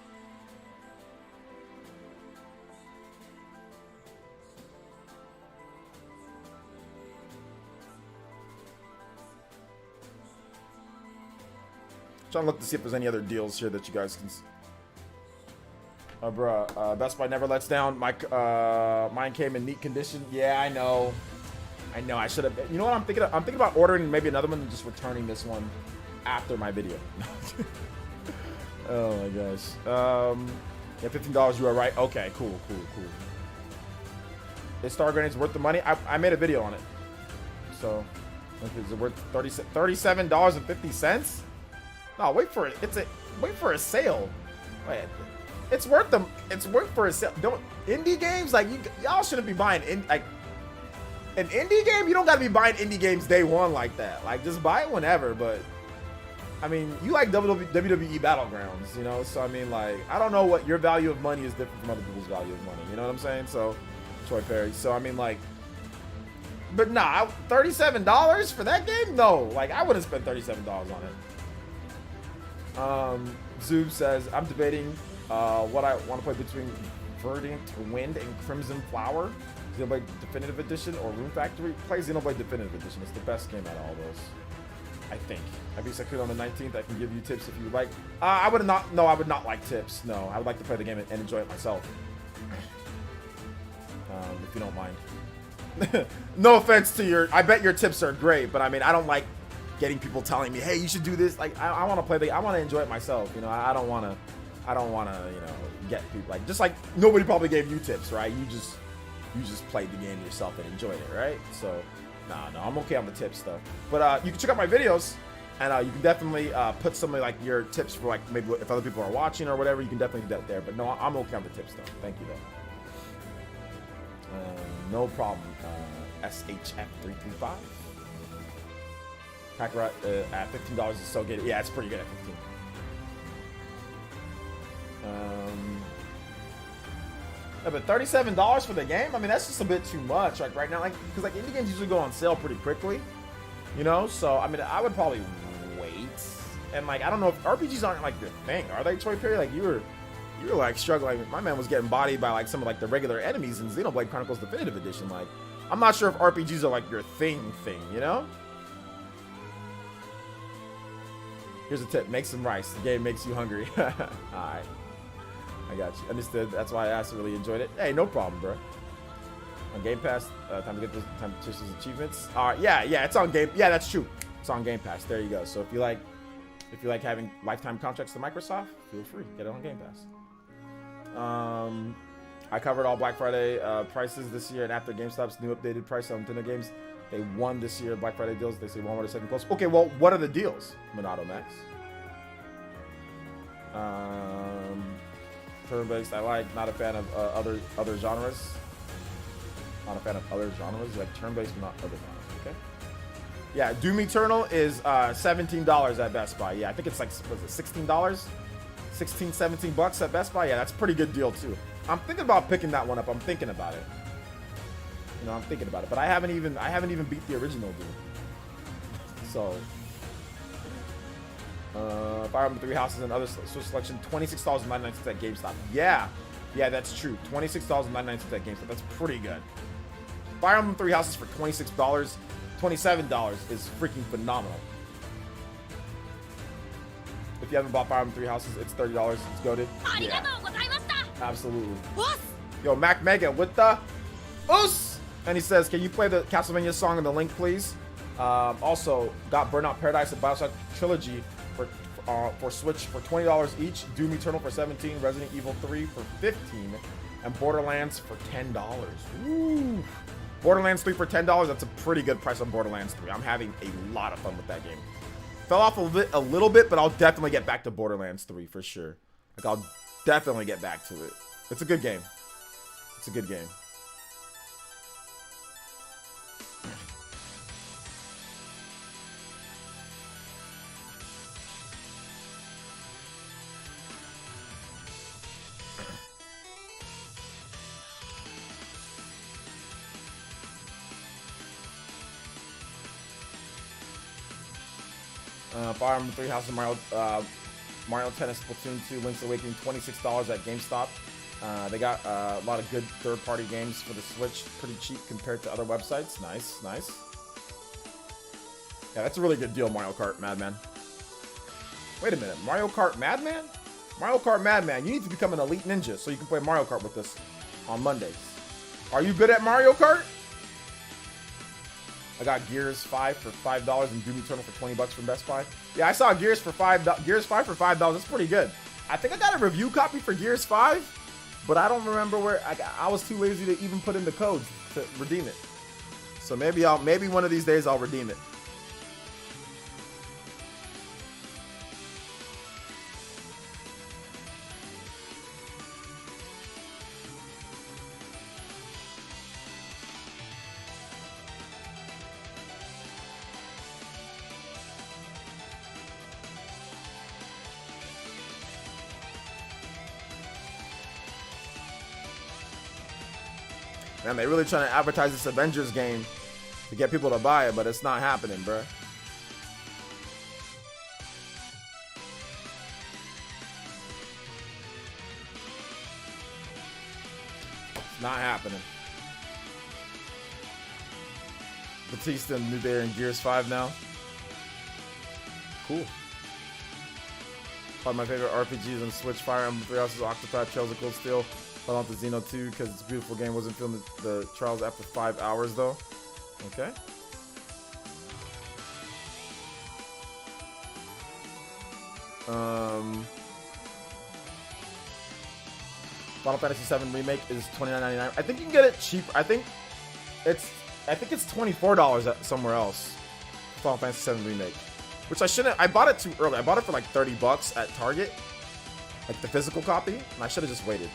Trying to look to see if there's any other deals here that you guys can. Best Buy never lets down. Mine came in neat condition. Yeah, I know. I should have. You know what I'm thinking? I'm thinking about ordering maybe another one and just returning this one after my video. Oh my gosh. Yeah, $15. You are right. Okay, cool. Is Star Grenades worth the money? I made a video on it. So, is it worth $37.50? No, wait for it. Wait for a sale. Wait, it's worth them. It's worth for a sale. Don't indie games like y'all shouldn't be buying an indie game. You don't gotta be buying indie games day one like that. Like just buy it whenever. But I mean, you like WWE Battlegrounds, you know. So I mean, like I don't know what your value of money is different from other people's value of money. You know what I'm saying? So Troy Perry. So I mean, like. But nah, $37 for that game? No, like I wouldn't spend $37 on it. Zoob says, I'm debating what I want to play between Verdant Wind and Crimson Flower. Xenoblade Definitive Edition or Rune Factory. Play Xenoblade Definitive Edition. It's the best game out of all those, I think. I beat Sakura on the 19th. I can give you tips if you would like. I would not like tips. No, I would like to play the game and enjoy it myself. If you don't mind. No offense to your, I bet your tips are great, but I mean, I don't like getting people telling me, hey, you should do this. Like, I want to play I want to enjoy it myself. You know, I don't want to, you know, get people like, just like nobody probably gave you tips, right? You just played the game yourself and enjoyed it, right? So, no, I'm okay on the tips though. But you can check out my videos, and you can definitely put some of like your tips for like maybe if other people are watching or whatever. You can definitely do that there. But no, I'm okay on the tips though. Thank you though. No problem. SHF335. Pack rat at $15 is so good. Yeah, it's pretty good at 15. Yeah, but $37 for the game? I mean, that's just a bit too much. Like right now, like because like indie games usually go on sale pretty quickly, you know. So I mean, I would probably wait. And like I don't know if RPGs aren't like your thing, are they, Troy Perry? Like you were like struggling. My man was getting bodied by like some of like the regular enemies in Xenoblade Chronicles Definitive Edition. Like I'm not sure if RPGs are like your thing, you know. Here's a tip: make some rice. The game makes you hungry. All right. I got you. Understood. That's why I asked. Really enjoyed it. Hey, no problem, bro. On Game Pass, time to get those achievements. All right, yeah, it's on Game. Yeah, that's true. It's on Game Pass. There you go. So if you like having lifetime contracts to Microsoft, feel free, get it on Game Pass. I covered all Black Friday prices this year, and after GameStop's new updated price on Nintendo games, they won this year Black Friday deals. They say one more to second close. Okay, well, what are the deals, Monado Max? Turn-based, I like. Not a fan of other genres. Not a fan of other genres. You like turn-based, but not other genres. Okay. Yeah, Doom Eternal is $17 at Best Buy. Yeah, I think it's like, was it $16? 16, 17 bucks at Best Buy. Yeah, that's a pretty good deal too. I'm thinking about picking that one up. I'm thinking about it. You know, I'm thinking about it, but I haven't even beat the original Doom. So. Fire Emblem 3 Houses and other Switch selection, $26.99 at GameStop. Yeah, that's true. $26.99 at GameStop. That's pretty good. Fire Emblem 3 Houses for $26, $27 is freaking phenomenal. If you haven't bought Fire Emblem 3 Houses, it's $30. It's goated. Yeah, absolutely. Yo, Mac Mega with the oos! And he says, can you play the Castlevania song in the link, please? Also, got Burnout Paradise and BioShock Trilogy for Switch for $20 each, Doom Eternal for $17, Resident Evil 3 for $15, and Borderlands for $10. Woo! Borderlands 3 for $10, that's a pretty good price on Borderlands 3. I'm having a lot of fun with that game. Fell off a little bit, but I'll definitely get back to Borderlands 3 for sure. Like, I'll definitely get back to it. It's a good game. It's a good game. Fire Emblem 3 Houses of Mario Tennis Splatoon 2 Link's Awakening, $26 at GameStop. They got a lot of good third-party games for the Switch, pretty cheap compared to other websites. Nice. Yeah, that's a really good deal, Mario Kart Madman. Wait a minute, Mario Kart Madman? Mario Kart Madman, you need to become an elite ninja so you can play Mario Kart with us on Mondays. Are you good at Mario Kart? I got Gears 5 for $5 and Doom Eternal for $20 from Best Buy. Yeah, I saw Gears 5 for $5. That's pretty good. I think I got a review copy for Gears 5, but I don't remember where I was too lazy to even put in the codes to redeem it. So maybe one of these days I'll redeem it. Man, they're really trying to advertise this Avengers game to get people to buy it, but it's not happening, bruh. It's not happening. Batista and New Day are in Gears 5 now. Cool. Probably my favorite RPGs on Switch, Fire Emblem 3 Houses, Octopath Trails of Cold Steel. Fell off the Xeno 2 because it's a beautiful game. Wasn't feeling the trials after 5 hours though. Okay. Final Fantasy VII Remake is $29.99. I think you can get it cheap. I think it's $24 at somewhere else. Final Fantasy VII Remake, which I shouldn't. I bought it too early. I bought it for like $30 at Target, like the physical copy, and I should have just waited.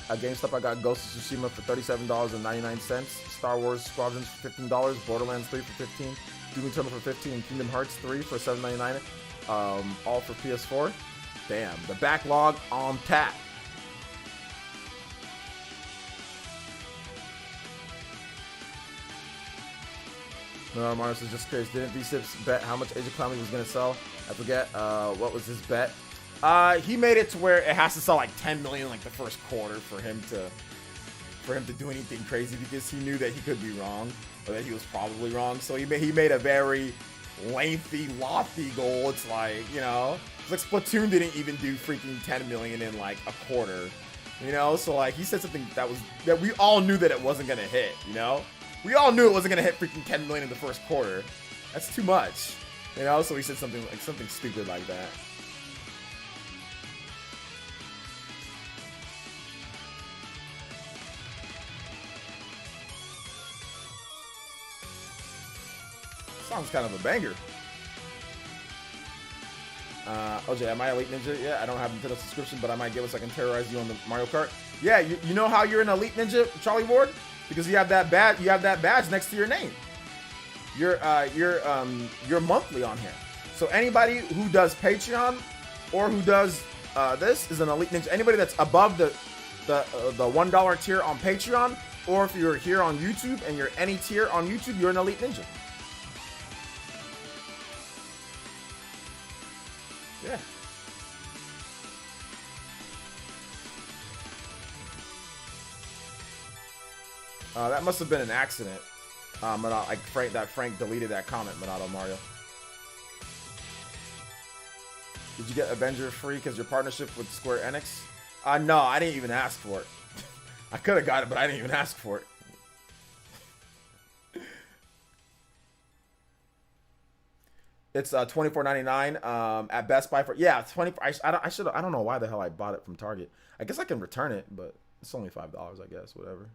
At GameStop, I got Ghost of Tsushima for $37.99. Star Wars Squadrons for $15. Borderlands 3 for $15. Doom Eternal for $15. And Kingdom Hearts 3 for $7.99. All for PS4. Damn, the backlog on tap. No, Mars is just curious. Didn't V-Sips bet how much Age of Calamity was going to sell? I forget. What was his bet? He made it to where it has to sell like 10 million like the first quarter for him to do anything crazy, because he knew that he could be wrong, or that he was probably wrong. So he made a very lengthy, lofty goal. It's like, you know, it's like Splatoon didn't even do freaking 10 million in like a quarter, you know. So like he said something that we all knew that it wasn't gonna hit, you know. We all knew it wasn't gonna hit freaking 10 million in the first quarter. That's too much, you know. So he said something stupid like that. Song's kind of a banger. OJ, am I Elite Ninja? Yeah, I don't have a Nintendo subscription, but I might get it so I can terrorize you on the Mario Kart. Yeah, you know how you're an Elite Ninja, Charlie Ward? Because you have that badge. You have that badge next to your name. You're monthly on here. So anybody who does Patreon or who does this is an Elite Ninja. Anybody that's above the $1 tier on Patreon, or if you're here on YouTube and you're any tier on YouTube, you're an Elite Ninja. Yeah. That must have been an accident. Like Frank deleted that comment, Minato Mario. Did you get Avenger free because your partnership with Square Enix? No, I didn't even ask for it. I could have got it, but I didn't even ask for it. It's $24.99 at Best Buy for, yeah, 20. I don't know why the hell I bought it from Target. I guess I can return it, but it's only $5, I guess, whatever.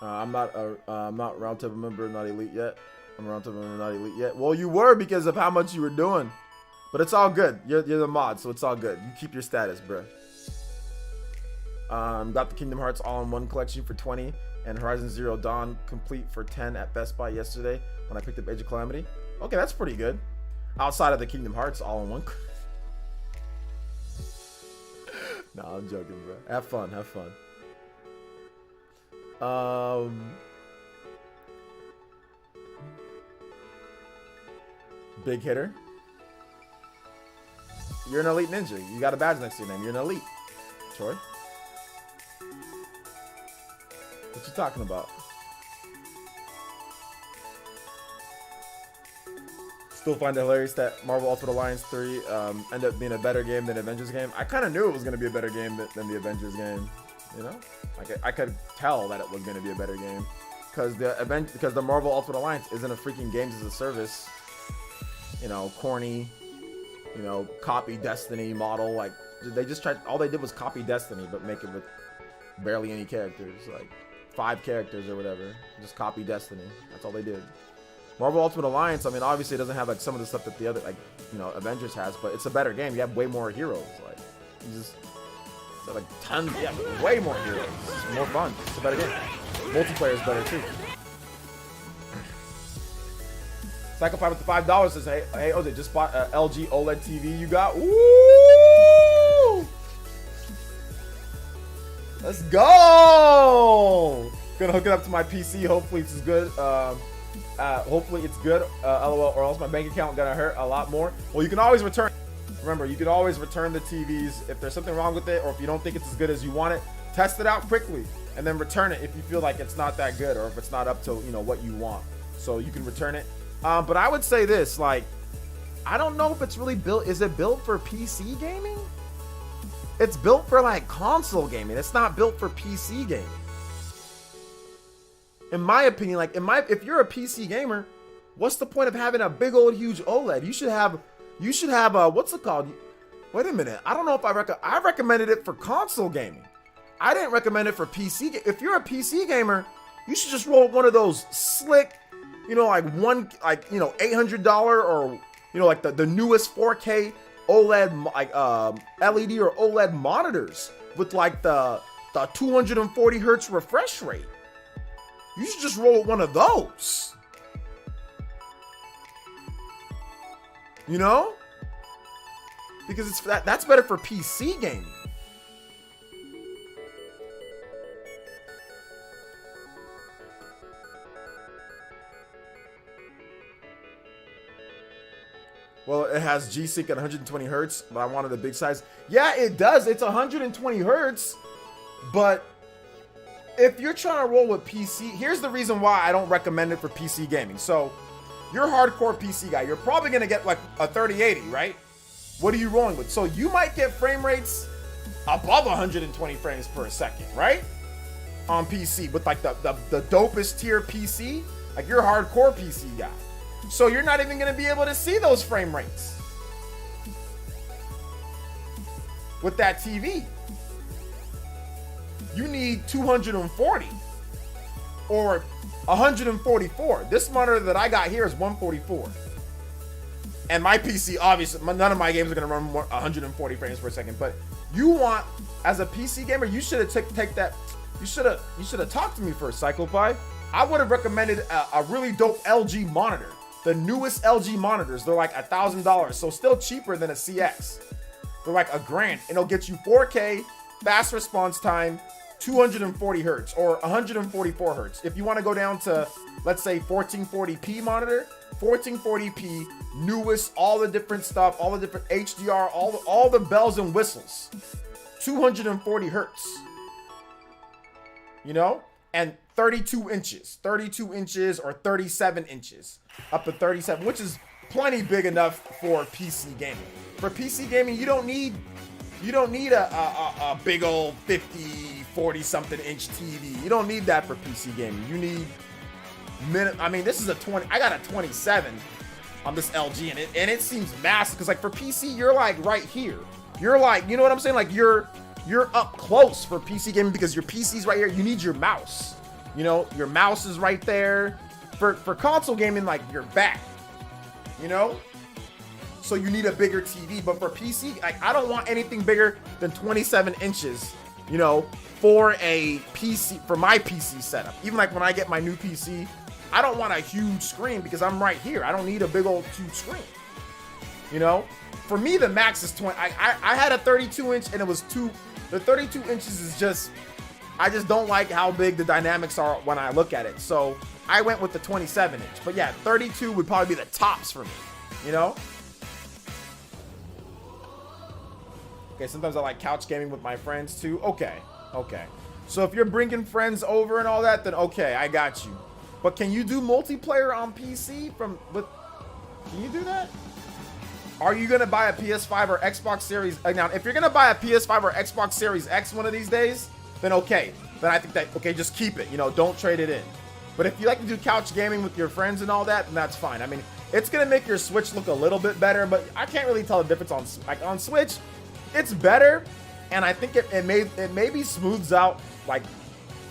I'm not round table member, not elite yet. I'm a round table member, not elite yet. Well, you were because of how much you were doing. But it's all good. You're the mod, so it's all good. You keep your status, bro. Got the Kingdom Hearts all-in-one collection for $20 and Horizon Zero Dawn complete for $10 at Best Buy yesterday when I picked up Age of Calamity. Okay, that's pretty good. Outside of the Kingdom Hearts all-in-one. No, I'm joking, bro. Have fun. Have fun. Big hitter. You're an Elite Ninja. You got a badge next to your name. You're an Elite. Troy? What you talking about? Still find it hilarious that Marvel Ultimate Alliance 3 ended up being a better game than Avengers game. I kind of knew it was going to be a better game than the Avengers game. You know? Like I could tell that it was going to be a better game. Because the Marvel Ultimate Alliance isn't a freaking games as a service. You know, corny. You know, copy Destiny model. Like, they just tried, all they did was copy Destiny, but make it with barely any characters. Like, 5 characters or whatever. Just copy Destiny. That's all they did. Marvel Ultimate Alliance, I mean, obviously it doesn't have, like, some of the stuff that the other, like, you know, Avengers has, but it's a better game. You have way more heroes. Like, you just, like, tons, yeah, way more heroes. It's more fun. It's a better game. Multiplayer is better, too. Cycle 5 with the $5 says, hey, OJ, just bought a LG OLED TV you got. Woo! Let's go! Gonna hook it up to my PC. Hopefully it's good. Hopefully it's good. LOL, or else my bank account gonna hurt a lot more. Well, you can always return. Remember, you can always return the TVs if there's something wrong with it, or if you don't think it's as good as you want it. Test it out quickly, and then return it if you feel like it's not that good, or if it's not up to, you know, what you want. So you can return it. But I would say this, like, I don't know if it's really built. Is it built for PC gaming? It's built for like console gaming. It's not built for PC gaming. In my opinion, like if you're a PC gamer, what's the point of having a big old huge OLED? You should have what's it called? Wait a minute. I don't know if I recommended it for console gaming. I didn't recommend it for PC. If you're a PC gamer, you should just roll one of those slick, like $800 or like the newest 4K OLED like LED or OLED monitors with like the 240 hertz refresh rate. You should just roll one of those. Because that's better for PC gaming. Well, it has G-Sync at 120 hertz, but I wanted the big size. Yeah, it does. It's 120 hertz, but if you're trying to roll with PC, here's the reason why I don't recommend it for PC gaming. So, you're a hardcore PC guy. You're probably going to get like a 3080, right? What are you rolling with? So, you might get frame rates above 120 frames per second, right? On PC, with like the dopest tier PC. Like, you're a hardcore PC guy. So you're not even going to be able to see those frame rates with that TV. You need 240 or 144. This monitor that I got here is 144. And my PC, obviously, none of my games are going to run 140 frames per second. But you want, as a PC gamer, you should have take that. You should have talked to me first, Psychopie. I would have recommended a really dope LG monitor. The newest LG monitors, they're like $1,000, so still cheaper than a CX. They're like $1,000, and it'll get you 4K, fast response time, 240 hertz or 144 hertz. If you want to go down to, let's say, 1440p monitor, 1440p, newest, all the different stuff, all the different HDR, all the bells and whistles, 240 hertz. And 32 inches or 37 inches, up to 37, which is plenty big enough for PC gaming. For PC gaming, you don't need a big old 50, 40 something inch TV. You don't need that for PC gaming. You need this is a 20. I got a 27 on this LG, and it seems massive because like for PC, you're like right here. You're like, you know what I'm saying? Like you're up close for PC gaming because your PC's right here. You need your mouse. Your mouse is right there. For console gaming, like your back. So you need a bigger TV. But for PC, like I don't want anything bigger than 27 inches. For a PC, for my PC setup. Even like when I get my new PC, I don't want a huge screen because I'm right here. I don't need a big old huge screen. For me, the max is 20. I had a 32 inch and it was the 32 inches is just, I just don't like how big the dynamics are when I look at it. So I went with the 27 inch. But yeah, 32 would probably be the tops for me, Okay, sometimes I like couch gaming with my friends too. Okay. So if you're bringing friends over and all that, then okay, I got you. But can you do multiplayer on PC can you do that? Are you going to buy a PS5 or Xbox Series? Now, if you're going to buy a PS5 or Xbox Series X one of these days, then okay. Then I think that, okay, just keep it. Don't trade it in. But if you like to do couch gaming with your friends and all that, then that's fine. I mean, it's going to make your Switch look a little bit better, but I can't really tell the difference on Switch. It's better, and I think it maybe smooths out, like,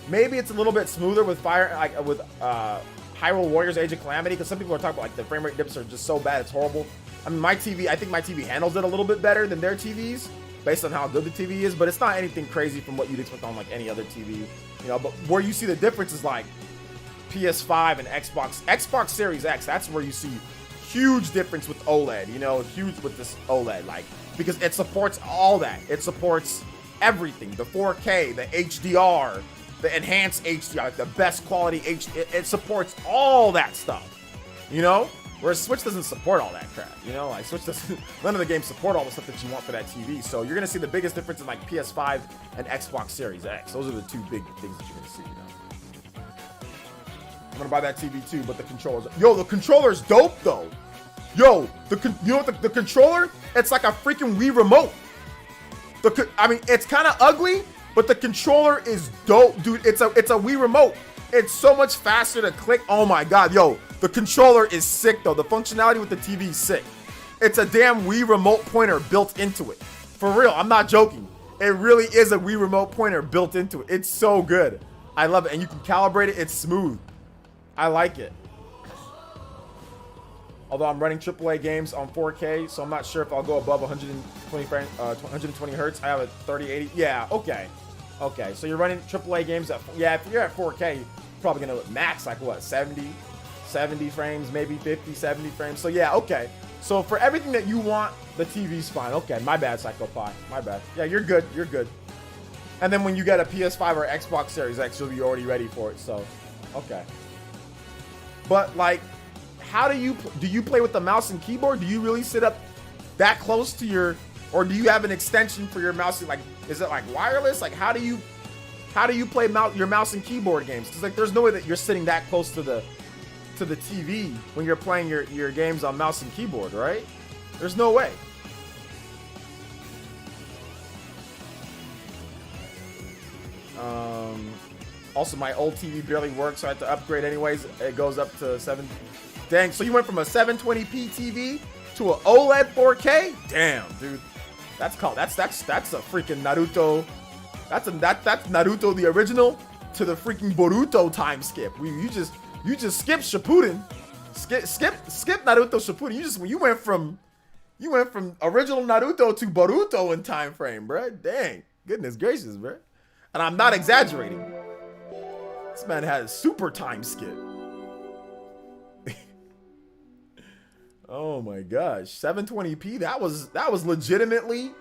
maybe it's a little bit smoother with Hyrule Warriors Age of Calamity, because some people are talking about, like, the frame rate dips are just so bad, it's horrible. I mean, I think my TV handles it a little bit better than their TVs, based on how good the TV is, but it's not anything crazy from what you'd expect on, like, any other TV, but where you see the difference is, like, PS5 and Xbox Series X, that's where you see huge difference with OLED, huge with this OLED, like, because it supports all that. It supports everything, the 4K, the HDR, the enhanced HDR, like the best quality HD, it supports all that stuff, Whereas Switch doesn't support all that crap, Like Switch doesn't, none of the games support all the stuff that you want for that TV. So you're gonna see the biggest difference in like PS5 and Xbox Series X. Those are the two big things that you're gonna see, I'm gonna buy that TV too, but the controller's dope though. The controller, it's like a freaking Wii remote. I mean, it's kind of ugly, but the controller is dope, dude. It's a Wii remote. It's so much faster to click. Oh my God, yo, the controller is sick though. The functionality with the TV is sick. It's a damn Wii remote pointer built into it. For real, I'm not joking. It really is a Wii remote pointer built into it. It's so good. I love it, and you can calibrate it. It's smooth. I like it. Although I'm running AAA games on 4K, so I'm not sure if I'll go above 120 hertz. I have a 3080. Yeah, okay. Okay, so you're running AAA games at, yeah, if you're at 4K, you're probably gonna max like what, 70 frames, maybe 50, 70 frames. So yeah, okay. So for everything that you want, the TV's fine. Okay, my bad, Psycho Pie. My bad. Yeah, you're good. You're good. And then when you get a PS5 or Xbox Series X, you'll be already ready for it. So, okay. But like, how do you play with the mouse and keyboard? Do you really sit up that close to your, or do you have an extension for your mouse? Like, is it like wireless? Like, how do you play your mouse and keyboard games? Because like, there's no way that you're sitting that close to the TV when you're playing your games on mouse and keyboard, right? There's no way. Also, my old TV barely works, so I had to upgrade anyways. It goes up to 7. Dang, so you went from a 720p TV to an OLED 4K? Damn, dude. That's a freaking Naruto. That's Naruto the original to the freaking Boruto time skip. You just skipped Shippuden. Skip Naruto Shippuden. You went from original Naruto to Boruto in time frame, bro. Dang. Goodness gracious, bro. And I'm not exaggerating. This man had a super time skip. Oh my gosh, 720p. That was legitimately,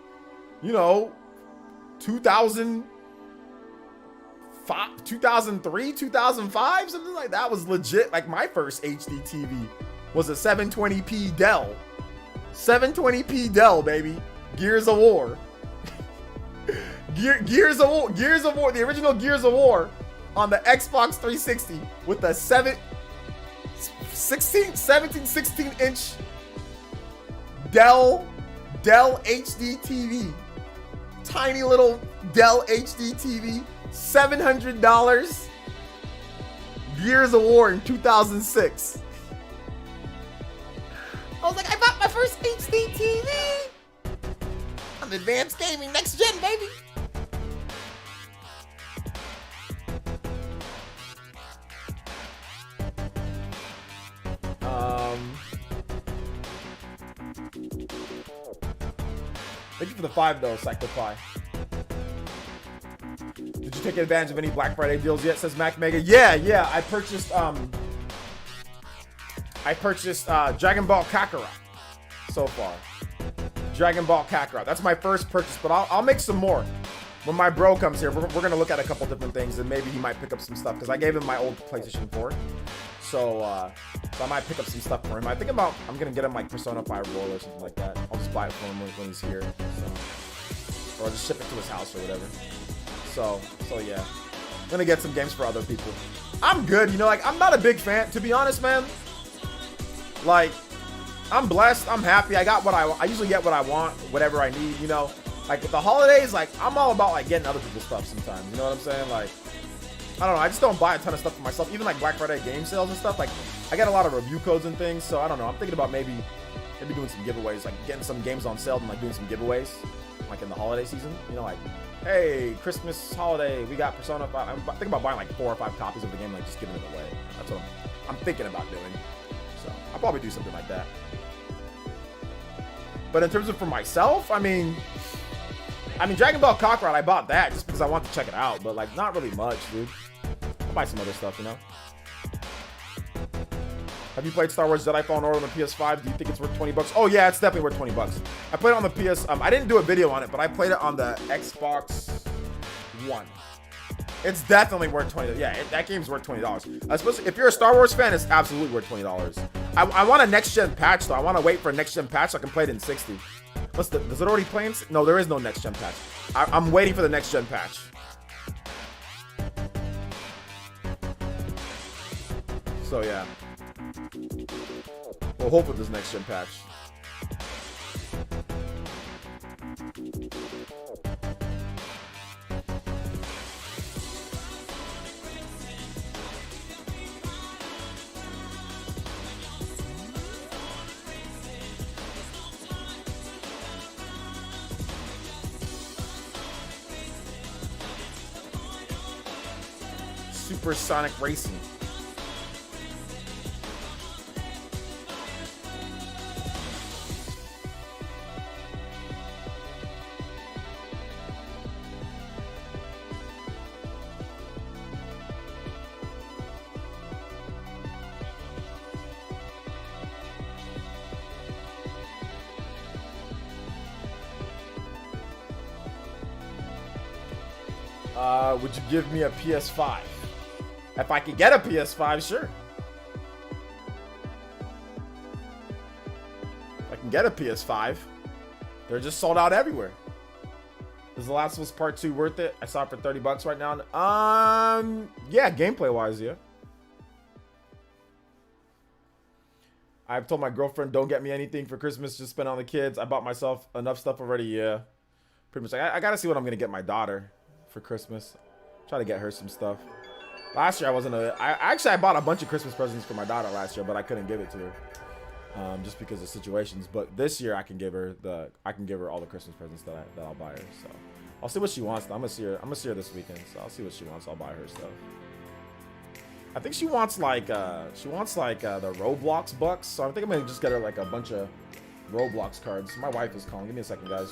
2005, 2003, 2005, something like that. Was legit. Like my first HD TV was a 720p Dell. 720p Dell, baby. Gears of War. Gears of War, the original Gears of War on the Xbox 360 with the 16 inch Dell HD TV. Tiny little Dell HD TV, $700. Gears of War in 2006. I was like, I bought my first HD TV. I'm advanced gaming, next gen, baby. Thank you for the 5 though, Psycho Pie. Did you take advantage of any Black Friday deals yet? Says Mac Mega. Yeah. I purchased Dragon Ball Kakarot so far. Dragon Ball Kakarot. That's my first purchase, but I'll make some more. When my bro comes here, we're gonna look at a couple different things, and maybe he might pick up some stuff because I gave him my old PlayStation 4. So I might pick up some stuff for him. I'm gonna get him like Persona 5 Royal or something like that. I'll just buy it for him when he's here. So, or I'll just ship it to his house or whatever. So yeah. I'm gonna get some games for other people. I'm good, like I'm not a big fan, to be honest, man. Like, I'm blessed, I'm happy. I usually get what I want, whatever I need, Like with the holidays, like I'm all about like getting other people's stuff sometimes. You know what I'm saying? Like, I don't know. I just don't buy a ton of stuff for myself. Even like Black Friday game sales and stuff. Like, I get a lot of review codes and things. So I don't know. I'm thinking about maybe doing some giveaways, like getting some games on sale and like doing some giveaways, like in the holiday season. Like, hey, Christmas holiday, we got Persona 5. I'm thinking about buying like 4 or 5 copies of the game, like just giving it away. That's what I'm thinking about doing. So I'll probably do something like that. But in terms of for myself, I mean, Dragon Ball Kakarot, I bought that just because I want to check it out, but like not really much, dude. I'll buy some other stuff, Have you played Star Wars Jedi Fallen Order on the PS5? Do you think it's worth $20? Oh yeah, it's definitely worth $20. I played it on the PS. I didn't do a video on it, but I played it on the Xbox One. It's definitely worth $20. Yeah, that game's worth $20. Especially if you're a Star Wars fan, it's absolutely worth $20. I want a next gen patch though. I want to wait for a next gen patch so I can play it in 60. Does it already play in? No, there is no next gen patch. I'm waiting for the next gen patch. So yeah. We'll hope for this next gen patch. Supersonic Racing. Would you give me a PS5? If I could get a PS5, sure. If I can get a PS5. They're just sold out everywhere. Is The Last of Us Part 2 worth it? I saw it for $30 right now. Yeah, gameplay wise, yeah. I've told my girlfriend, don't get me anything for Christmas, just spend on the kids. I bought myself enough stuff already, yeah. Pretty much. I gotta see what I'm gonna get my daughter for Christmas. Try to get her some stuff. Last year I wasn't I bought a bunch of Christmas presents for my daughter last year, but I couldn't give it to her. Just because of situations. But this year I can give her all the Christmas presents that I'll buy her. So I'll see what she wants. I'm gonna see her this weekend. So I'll see what she wants. I'll buy her stuff. I think she wants like the Roblox bucks. So I think I'm gonna just get her like a bunch of Roblox cards. My wife is calling. Give me a second, guys.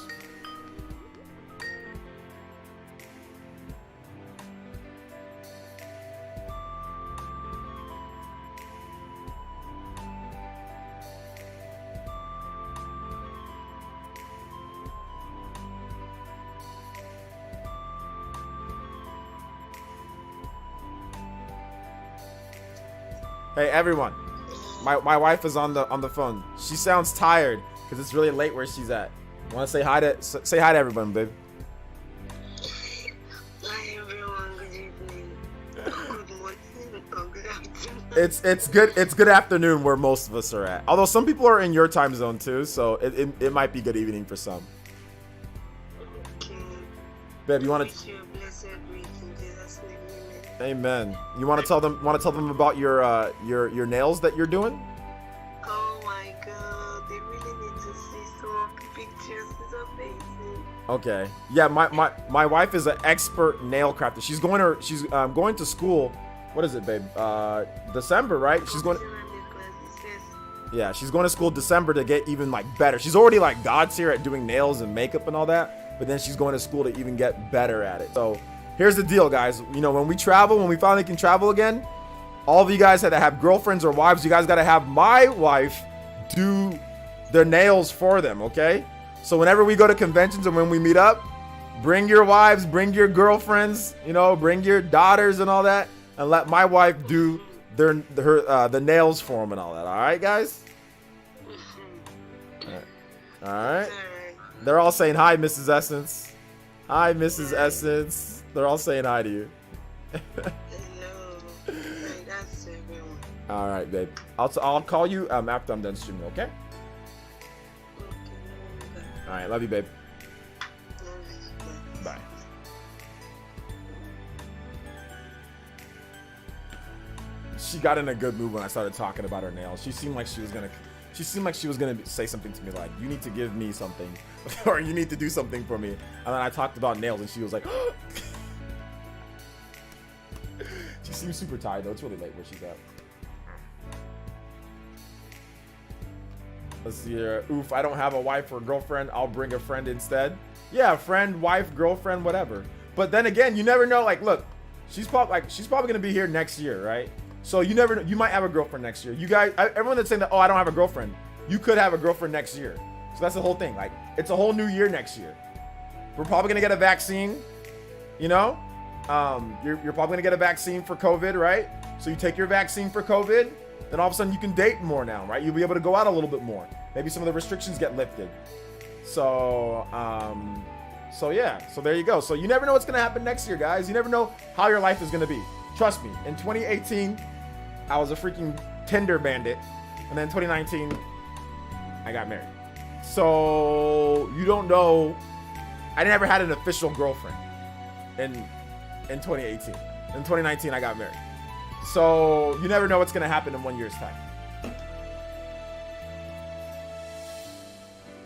Hey everyone, my wife is on the phone. She sounds tired because it's really late where she's at. Want to say hi to everyone, babe? Hi everyone. Good evening. Good morning or good afternoon. It's good afternoon where most of us are at. Although some people are in your time zone too, so it might be good evening for some. Okay. Babe, you want Wish to? you a blessed week in Jesus' name. Amen. You want to tell them about your nails that you're doing? Oh my God, they really need to see some of the pictures. It's amazing. Okay. Yeah, my wife is an expert nail crafter. She's going to school. What is it, babe? December, right? She's going. Yeah, she's going to school December to get even like better. She's already like God's here at doing nails and makeup and all that, but then she's going to school to even get better at it. So here's the deal, guys. You know, when we finally can travel again, all of you guys had to have girlfriends or wives. You guys got to have my wife do their nails for them, okay? So whenever we go to conventions and when we meet up, bring your wives, bring your girlfriends, you know, bring your daughters and all that, and let my wife do the nails for them and all that. All right, guys? All right. They're all saying hi, Mrs. Essence. Hi, Mrs. Essence. They're all saying hi to you. Hello. That's everyone. All right, babe. I'll call you after I'm done streaming, okay? Okay. All right, love you, babe. Love you. Bye. She got in a good mood when I started talking about her nails. She seemed like she was gonna say something to me like, "You need to give me something," or "You need to do something for me." And then I talked about nails, and she was like, she seems super tired though. It's really late where she's at. Let's see here. Oof, I don't have a wife or girlfriend. I'll bring a friend instead. Yeah, friend, wife, girlfriend, whatever. But then again, you never know. Like, look, she's probably gonna be here next year, right? So you never know. You might have a girlfriend next year. You guys, everyone that's saying that, oh, I don't have a girlfriend, you could have a girlfriend next year. So that's the whole thing. Like, it's a whole new year next year. We're probably gonna get a vaccine. You know, you're probably gonna get a vaccine for COVID, right? So you take your vaccine for COVID, then all of a sudden you can date more now, right? You'll be able to go out a little bit more. Maybe some of the restrictions get lifted. So, yeah. So there you go. So you never know what's gonna happen next year, guys. You never know how your life is gonna be. Trust me. In 2018, I was a freaking Tinder bandit, and then 2019, I got married. So you don't know. I never had an official girlfriend in 2018. In 2019, I got married. So you never know what's gonna happen in 1 year's time.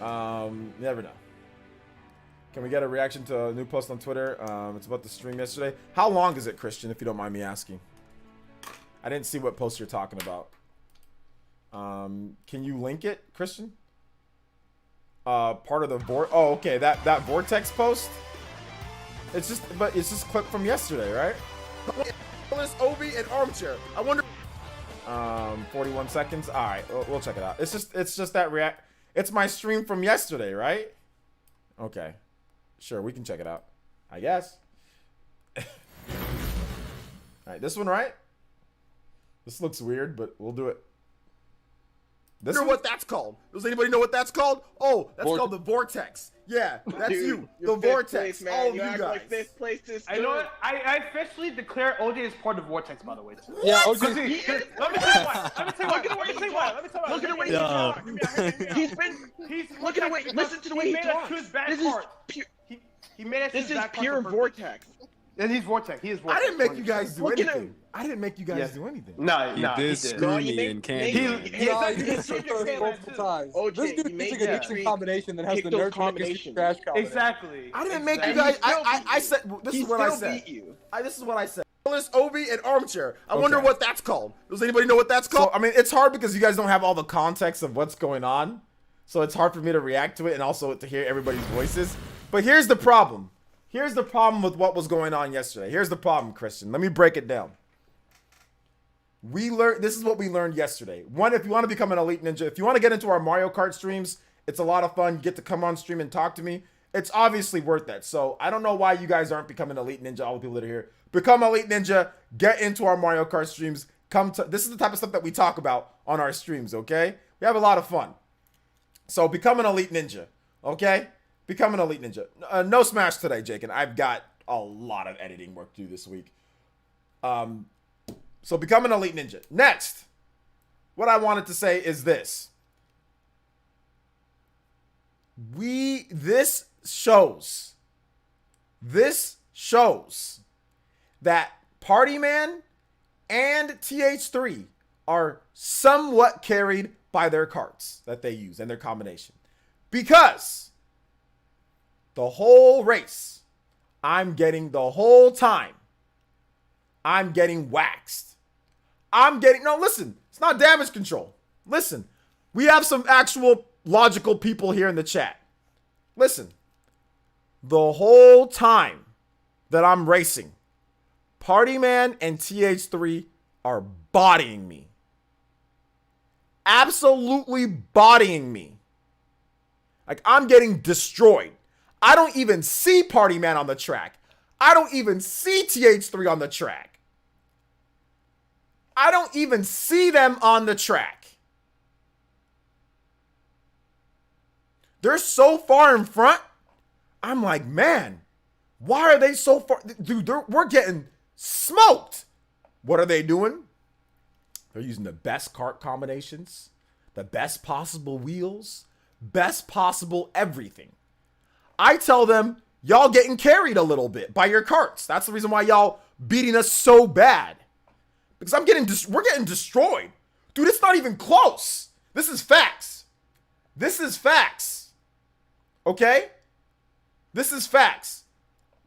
You never know. Can we get a reaction to a new post on Twitter? It's about the stream yesterday. How long is it, Christian, if you don't mind me asking? I didn't see what post you're talking about. Can you link it, Christian? Part of the oh, okay, that vortex post. It's just clip from yesterday, right? Obi and armchair. I wonder. 41 seconds. All right, we'll check it out. It's just that react. It's my stream from yesterday, right? Okay, sure, we can check it out, I guess. All right, this one, right? This looks weird, but we'll do it. This You know one? what that's called? Does anybody know what that's called? Oh, that's called the vortex. Yeah, that's you. The vortex. All of you guys. Like fifth place is I know what? I officially declare OJ as part of Vortex, by the way. Too. Yeah, Let me OJ. tell you why. Let me tell you why. Look at the way he talks. He's been. Look at the way. Listen to the way he talks. This is pure. He made us. This is pure vortex. And he's Vortex. He is Vortex. I didn't make you guys do Look at anything. him. I didn't make you guys do anything. No, He no, did he screw did. me in Candy. He's multiple times. OJ, This dude's you made using a that different combination that has pick the those nerve to make a combinations. trash combination. Exactly. I didn't make you Exactly. guys. I said this He is what I still said. beat you. This is what I said. Obi and armchair. I wonder Okay. what that's called. Does anybody know what that's called? So I mean, it's hard because you guys don't have all the context of what's going on, so it's hard for me to react to it and also to hear everybody's voices. But here's the problem. Here's the problem with what was going on yesterday. Here's the problem, Christian. Let me break it down. This is what we learned yesterday. One, if you want to become an elite ninja, if you want to get into our Mario Kart streams, it's a lot of fun. Get to come on stream and talk to me. It's obviously worth that. So I don't know why you guys aren't becoming elite ninja. All the people that are here, become elite ninja. Get into our Mario Kart streams. This is the type of stuff that we talk about on our streams. Okay, we have a lot of fun. So become an elite ninja. Okay, become an elite ninja. No smash today, Jake, and I've got a lot of editing work to do this week. So become an elite ninja. Next, what I wanted to say is this. This shows that Party Man and TH3 are somewhat carried by their cards that they use and their combination. Because the whole race, I'm getting waxed. No, listen, it's not damage control. Listen, we have some actual logical people here in the chat. Listen, the whole time that I'm racing, Party Man and TH3 are bodying me. Absolutely bodying me. Like, I'm getting destroyed. I don't even see Party Man on the track. I don't even see TH3 on the track. I don't even see them on the track. They're so far in front. I'm like, man, why are they so far? Dude, we're getting smoked. What are they doing? They're using the best kart combinations, the best possible wheels, best possible everything. I tell them, y'all getting carried a little bit by your karts. That's the reason why y'all beating us so bad. Because we're getting destroyed. Dude, it's not even close. This is facts. This is facts. Okay? This is facts.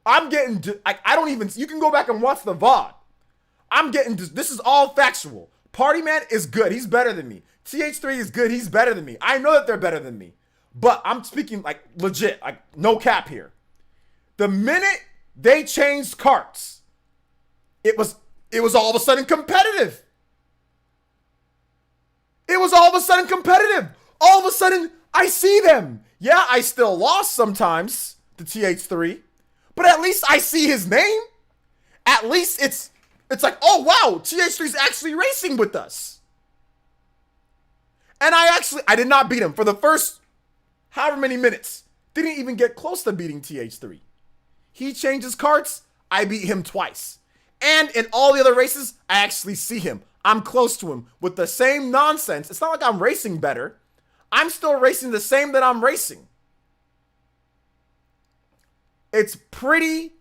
I'm getting, I don't even, you can go back and watch the VOD. This is all factual. Party Man is good. He's better than me. TH3 is good. He's better than me. I know that they're better than me. But I'm speaking like legit, like no cap here. The minute they changed carts, it was all of a sudden competitive. It was all of a sudden competitive. All of a sudden, I see them. Yeah, I still lost sometimes to TH3, but at least I see his name. At least it's like, oh wow, TH3's actually racing with us. And I did not beat him for the first however many minutes. Didn't even get close to beating TH3. He changes carts, I beat him twice. And in all the other races, I actually see him. I'm close to him with the same nonsense. It's not like I'm racing better. I'm still racing the same that I'm racing. It's pretty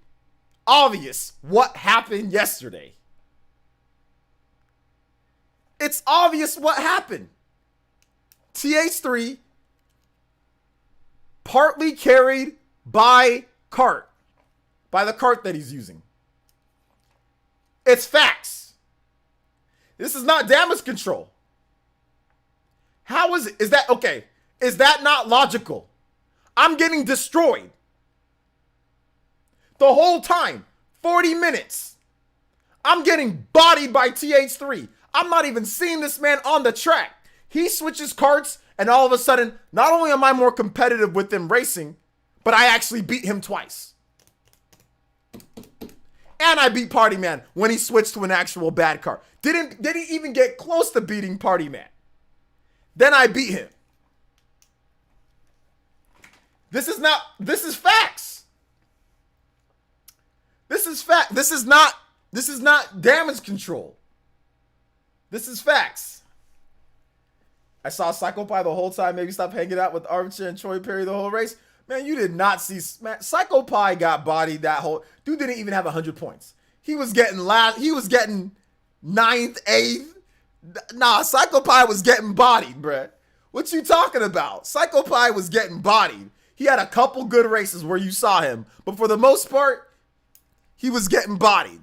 obvious what happened yesterday. It's obvious what happened. TH3 partly carried by cart. By the cart that he's using. It's facts. This is not damage control. How is it? Is that okay? Is that not logical? I'm getting destroyed. The whole time. 40 minutes. I'm getting bodied by TH3. I'm not even seeing this man on the track. He switches carts, and all of a sudden, not only am I more competitive with him racing, but I actually beat him twice. And I beat Party Man when he switched to an actual bad cart. Didn't even get close to beating Party Man. Then I beat him. This is facts. This is fact. This is not damage control. This is facts. I saw Psychopie the whole time. Maybe stop hanging out with Armchair and Troy Perry the whole race. Man, you did not see. Man, Psychopie got bodied that whole. Dude didn't even have 100 points. He was getting last. He was getting 9th, 8th. Nah, Psychopie was getting bodied, bruh. What you talking about? Psychopie was getting bodied. He had a couple good races where you saw him, but for the most part, he was getting bodied.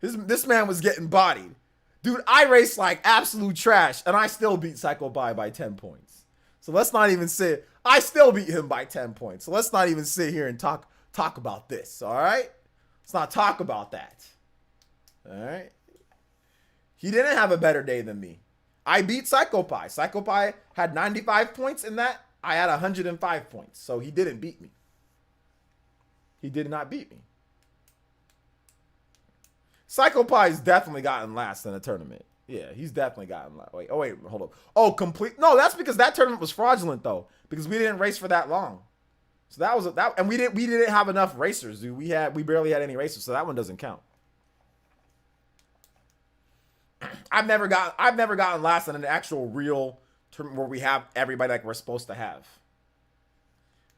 This man was getting bodied. Dude, I raced like absolute trash, and I still beat Psychopie by 10 points. So let's not even say, I still beat him by 10 points. So let's not even sit here and talk about this, all right? Let's not talk about that. All right? He didn't have a better day than me. I beat Psychopie. Psychopie had 95 points in that. I had 105 points. So he didn't beat me. He did not beat me. Psychopie's definitely gotten last in a tournament. Yeah, he's definitely gotten last. Wait, hold up. Oh, complete. No, that's because that tournament was fraudulent though, because we didn't race for that long. So that was that, and we didn't have enough racers, dude. We barely had any racers, so that one doesn't count. I've never gotten last in an actual real tournament where we have everybody like we're supposed to have.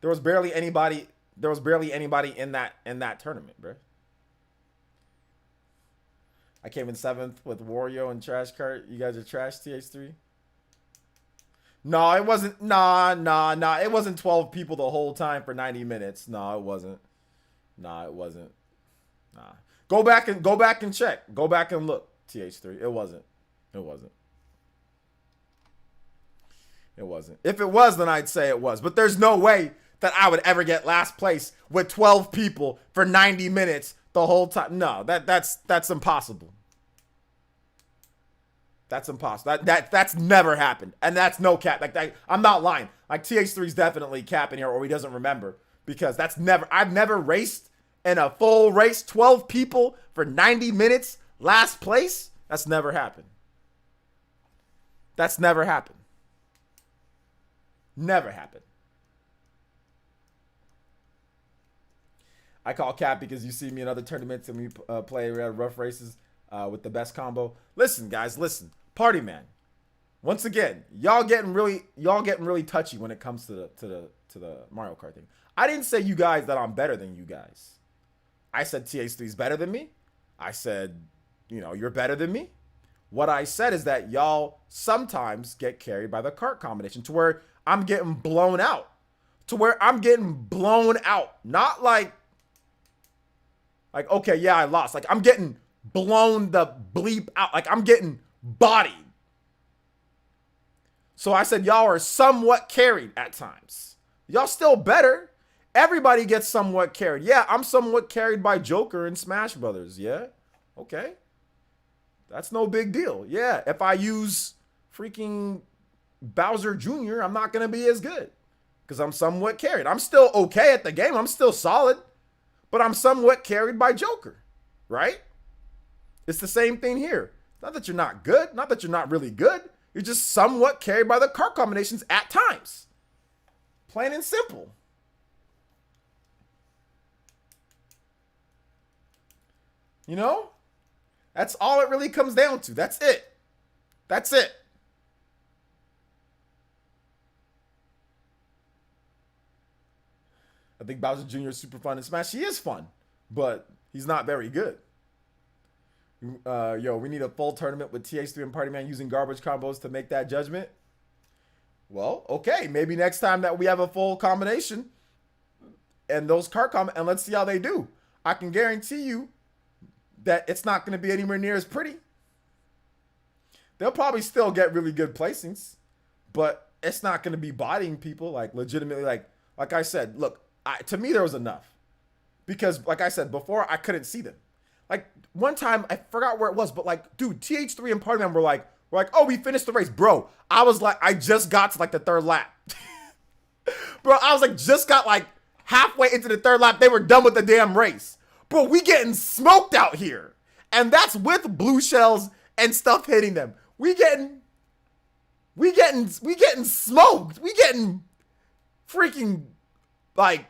There was barely anybody in that tournament, bro. I came in 7th with Wario and Trash Cart. You guys are trash, TH3. No, it wasn't. Nah. It wasn't 12 people the whole time for 90 minutes. No, it wasn't. Nah, it wasn't. Nah. Go back and check. Go back and look. TH3. It wasn't. If it was, then I'd say it was. But there's no way that I would ever get last place with 12 people for 90 minutes the whole time. No, that's impossible. That's impossible. That's never happened. And that's no cap. Like I'm not lying. Like TH3's definitely capping here, or he doesn't remember, because I've never raced in a full race 12 people for 90 minutes last place. That's never happened. That's never happened. Never happened. I call cap because you see me in other tournaments and we play rough races with the best combo. Listen, guys, listen. Party Man. Once again, y'all getting really touchy when it comes to the Mario Kart thing. I didn't say you guys that I'm better than you guys. I said TH3 is better than me. I said, you're better than me. What I said is that y'all sometimes get carried by the cart combination to where I'm getting blown out. Not like, okay, yeah, I lost. Like, I'm getting blown the bleep out. Like, I'm getting bodied. So I said, y'all are somewhat carried at times. Y'all still better. Everybody gets somewhat carried. Yeah, I'm somewhat carried by Joker and Smash Brothers. Yeah, okay. That's no big deal. Yeah, if I use freaking Bowser Jr., I'm not going to be as good because I'm somewhat carried. I'm still okay at the game. I'm still solid, but I'm somewhat carried by Joker, right? It's the same thing here. Not that you're not good, not that you're not really good. You're just somewhat carried by the card combinations at times. Plain and simple. That's all it really comes down to. That's it. That's it. I think Bowser Jr. is super fun in Smash. He is fun, but he's not very good. We need a full tournament with TH3 and Party Man using garbage combos to make that judgment. Well, okay, maybe next time that we have a full combination and those card and let's see how they do. I can guarantee you that it's not going to be anywhere near as pretty. They'll probably still get really good placings, but it's not going to be bodying people like legitimately. Like I said, look, to me there was enough because, like I said before, I couldn't see them. Like one time, I forgot where it was, but like, dude, TH3 and Partyman were like, oh, we finished the race, bro. I was like, I just got to like the third lap, bro. I was like, just got like halfway into the third lap. They were done with the damn race, bro. We getting smoked out here, and that's with blue shells and stuff hitting them. We getting smoked. We getting freaking like,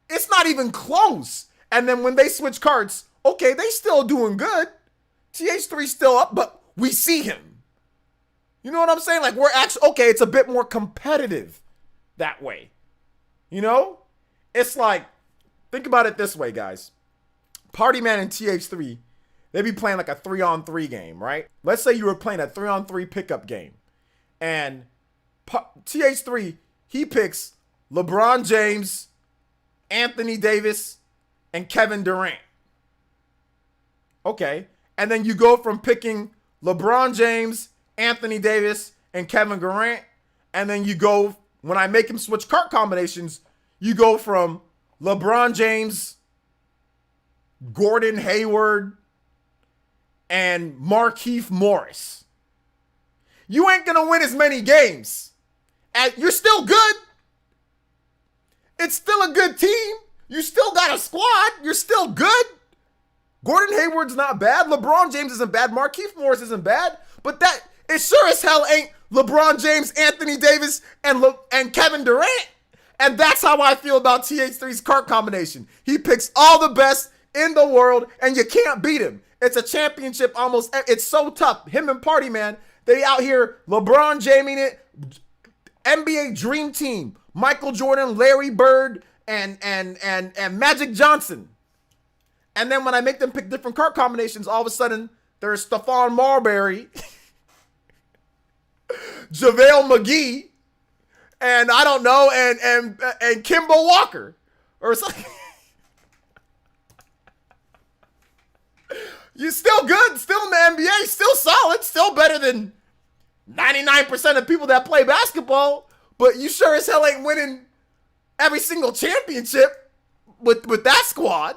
it's not even close. And then when they switch carts, okay, they still doing good. TH3 still up, but we see him. You know what I'm saying? Like we're actually, okay, it's a bit more competitive that way. You know? It's like, think about it this way, guys. Partyman and TH3, they be playing like a 3-on-3 game, right? Let's say you were playing a 3-on-3 pickup game. And TH3, he picks LeBron James, Anthony Davis, and Kevin Durant. Okay. And then you go from picking LeBron James, Anthony Davis, and Kevin Durant. And then you go, when I make him switch card combinations, you go from LeBron James, Gordon Hayward, and Markieff Morris. You ain't going to win as many games. And you're still good. It's still a good team. You still got a squad. You're still good. Gordon Hayward's not bad. LeBron James isn't bad. Markieff Morris isn't bad. But that, it sure as hell ain't LeBron James, Anthony Davis, and Kevin Durant. And that's how I feel about TH3's card combination. He picks all the best in the world, and you can't beat him. It's a championship almost. It's so tough. Him and Party, man, they out here LeBron Jaming it. NBA Dream Team. Michael Jordan, Larry Bird, and Magic Johnson. And then when I make them pick different card combinations, all of a sudden there's Stephon Marbury, JaVale McGee, and I don't know, and Kemba Walker or something. You're still good, still in the NBA, still solid, still better than 99% of people that play basketball, but you sure as hell ain't winning every single championship with that squad.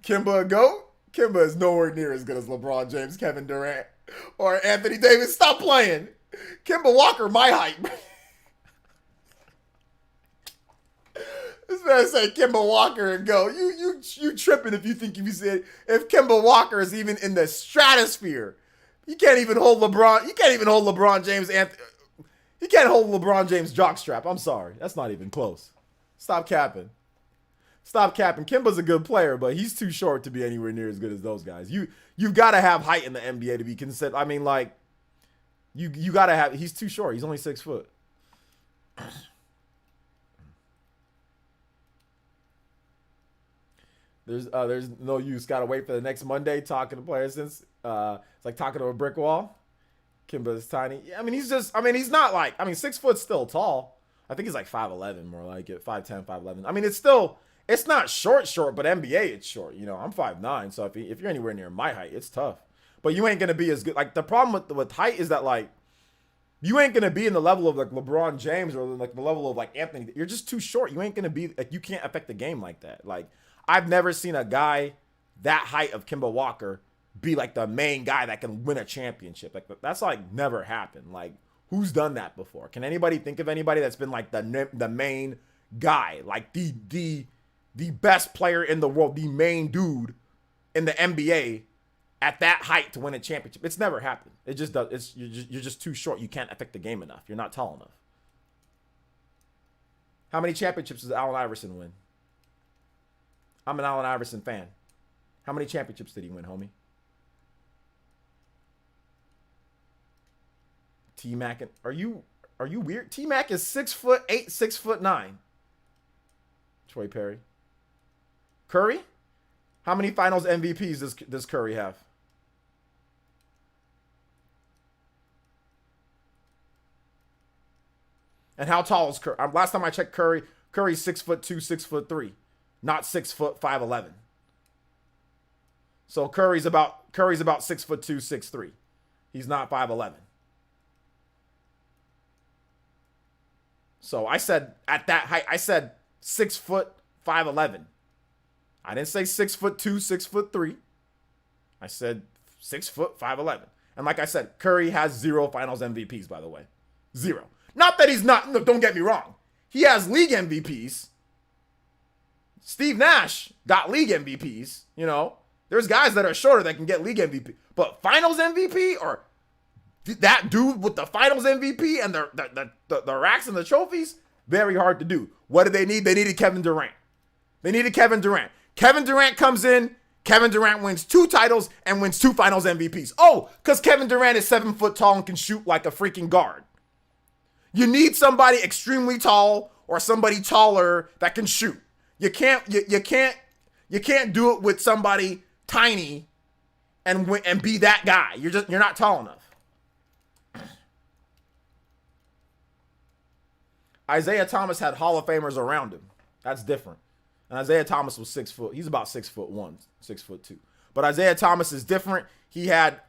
Kemba a GOAT? Kemba is nowhere near as good as LeBron James, Kevin Durant, or Anthony Davis. Stop playing. Kemba Walker, my height. This man say Kemba Walker and go. You tripping if you think you said if Kemba Walker is even in the stratosphere. You can't even hold LeBron. You can't even hold LeBron James. You can't hold LeBron James jockstrap. I'm sorry. That's not even close. Stop capping. Stop capping. Kemba's a good player, but he's too short to be anywhere near as good as those guys. You've got to have height in the NBA to be considered. I mean, like, you got to have. He's too short. He's only 6 foot. There's no use. Got to wait for the next Monday talking to PlayerEssence. It's like talking to a brick wall. Kimba is tiny. Yeah, I mean, he's not like, 6 foot's still tall. I think he's like 5'11", more like it. 5'10", 5'11". I mean, it's not short, but NBA it's short. You know, I'm 5'9", so if you're anywhere near my height, it's tough. But you ain't gonna be as good. Like the problem with height is that like you ain't gonna be in the level of like LeBron James or like the level of like Anthony. You're just too short. You ain't gonna be like, you can't affect the game like that. Like I've never seen a guy that height of Kemba Walker be like the main guy that can win a championship. Like that's like never happened. Like who's done that before? Can anybody think of anybody that's been like the main guy, like the best player in the world, the main dude in the NBA at that height to win a championship? It's never happened. It just does. You're just too short. You can't affect the game enough. You're not tall enough. How many championships does Allen Iverson win? I'm an Allen Iverson fan. How many championships did he win, homie? T-Mac, are you weird? T-Mac is 6'8", 6'9". Troy Perry. Curry? How many finals MVPs does Curry have? And how tall is Curry? Last time I checked Curry's 6'2", 6'3", not 6 foot 5'11". So Curry's about 6'2", 6'3". He's not 5'11". So I said at that height, I said 6 foot 5'11". I didn't say 6'2", 6'3". I said 6 foot 5'11". And like I said, Curry has 0 Finals MVPs, by the way. 0. Not that he's not. No, don't get me wrong. He has league MVPs. Steve Nash got league MVPs. You know, there's guys that are shorter that can get league MVP, but Finals MVP or that dude with the Finals MVP and the racks and the trophies, very hard to do. What did they need? They needed Kevin Durant. They needed Kevin Durant. Kevin Durant comes in. Kevin Durant wins 2 titles and wins 2 Finals MVPs. Oh, because Kevin Durant is 7 foot tall and can shoot like a freaking guard. You need somebody extremely tall or somebody taller that can shoot. You can't do it with somebody tiny and be that guy. You're not tall enough. Isaiah Thomas had Hall of Famers around him. That's different. And Isaiah Thomas was 6 foot. He's about 6'1", 6'2". But Isaiah Thomas is different. He had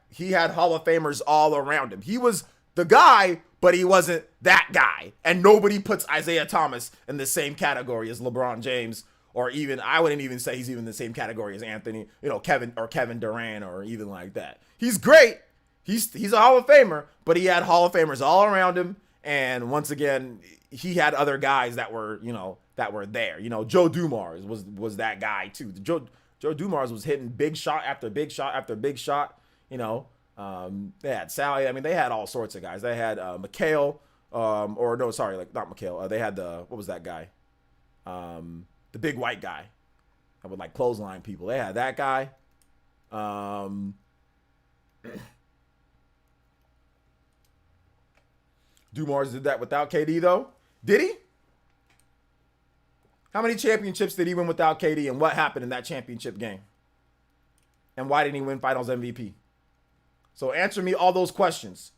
Hall of Famers all around him. He was the guy, but he wasn't that guy. And nobody puts Isaiah Thomas in the same category as LeBron James, or even, I wouldn't even say he's even in the same category as Anthony, Kevin Durant, or even like that. He's great. He's a Hall of Famer, but he had Hall of Famers all around him. And once again, he had other guys that were there. Joe Dumars was that guy too. Joe Dumars was hitting big shot after big shot after big shot. They had Sally. I mean, they had all sorts of guys. They had McHale, not McHale. They had what was that guy? The big white guy that would like clothesline people. They had that guy. Dumars did that without KD though. Did he? How many championships did he win without KD, and what happened in that championship game? And why didn't he win Finals MVP? So answer me all those questions.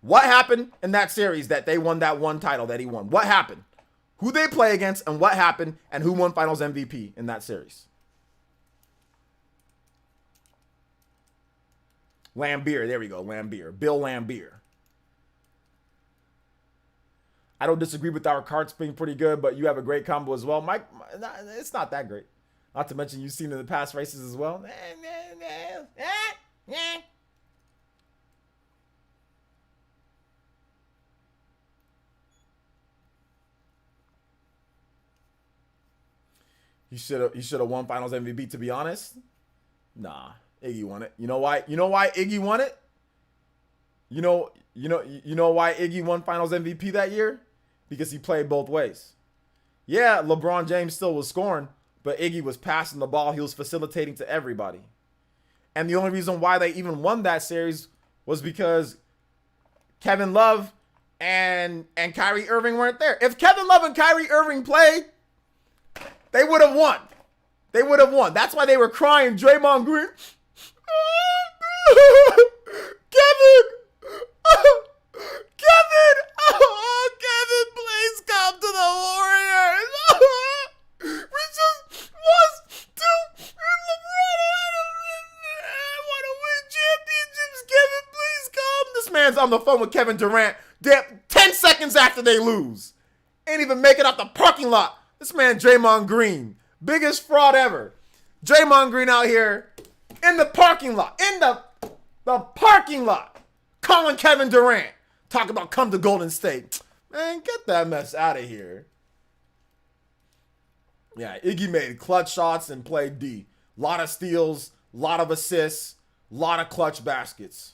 What happened in that series that they won that one title that he won? What happened? Who they play against and what happened, and who won Finals MVP in that series? Lambeer, there we go, Lambeer. Bill Lambeer. I don't disagree with our cards being pretty good, but you have a great combo as well. Mike, it's not that great. Not to mention you've seen in the past races as well. He should have won Finals MVP, to be honest. Nah, Iggy won it. You know why? You know why Iggy won it? You know why Iggy won Finals MVP that year? Because he played both ways. Yeah, LeBron James still was scoring, but Iggy was passing the ball. He was facilitating to everybody. And the only reason why they even won that series was because Kevin Love and Kyrie Irving weren't there. If Kevin Love and Kyrie Irving played, they would have won. They would have won. That's why they were crying. Draymond Green. Kevin! Kevin! Oh, Kevin, please come to the Warriors. We just lost to LeBron. I want to win championships. Kevin, please come. This man's on the phone with Kevin Durant 10 seconds after they lose. Ain't even make it out the parking lot. This man, Draymond Green, biggest fraud ever. Draymond Green out here in the parking lot, in the parking lot, calling Kevin Durant. Talk about come to Golden State. Man, get that mess out of here. Yeah, Iggy made clutch shots and played D. Lot of steals, lot of assists, lot of clutch baskets.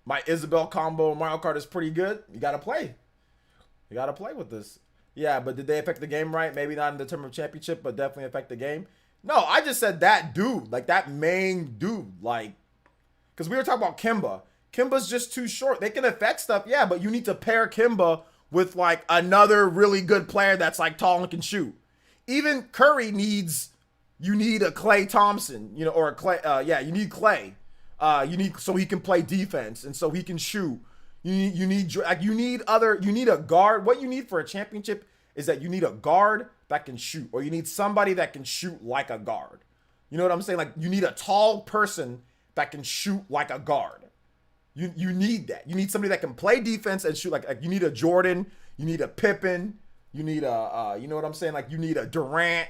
My Isabel combo in Mario Kart is pretty good. You gotta play. You gotta play with this. Yeah, but did they affect the game right? Maybe not in the term of championship, but definitely affect the game. No, I just said that dude, like that main dude, like, because we were talking about Kimba. Kimba's just too short. They can affect stuff, yeah, but you need to pair Kimba with like another really good player that's like tall and can shoot. Even Curry needs You need a Klay Thompson, you know, or a Klay. Yeah, you need Klay. You need so he can play defense and so he can shoot. You need a guard. What you need for a championship is that you need a guard that can shoot, or you need somebody that can shoot like a guard. You know what I'm saying? Like you need a tall person that can shoot like a guard. You need that. You need somebody that can play defense and shoot like you need a Jordan. You need a Pippen. You need a you know what I'm saying? Like you need a Durant.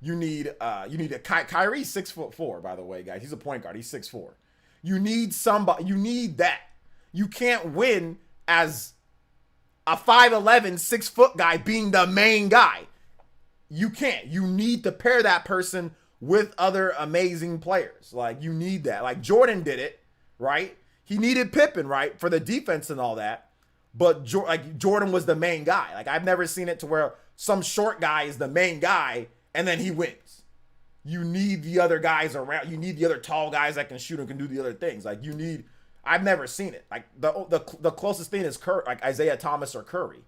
You need a Kyrie 6'4", by the way, guys. He's a point guard. He's 6'4". You need somebody. You need that. You can't win as a 5'11", 6-foot guy being the main guy. You can't. You need to pair that person with other amazing players. Like you need that. Like Jordan did it, right? He needed Pippen, right, for the defense and all that. But Jordan was the main guy. Like I've never seen it to where some short guy is the main guy and then he wins. You need the other guys around. You need the other tall guys that can shoot and can do the other things. Like you need. I've never seen it. Like the closest thing is like Isaiah Thomas or Curry.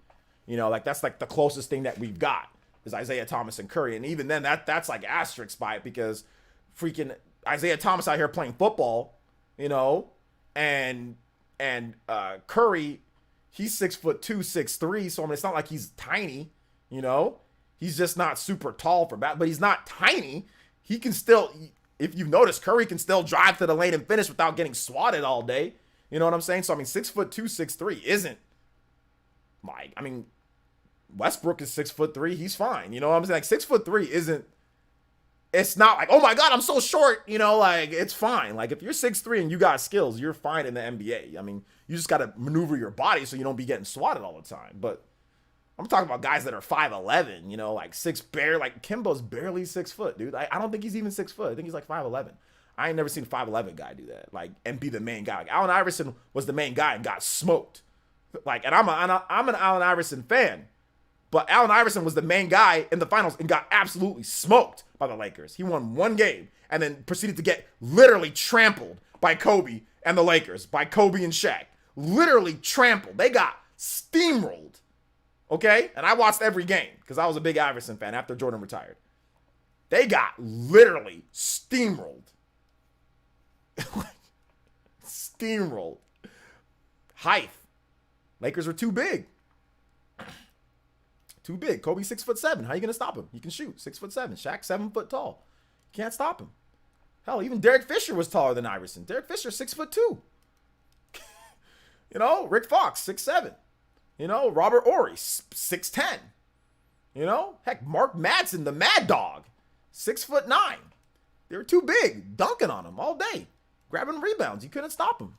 You know, like that's like the closest thing that we've got is Isaiah Thomas and Curry. And even then, that's like asterisk by it because freaking Isaiah Thomas out here playing football, you know, and Curry, he's 6'2", 6'3". So I mean, it's not like he's tiny, you know. He's just not super tall for that, but he's not tiny. He can still, if you've noticed, Curry can still drive to the lane and finish without getting swatted all day. You know what I'm saying? So, I mean, 6'2", 6'3" isn't like, I mean, Westbrook is 6'3". He's fine. You know what I'm saying? Like 6'3" isn't, it's not like, oh my God, I'm so short. You know, like it's fine. Like if you're 6'3" and you got skills, you're fine in the NBA. I mean, you just got to maneuver your body so you don't be getting swatted all the time. But I'm talking about guys that are 5'11", you know, like like Kimbo's barely 6 foot, dude. I don't think he's even 6 foot. I think he's like 5'11". I ain't never seen a 5'11" guy do that, like, and be the main guy. Like Allen Iverson was the main guy and got smoked. Like, and I'm an Allen Iverson fan, but Allen Iverson was the main guy in the finals and got absolutely smoked by the Lakers. He won one game and then proceeded to get literally trampled by Kobe and the Lakers, by Kobe and Shaq. Literally trampled. They got steamrolled. Okay? And I watched every game because I was a big Iverson fan after Jordan retired. They got literally steamrolled. Steamrolled. Height. Lakers were too big. Too big. Kobe 6'7". How you gonna stop him? He can shoot. 6'7". Shaq 7 foot tall. You can't stop him. Hell, even Derek Fisher was taller than Iverson. Derek Fisher 6'2". You know, Rick Fox 6'7". You know, Robert Ory, 6'10". You know, heck, Mark Madsen, the Mad Dog, 6'9". They were too big, dunking on him all day, grabbing rebounds. You couldn't stop him.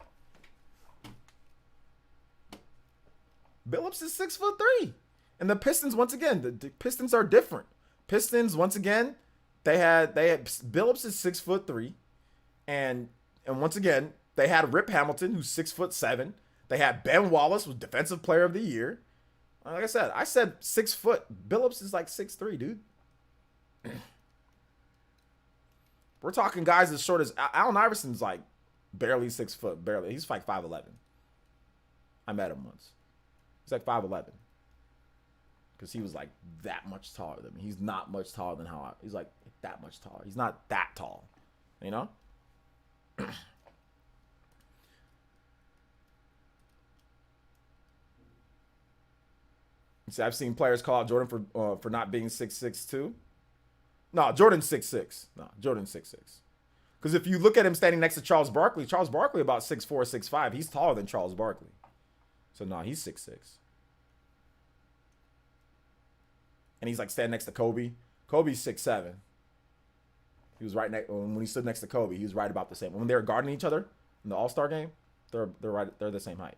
Billups is 6'3". And the Pistons, once again, the Pistons are different. Pistons, once again, they had Billups is 6'3", and once again, they had Rip Hamilton, who's 6'7". They had Ben Wallace, was Defensive Player of the Year. Like I said 6 foot. Billups is like 6'3", dude. We're talking guys as short as Allen Iverson's like barely 6 foot, barely. He's like 5'11". I met him once. He's like 5'11". Because he was like that much taller than me. He's not much taller than he's like that much taller. He's not that tall, you know? See, I've seen players call out Jordan for not being 6'6" too. No, Jordan's 6'6". No, Jordan's 6'6". Because if you look at him standing next to Charles Barkley about 6'4", 6'5". He's taller than Charles Barkley. So no, he's 6'6". And he's like standing next to Kobe. Kobe's 6'7". He was right next when he stood next to Kobe. He was right about the same. When they were guarding each other in the All-Star game, they're the same height.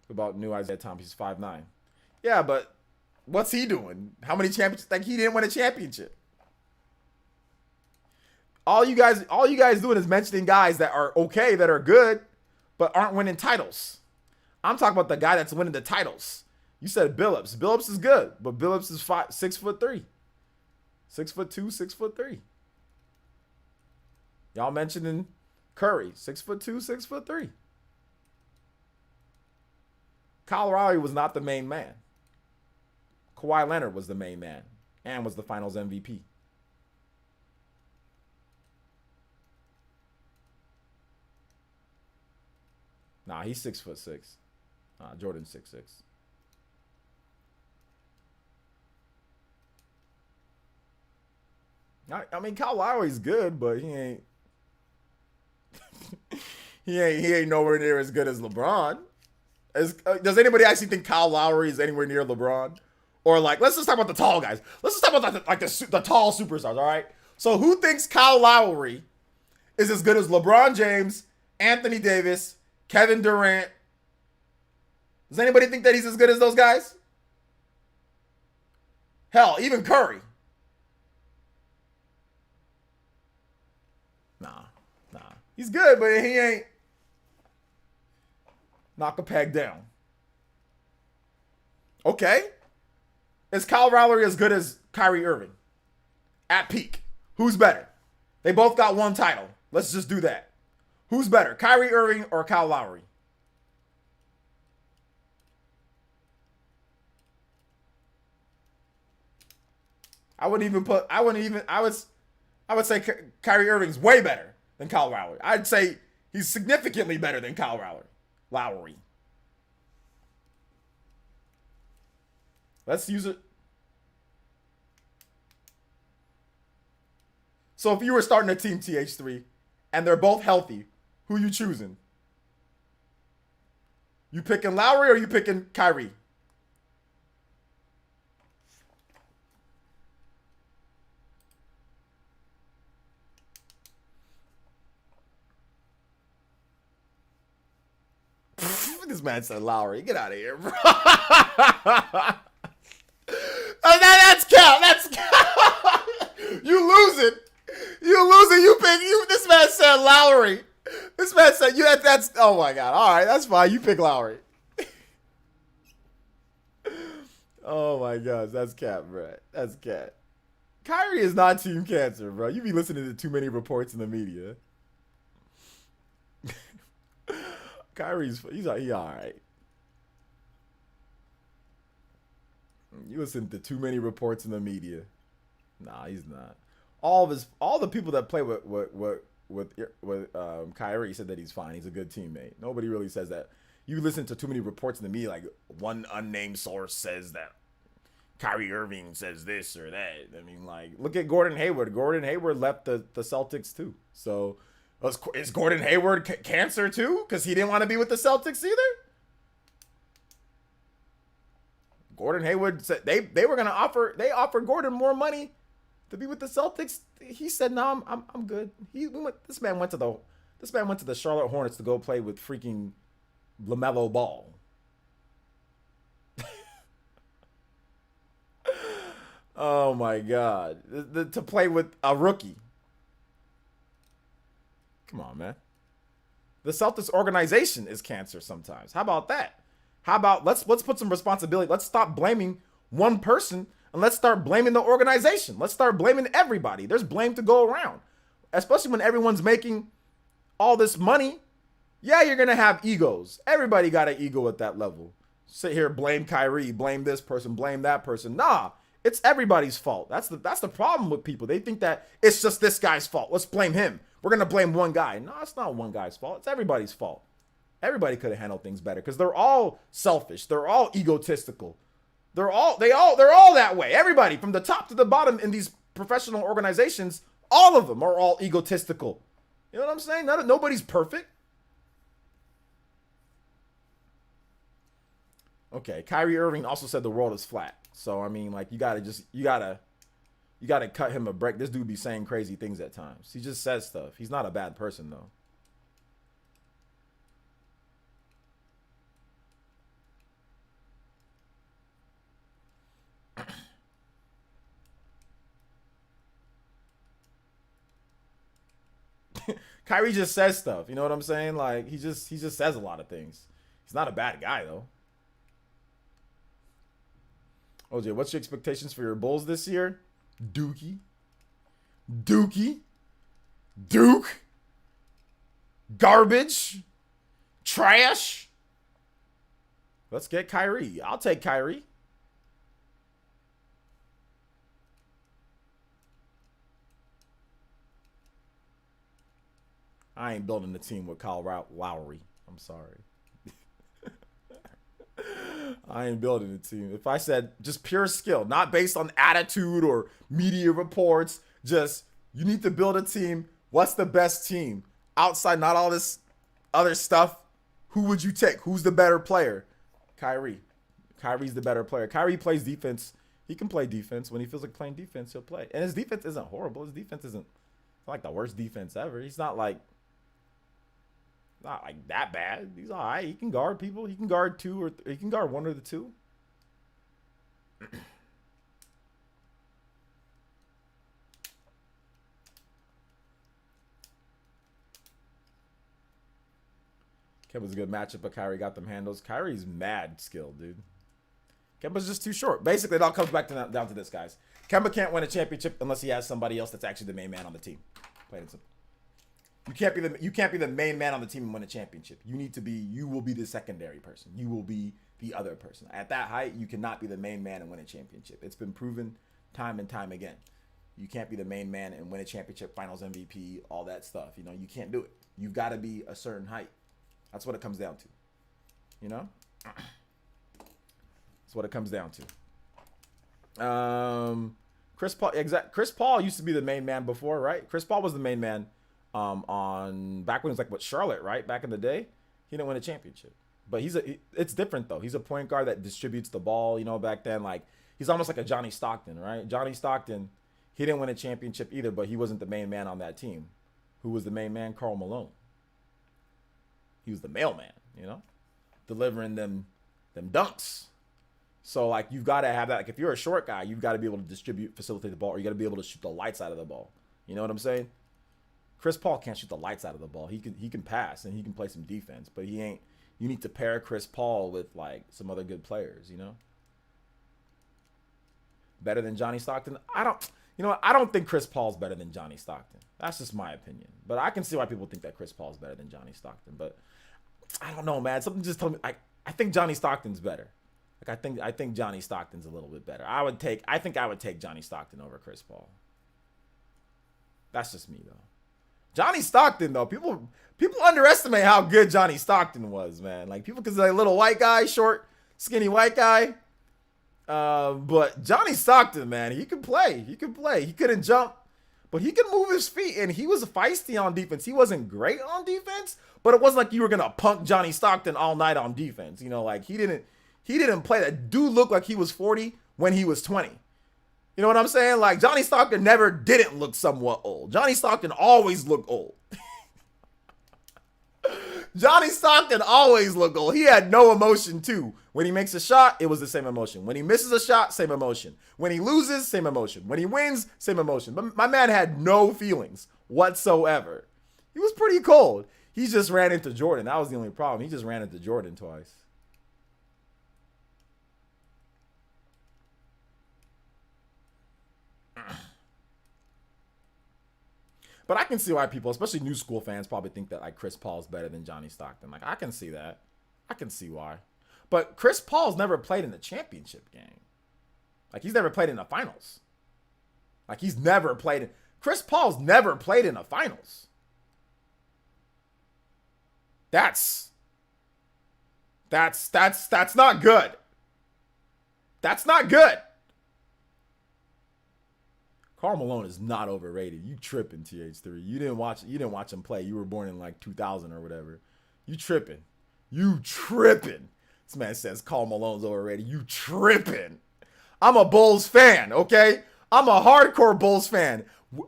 About new Isaiah Thomas, he's 5'9". Yeah, but what's he doing? How many championships? Like he didn't win a championship. All you guys doing is mentioning guys that are okay, that are good, but aren't winning titles. I'm talking about the guy that's winning the titles. You said Billups. Billups is good, but Billups is 6'3". 6'2", 6'3". Y'all mentioning Curry, 6'2", 6'3". Kyle Lowry was not the main man. Kawhi Leonard was the main man and was the Finals MVP. Nah, he's 6'6". Jordan's 6'6". I mean, Kyle Lowry's good, but he ain't. he ain't nowhere near as good as LeBron. Does anybody actually think Kyle Lowry is anywhere near LeBron? Or like, let's just talk about the tall guys. Let's just talk about the tall superstars. All right. So who thinks Kyle Lowry is as good as LeBron James, Anthony Davis, Kevin Durant? Does anybody think that he's as good as those guys? Hell, even Curry. Nah. He's good, but he ain't. Knock a peg down. Okay. Is Kyle Lowry as good as Kyrie Irving? At peak. Who's better? They both got one title. Let's just do that. Who's better, Kyrie Irving or Kyle Lowry? I would say Kyrie Irving's way better than Kyle Lowry. I'd say he's significantly better than Kyle Lowry. Let's use it. So if you were starting a team, TH3, and they're both healthy, who you choosing? You picking Lowry or you picking Kyrie? This man said Lowry. Get out of here, bro. That's cap. That's cap. You losing. You pick. This man said Lowry. This man said you. That's. Oh my god. All right, that's fine. You pick Lowry. Oh my gosh, that's cap, bro. That's cap. Kyrie is not Team Cancer, bro. You be listening to too many reports in the media. He's all right. You listen to too many reports in the media. Nah, he's not. All the people that play with Kyrie said that he's fine. He's a good teammate. Nobody really says that. You listen to too many reports in the media, like one unnamed source says that Kyrie Irving says this or that. I mean, like, look at Gordon Hayward. Gordon Hayward left the Celtics too. So is Gordon Hayward cancer too? Because he didn't want to be with the Celtics either? Gordon Hayward said they were gonna offer Gordon more money to be with the Celtics. He said, "No, I'm good." This man went to the Charlotte Hornets to go play with freaking LaMelo Ball. Oh my God, to play with a rookie. Come on, man. The Celtics organization is cancer sometimes. How about that? How about let's put some responsibility. Let's stop blaming one person and let's start blaming the organization. Let's start blaming everybody. There's blame to go around, especially when everyone's making all this money. Yeah, you're gonna have egos. Everybody got an ego at that level. Sit here, blame Kyrie, blame this person, blame that person. Nah, it's everybody's fault. That's the problem with people. They think that it's just this guy's fault. Let's blame him. We're gonna blame one guy. No, it's not one guy's fault. It's everybody's fault. Everybody could have handled things better because they're all selfish. They're all egotistical. They're all that way. Everybody from the top to the bottom in these professional organizations, all of them are all egotistical. You know what I'm saying? Nobody's perfect. Okay, Kyrie Irving also said the world is flat. So I mean, like, you gotta cut him a break. This dude be saying crazy things at times. He just says stuff. He's not a bad person though. Kyrie just says stuff. You know what I'm saying? Like, he just says a lot of things. He's not a bad guy though. OJ, what's your expectations for your Bulls this year? Duke. Garbage. Trash. Let's get Kyrie. I'll take Kyrie. I ain't building a team with Kyle Lowry. I'm sorry. I ain't building a team. If I said just pure skill, not based on attitude or media reports, just you need to build a team. What's the best team? Outside, not all this other stuff. Who would you take? Who's the better player? Kyrie. Kyrie's the better player. Kyrie plays defense. He can play defense. When he feels like playing defense, he'll play. And his defense isn't horrible. His defense isn't like the worst defense ever. He's not like that bad. He's all right. He can guard people. He can guard he can guard one or the two. Kemba's a good matchup, but Kyrie got them handles. Kyrie's mad skilled, dude. Kemba's just too short. Basically, it all comes back to down to this, guys. Kemba can't win a championship unless he has somebody else that's actually the main man on the team. Plain and simple. You can't be the main man on the team and win a championship. You will be the secondary person. You will be the other person. At that height, you cannot be the main man and win a championship. It's been proven time and time again. You can't be the main man and win a championship, finals MVP, all that stuff. You know, you can't do it. You've got to be a certain height. That's what it comes down to. You know? That's what it comes down to. Chris Paul used to be the main man before, right? Chris Paul was the main man on back when it was like what, Charlotte, right? Back in the day. He didn't win a championship. But it's different though. He's a point guard that distributes the ball, you know, back then. Like he's almost like a Johnny Stockton, right? Johnny Stockton, he didn't win a championship either, but he wasn't the main man on that team. Who was the main man? Karl Malone. He was the mailman, you know, delivering them dunks. So like you've got to have that. Like if you're a short guy, you've got to be able to distribute, facilitate the ball, or you got to be able to shoot the lights out of the ball. You know what I'm saying? Chris Paul can't shoot the lights out of the ball. He can pass and he can play some defense, but he ain't. You need to pair Chris Paul with like some other good players. You know, better than Johnny Stockton. I don't think Chris Paul's better than Johnny Stockton. That's just my opinion. But I can see why people think that Chris Paul's better than Johnny Stockton. But I don't know, man. Something just told me I think Johnny Stockton's better. Like I think Johnny Stockton's a little bit better. I think I would take Johnny Stockton over Chris Paul. That's just me though. Johnny Stockton though, people underestimate how good Johnny Stockton was, man. Like people cause like a little white guy, short, skinny white guy. But Johnny Stockton, man, he can play. He couldn't jump, but he could move his feet, and he was feisty on defense. He wasn't great on defense, but it wasn't like you were gonna punk Johnny Stockton all night on defense. You know, like he didn't play. That dude looked like he was 40 when he was 20. You know what I'm saying? Like Johnny Stockton never didn't look somewhat old. Johnny Stockton always looked old. Johnny Stockton always looked old. He had no emotion too. When he makes a shot, it was the same emotion. When he misses a shot, same emotion. When he loses, same emotion. When he wins, same emotion. But my man had no feelings whatsoever. He was pretty cold. He just ran into Jordan. That was the only problem. He just ran into Jordan twice. But I can see why people, especially new school fans, probably think that like Chris Paul's better than Johnny Stockton. Like I can see that. I can see why. But Chris Paul's never played in the championship game. Like he's never played in the finals. Like he's never played in. Chris Paul's never played in the finals. That's not good. That's not good. Karl Malone is not overrated. You tripping, TH3. You didn't watch him play. You were born in like 2000 or whatever. You tripping. This man says Karl Malone's overrated. You tripping. I'm a Bulls fan, okay? I'm a hardcore Bulls fan.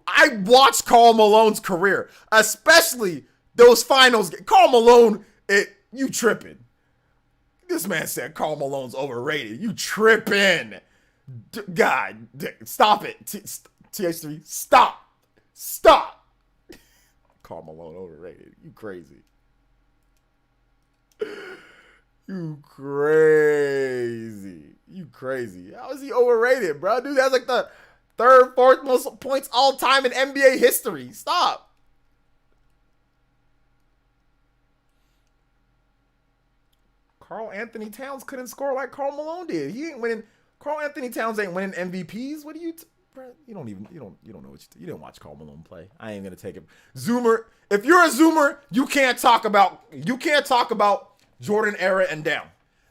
I watched Karl Malone's career, especially those finals. Karl Malone, you tripping. This man said Karl Malone's overrated. You tripping. God, stop it. TH3, stop. Karl Malone overrated. You crazy. You crazy. How is he overrated, bro? Dude, that's like the third, fourth most points all time in NBA history. Stop. Carl Anthony Towns couldn't score like Karl Malone did. He ain't winning. Carl Anthony Towns ain't winning MVPs. What do you? Bro, you don't know what you didn't watch Karl Malone play. I ain't gonna take it. Zoomer, if you're a Zoomer, you can't talk about Jordan era and down.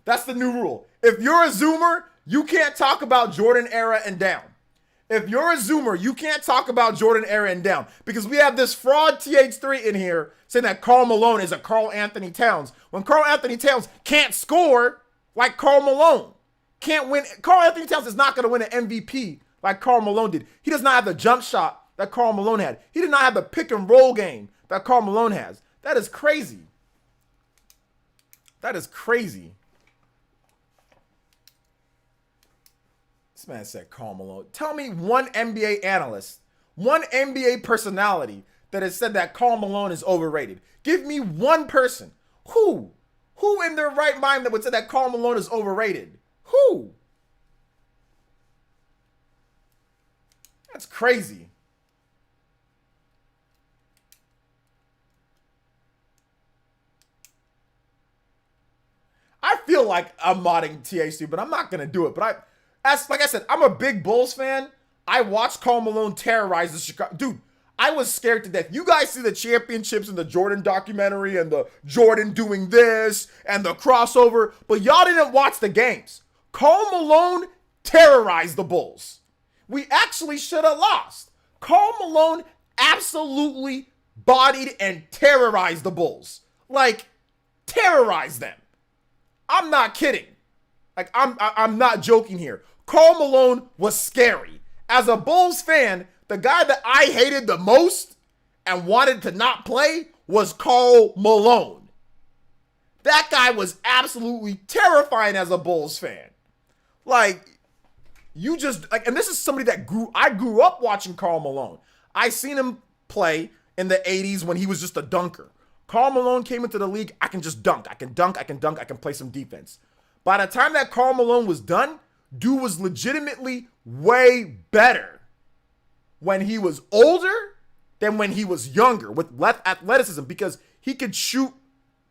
That's the new rule. If you're a Zoomer, you can't talk about Jordan era and down. If you're a Zoomer, you can't talk about Jordan era and down because we have this fraud TH3 in here saying that Karl Malone is a Carl Anthony Towns when Carl Anthony Towns can't score like Karl Malone. Can't win. Carl Anthony Towns is not going to win an MVP like Karl Malone did. He does not have the jump shot that Karl Malone had. He did not have the pick and roll game that Karl Malone has. That is crazy. That is crazy. This man said Karl Malone. Tell me one NBA analyst, one NBA personality that has said that Karl Malone is overrated. Give me one person. Who? Who in their right mind that would say that Karl Malone is overrated? Who? That's crazy. I feel like I'm modding THC, but I'm not going to do it. But like I said, I'm a big Bulls fan. I watched Karl Malone terrorize the Chicago. Dude, I was scared to death. You guys see the championships in the Jordan documentary and the Jordan doing this and the crossover, but y'all didn't watch the games. Karl Malone terrorized the Bulls. We actually should have lost. Karl Malone absolutely bodied and terrorized the Bulls. Like, terrorized them. I'm not kidding. Like, I'm not joking here. Karl Malone was scary. As a Bulls fan, the guy that I hated the most and wanted to not play was Karl Malone. That guy was absolutely terrifying as a Bulls fan. Like, you just, like, and this is somebody that I grew up watching Karl Malone. I seen him play in the 80s when he was just a dunker. Karl Malone came into the league, I can just dunk. I can play some defense. By the time that Karl Malone was done, dude was legitimately way better when he was older than when he was younger with less athleticism because he could shoot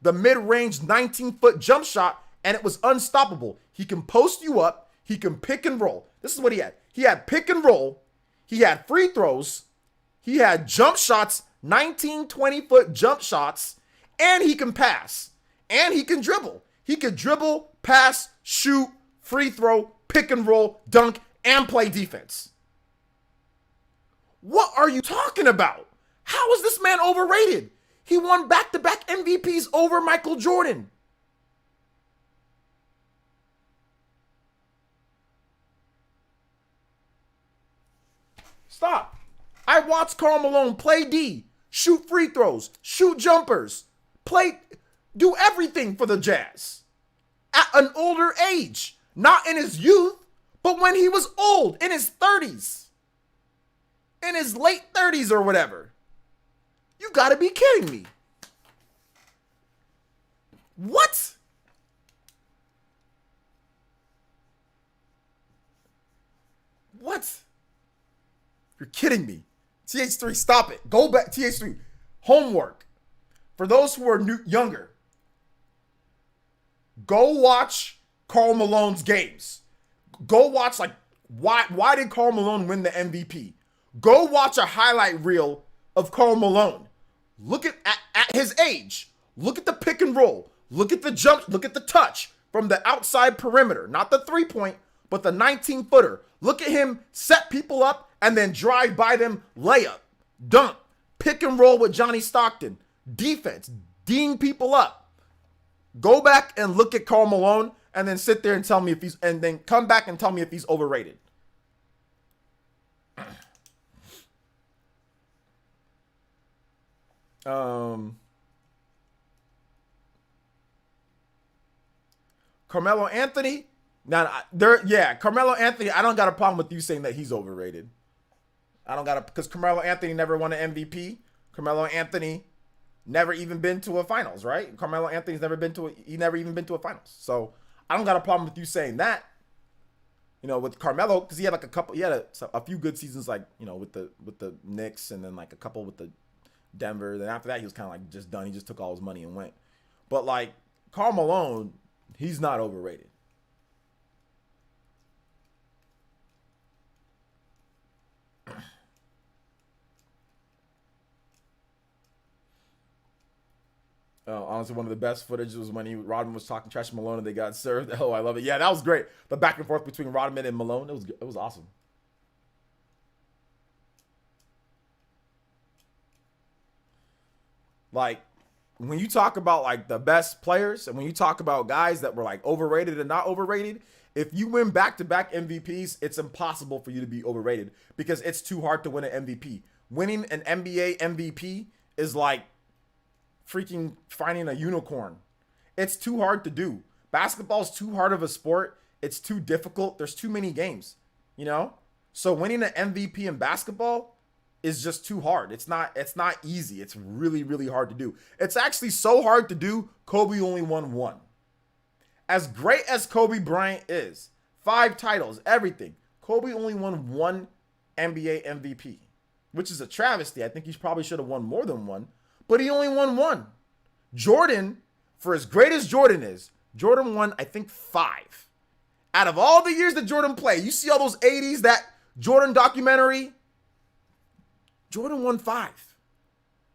the mid-range 19-foot jump shot and it was unstoppable. He can post you up. He can pick and roll. This is what he had. He had pick and roll. He had free throws. He had jump shots, 19, 20-foot jump shots, and he can pass. And he can dribble. He could dribble, pass, shoot, free throw, pick and roll, dunk, and play defense. What are you talking about? How is this man overrated? He won back-to-back MVPs over Michael Jordan. Stop. I watched Karl Malone play D, shoot free throws, shoot jumpers, do everything for the Jazz at an older age. Not in his youth, but when he was old, in his 30s. In his late 30s or whatever. You gotta be kidding me. What? What? You're kidding me. TH3, stop it. Go back. TH3, homework. For those who are younger, go watch Karl Malone's games. Go watch, like, why did Karl Malone win the MVP? Go watch a highlight reel of Karl Malone. Look at his age. Look at the pick and roll. Look at the jump. Look at the touch from the outside perimeter. Not the 3-point, but the 19-footer. Look at him set people up and then drive by them, layup, dunk, pick and roll with Johnny Stockton, defense, D'ing people up. Go back and look at Karl Malone and then sit there and tell me and then come back and tell me if he's overrated. Carmelo Anthony. Carmelo Anthony, I don't got a problem with you saying that he's overrated. Because Carmelo Anthony never won an MVP. Carmelo Anthony never even been to a finals, right? Carmelo Anthony's never even been to a finals. So I don't got a problem with you saying that. You know, with Carmelo, because he had a few good seasons, like, you know, with the Knicks, and then like a couple with the Denver. Then after that, he was kind of like just done. He just took all his money and went. But like Karl Malone He's not overrated. Honestly, one of the best footage was when Rodman was talking trash to Malone and they got served. Oh, I love it. Yeah, that was great. The back and forth between Rodman and Malone, it was awesome. Like, when you talk about like the best players and when you talk about guys that were like overrated and not overrated, if you win back-to-back MVPs, it's impossible for you to be overrated because it's too hard to win an MVP. Winning an NBA MVP is like freaking finding a unicorn. It's too hard to do. Basketball's too hard of a sport. It's too difficult. There's too many games, you know? So winning an MVP in basketball is just too hard. It's not easy. It's really, really hard to do. It's actually so hard to do, Kobe only won one. As great as Kobe Bryant is, 5 titles, everything, Kobe only won one NBA MVP, which is a travesty. I think he probably should have won more than one, but he only won one. Jordan, for as great as Jordan is, Jordan won, I think, 5. Out of all the years that Jordan played, you see all those 80s, that Jordan documentary, Jordan won 5.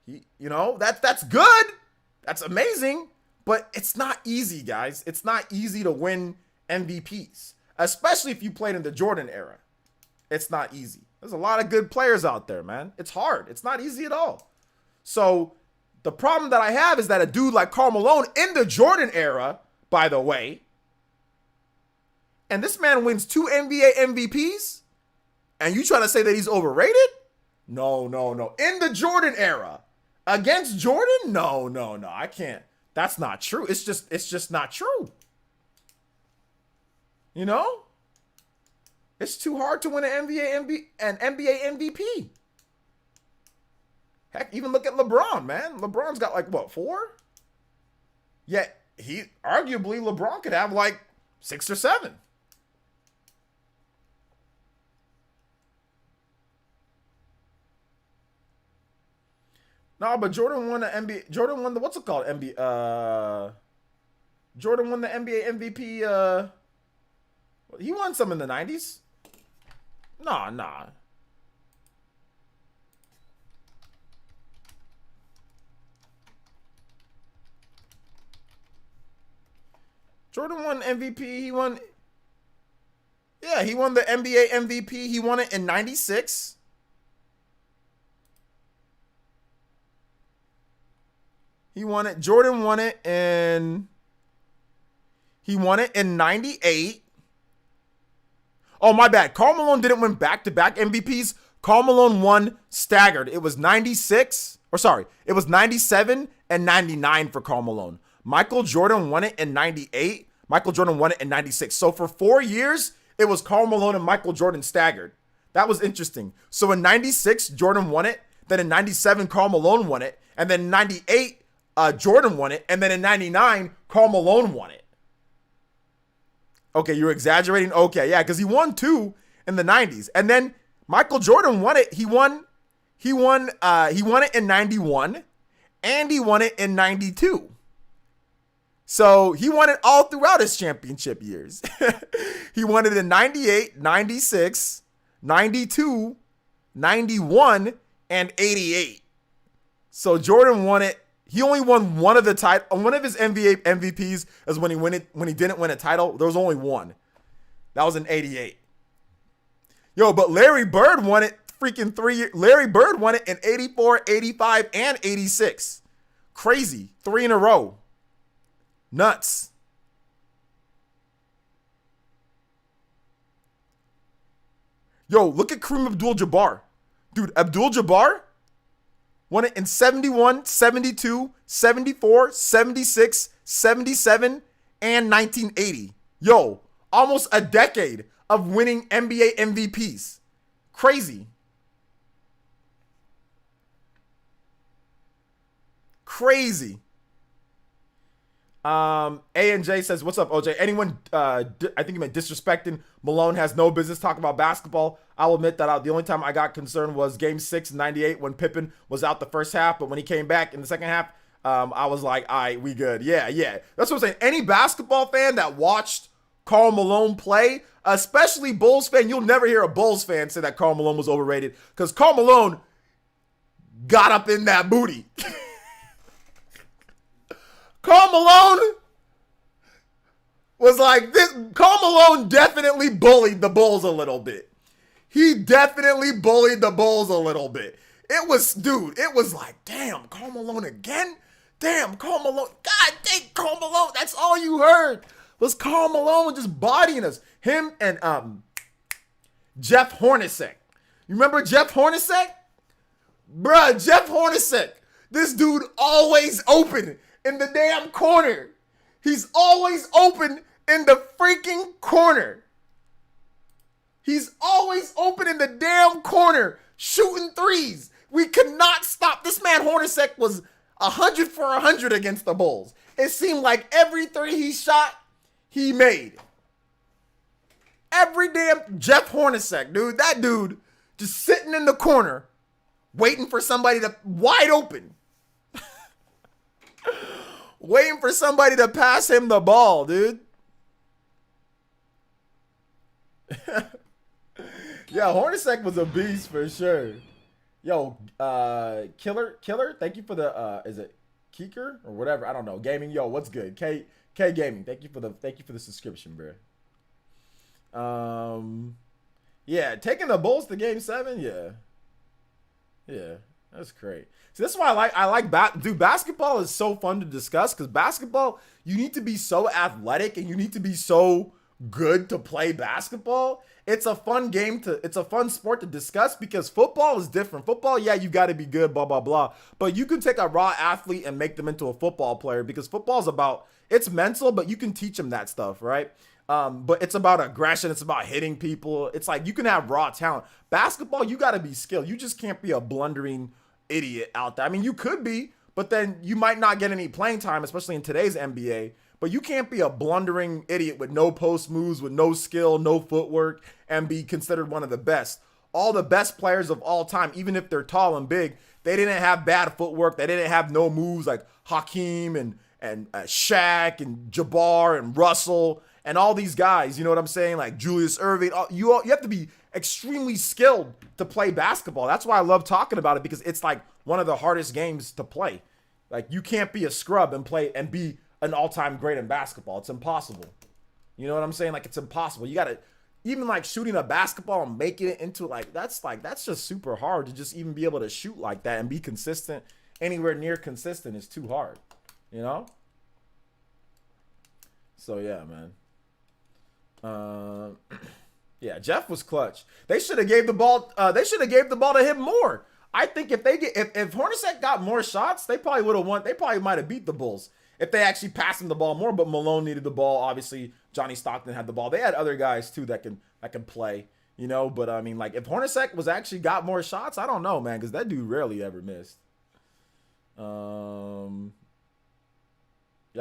You know, that's good. That's amazing. But it's not easy, guys. It's not easy to win MVPs, especially if you played in the Jordan era. It's not easy. There's a lot of good players out there, man. It's hard. It's not easy at all. So the problem that I have is that a dude like Karl Malone in the Jordan era, by the way, and this man wins 2 NBA MVPs, and you trying to say that he's overrated? No. In the Jordan era, against Jordan? No. I can't. That's not true. It's just not true. You know? It's too hard to win an NBA MVP. Heck, even look at LeBron, man. LeBron's got like, what, 4? Yet, arguably, LeBron could have like 6 or 7. No, but Jordan won the NBA. Jordan won the, what's it called? Jordan won the NBA MVP. He won some in the 90s. Nah. Jordan won MVP. He won the NBA MVP. He won it in 96. He won it. Jordan won it in. He won it in 98. Oh, my bad. Karl Malone didn't win back-to-back MVPs. Karl Malone won staggered. It was 96. Or sorry, it was 97 and 99 for Karl Malone. Michael Jordan won it in 98. Michael Jordan won it in 96. So for 4 years, it was Karl Malone and Michael Jordan staggered. That was interesting. So in 96, Jordan won it. Then in 97, Karl Malone won it. And then in 98, Jordan won it. And then in 99, Karl Malone won it. Okay, you're exaggerating? Okay, yeah, because he won 2 in the 90s. And then Michael Jordan won it. He won it in 91, and he won it in 92. So he won it all throughout his championship years. He won it in 98, 96, 92, 91, and 88. So Jordan won it. He only won one of his NBA MVPs is when he didn't win a title. There was only one. That was in 88. Yo, but Larry Bird won it freaking 3 years. Larry Bird won it in 84, 85, and 86. Crazy. 3 in a row. Nuts. Yo, look at Kareem Abdul-Jabbar. Dude, Abdul-Jabbar won it in 71, 72, 74, 76, 77, and 1980. Yo, almost a decade of winning NBA MVPs. Crazy. Crazy. A&J says, what's up, OJ? Anyone, I think you meant disrespecting Malone has no business talking about basketball. I'll admit that the only time I got concerned was Game 6 in 98 when Pippen was out the first half, but when he came back in the second half, I was like, all right, we good. Yeah. That's what I'm saying. Any basketball fan that watched Karl Malone play, especially Bulls fan, you'll never hear a Bulls fan say that Karl Malone was overrated because Karl Malone got up in that booty. Karl Malone was like this. Karl Malone definitely bullied the Bulls a little bit. He definitely bullied the Bulls a little bit. It was like, damn, Karl Malone again? Damn, Karl Malone. God dang, Karl Malone. That's all you heard was Karl Malone just bodying us. Him and Jeff Hornacek. You remember Jeff Hornacek? Bruh, Jeff Hornacek. This dude always open in the damn corner. He's always open in the freaking corner. He's always open in the damn corner, shooting threes. We could not stop. This man Hornacek was 100 for 100 against the Bulls. It seemed like every three he shot, he made. Every damn Jeff Hornacek, dude. That dude just sitting in the corner, waiting for somebody to wide open. Waiting for somebody to pass him the ball, dude. Yeah, Hornacek was a beast for sure. Yo, Killer, thank you for the is it Keeker or whatever? I don't know. Gaming, yo, what's good? K Gaming, thank you for the subscription, bro. Yeah, taking the Bulls to game 7, yeah, that's great. So this is why I like basketball is so fun to discuss because basketball, you need to be so athletic and you need to be so good to play basketball. It's a fun it's a fun sport to discuss because football is different. Football, yeah, you got to be good, blah, blah, blah. But you can take a raw athlete and make them into a football player because football's it's mental, but you can teach them that stuff, right? But it's about aggression. It's about hitting people. It's like you can have raw talent. Basketball, you got to be skilled. You just can't be a blundering idiot out there. I mean, you could be, but then you might not get any playing time, especially in today's NBA. But you can't be a blundering idiot with no post moves, with no skill, no footwork, and be considered one of the best. All the best players of all time, even if they're tall and big, they didn't have bad footwork. They didn't have no moves like Hakeem and Shaq and Jabbar and Russell and all these guys. You know what I'm saying? Like Julius Erving. You have to be extremely skilled to play basketball. That's why I love talking about it because it's like one of the hardest games to play. Like you can't be a scrub and play and be an all-time great in basketball. It's impossible. You know what I'm saying? Like it's impossible. You gotta even like shooting a basketball and making it into that's just super hard to just even be able to shoot like that and be consistent. Anywhere near consistent is too hard. You know? So yeah, man. Yeah, Jeff was clutch. They should have gave the ball. They should have gave the ball to him more. I think if Hornacek got more shots, they probably would have won. They probably might have beat the Bulls if they actually passed him the ball more. But Malone needed the ball. Obviously, Johnny Stockton had the ball. They had other guys too that can play. You know, but I mean, like if Hornacek was actually got more shots, I don't know, man, because that dude rarely ever missed. Yeah,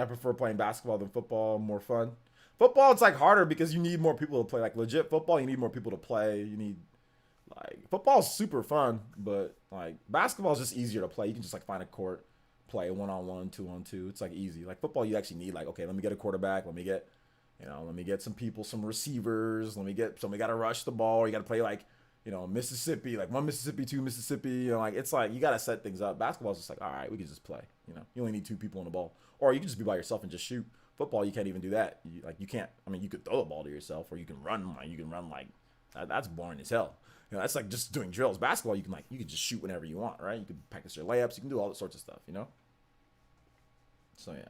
I prefer playing basketball than football. More fun. Football, it's like harder because you need more people to play. Like legit football, you need more people to play. You need football's super fun, but like basketball is just easier to play. You can just like find a court, play 1-on-1, 2-on-2. It's like easy. Like football, you actually need like, okay, let me get a quarterback. Let me get some people, some receivers. Somebody got to rush the ball. You got to play like, Mississippi, like 1 Mississippi, 2 Mississippi. Like it's like you got to set things up. Basketball's just like, all right, we can just play. You only need 2 people on the ball, or you can just be by yourself and just shoot. Football, you can't even do that. You can't. I mean, you could throw the ball to yourself, or you can run. Like that's boring as hell. That's like just doing drills. Basketball, you can just shoot whenever you want, right? You can practice your layups. You can do all sorts of stuff, So yeah.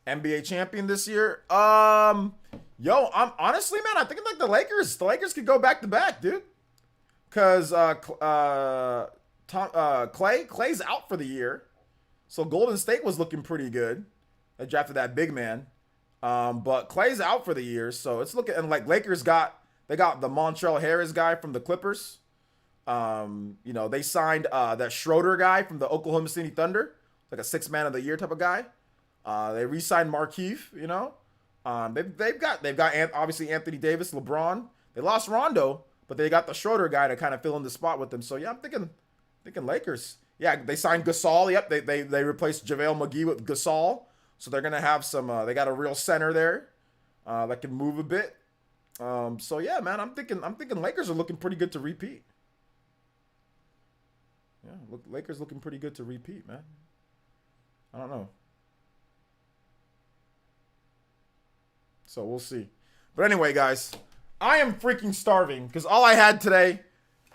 NBA champion this year. I'm honestly, man, I think like the Lakers. The Lakers could go back to back, dude. Cause Clay's out for the year, so Golden State was looking pretty good. They drafted that big man, but Clay's out for the year, so it's looking and like Lakers got the Montrezl Harris guy from the Clippers. They signed that Schroeder guy from the Oklahoma City Thunder, like a 6th man of the year type of guy. They re-signed Markieff. They've got obviously Anthony Davis, LeBron. They lost Rondo, but they got the Schroeder guy to kind of fill in the spot with them. So yeah, I'm thinking Lakers. yeah, they signed Gasol. Yep, they replaced JaVale McGee with Gasol. So they're gonna have some. They got a real center there that can move a bit. So yeah, man, I'm thinking Lakers are looking pretty good to repeat. Yeah, look, Lakers looking pretty good to repeat, man. I don't know. So we'll see. But anyway, guys, I am freaking starving because all I had today,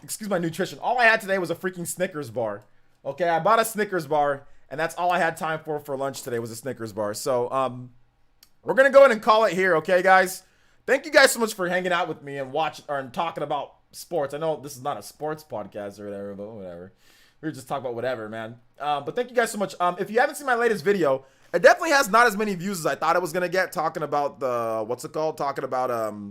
excuse my nutrition, all I had today was a freaking Snickers bar. Okay, I bought a Snickers bar, and that's all I had time for lunch today was a Snickers bar. So we're gonna go ahead and call it here, okay, guys? Thank you guys so much for hanging out with me and talking about sports. I know this is not a sports podcast or whatever, but whatever. We were just talking about whatever, man. But thank you guys so much. If you haven't seen my latest video, it definitely has not as many views as I thought it was gonna get. Talking about the Talking about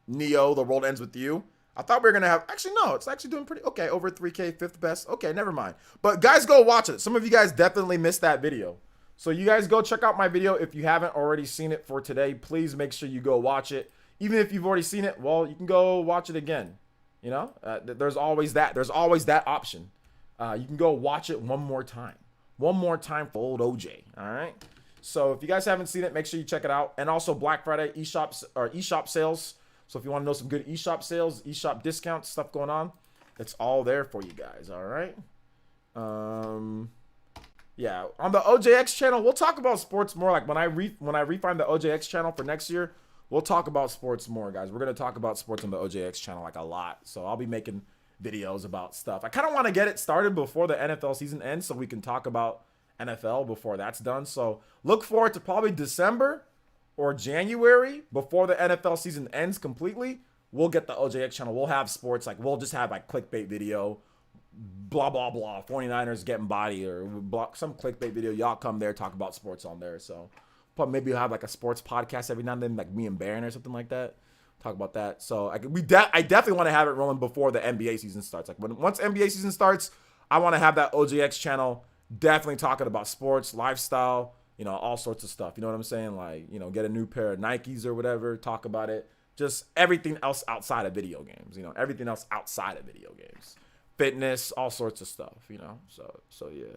Neo, The World Ends With You. I thought we were gonna have. Actually, no, it's actually doing pretty okay. Over 3K, fifth best. Okay, never mind. But guys, go watch it. Some of you guys definitely missed that video. So you guys go check out my video if you haven't already seen it for today. Please make sure you go watch it. Even if you've already seen it, well, you can go watch it again. You know, there's always that. There's always that option. You can go watch it one more time. One more time for old OJ. All right. So if you guys haven't seen it, make sure you check it out. And also Black Friday eShop sales. So if you want to know some good eShop sales, eShop discounts, stuff going on, it's all there for you guys. All right. Yeah, on the OJX channel, we'll talk about sports more. Like when I refine the OJX channel for next year, we'll talk about sports more, guys. We're gonna talk about sports on the OJX channel like a lot. So I'll be making videos about stuff. I kind of want to get it started before the NFL season ends, so we can talk about NFL before that's done. So look forward to probably December or January before the NFL season ends completely. We'll get the OJX channel. We'll have sports, like we'll just have like clickbait video. Blah blah blah 49ers getting body or some clickbait video. Y'all come there, talk about sports on there. So but maybe we'll have like a sports podcast every now and then, like me and Baron or something like that, talk about that. So I definitely want to have it rolling before the NBA season starts. Like once NBA season starts, I want to have that OJX channel definitely talking about sports, lifestyle, you know, all sorts of stuff. You know what I'm saying? Like, you know, get a new pair of Nikes or whatever, talk about it. Just everything else outside of video games, you know, everything else outside of video games. Fitness, all sorts of stuff, you know. So yeah,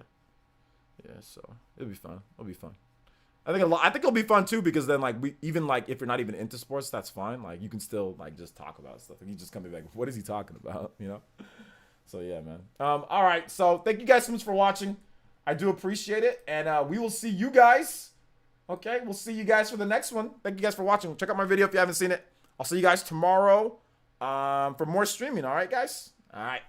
so it'll be fun. I think it'll be fun too, because then like even if you're not even into sports, that's fine. Like you can still like just talk about stuff. And you just come back, what is he talking about? You know. So yeah, man. All right. So thank you guys so much for watching. I do appreciate it, and we will see you guys. Okay, we'll see you guys for the next one. Thank you guys for watching. Check out my video if you haven't seen it. I'll see you guys tomorrow for more streaming. All right, guys. All right.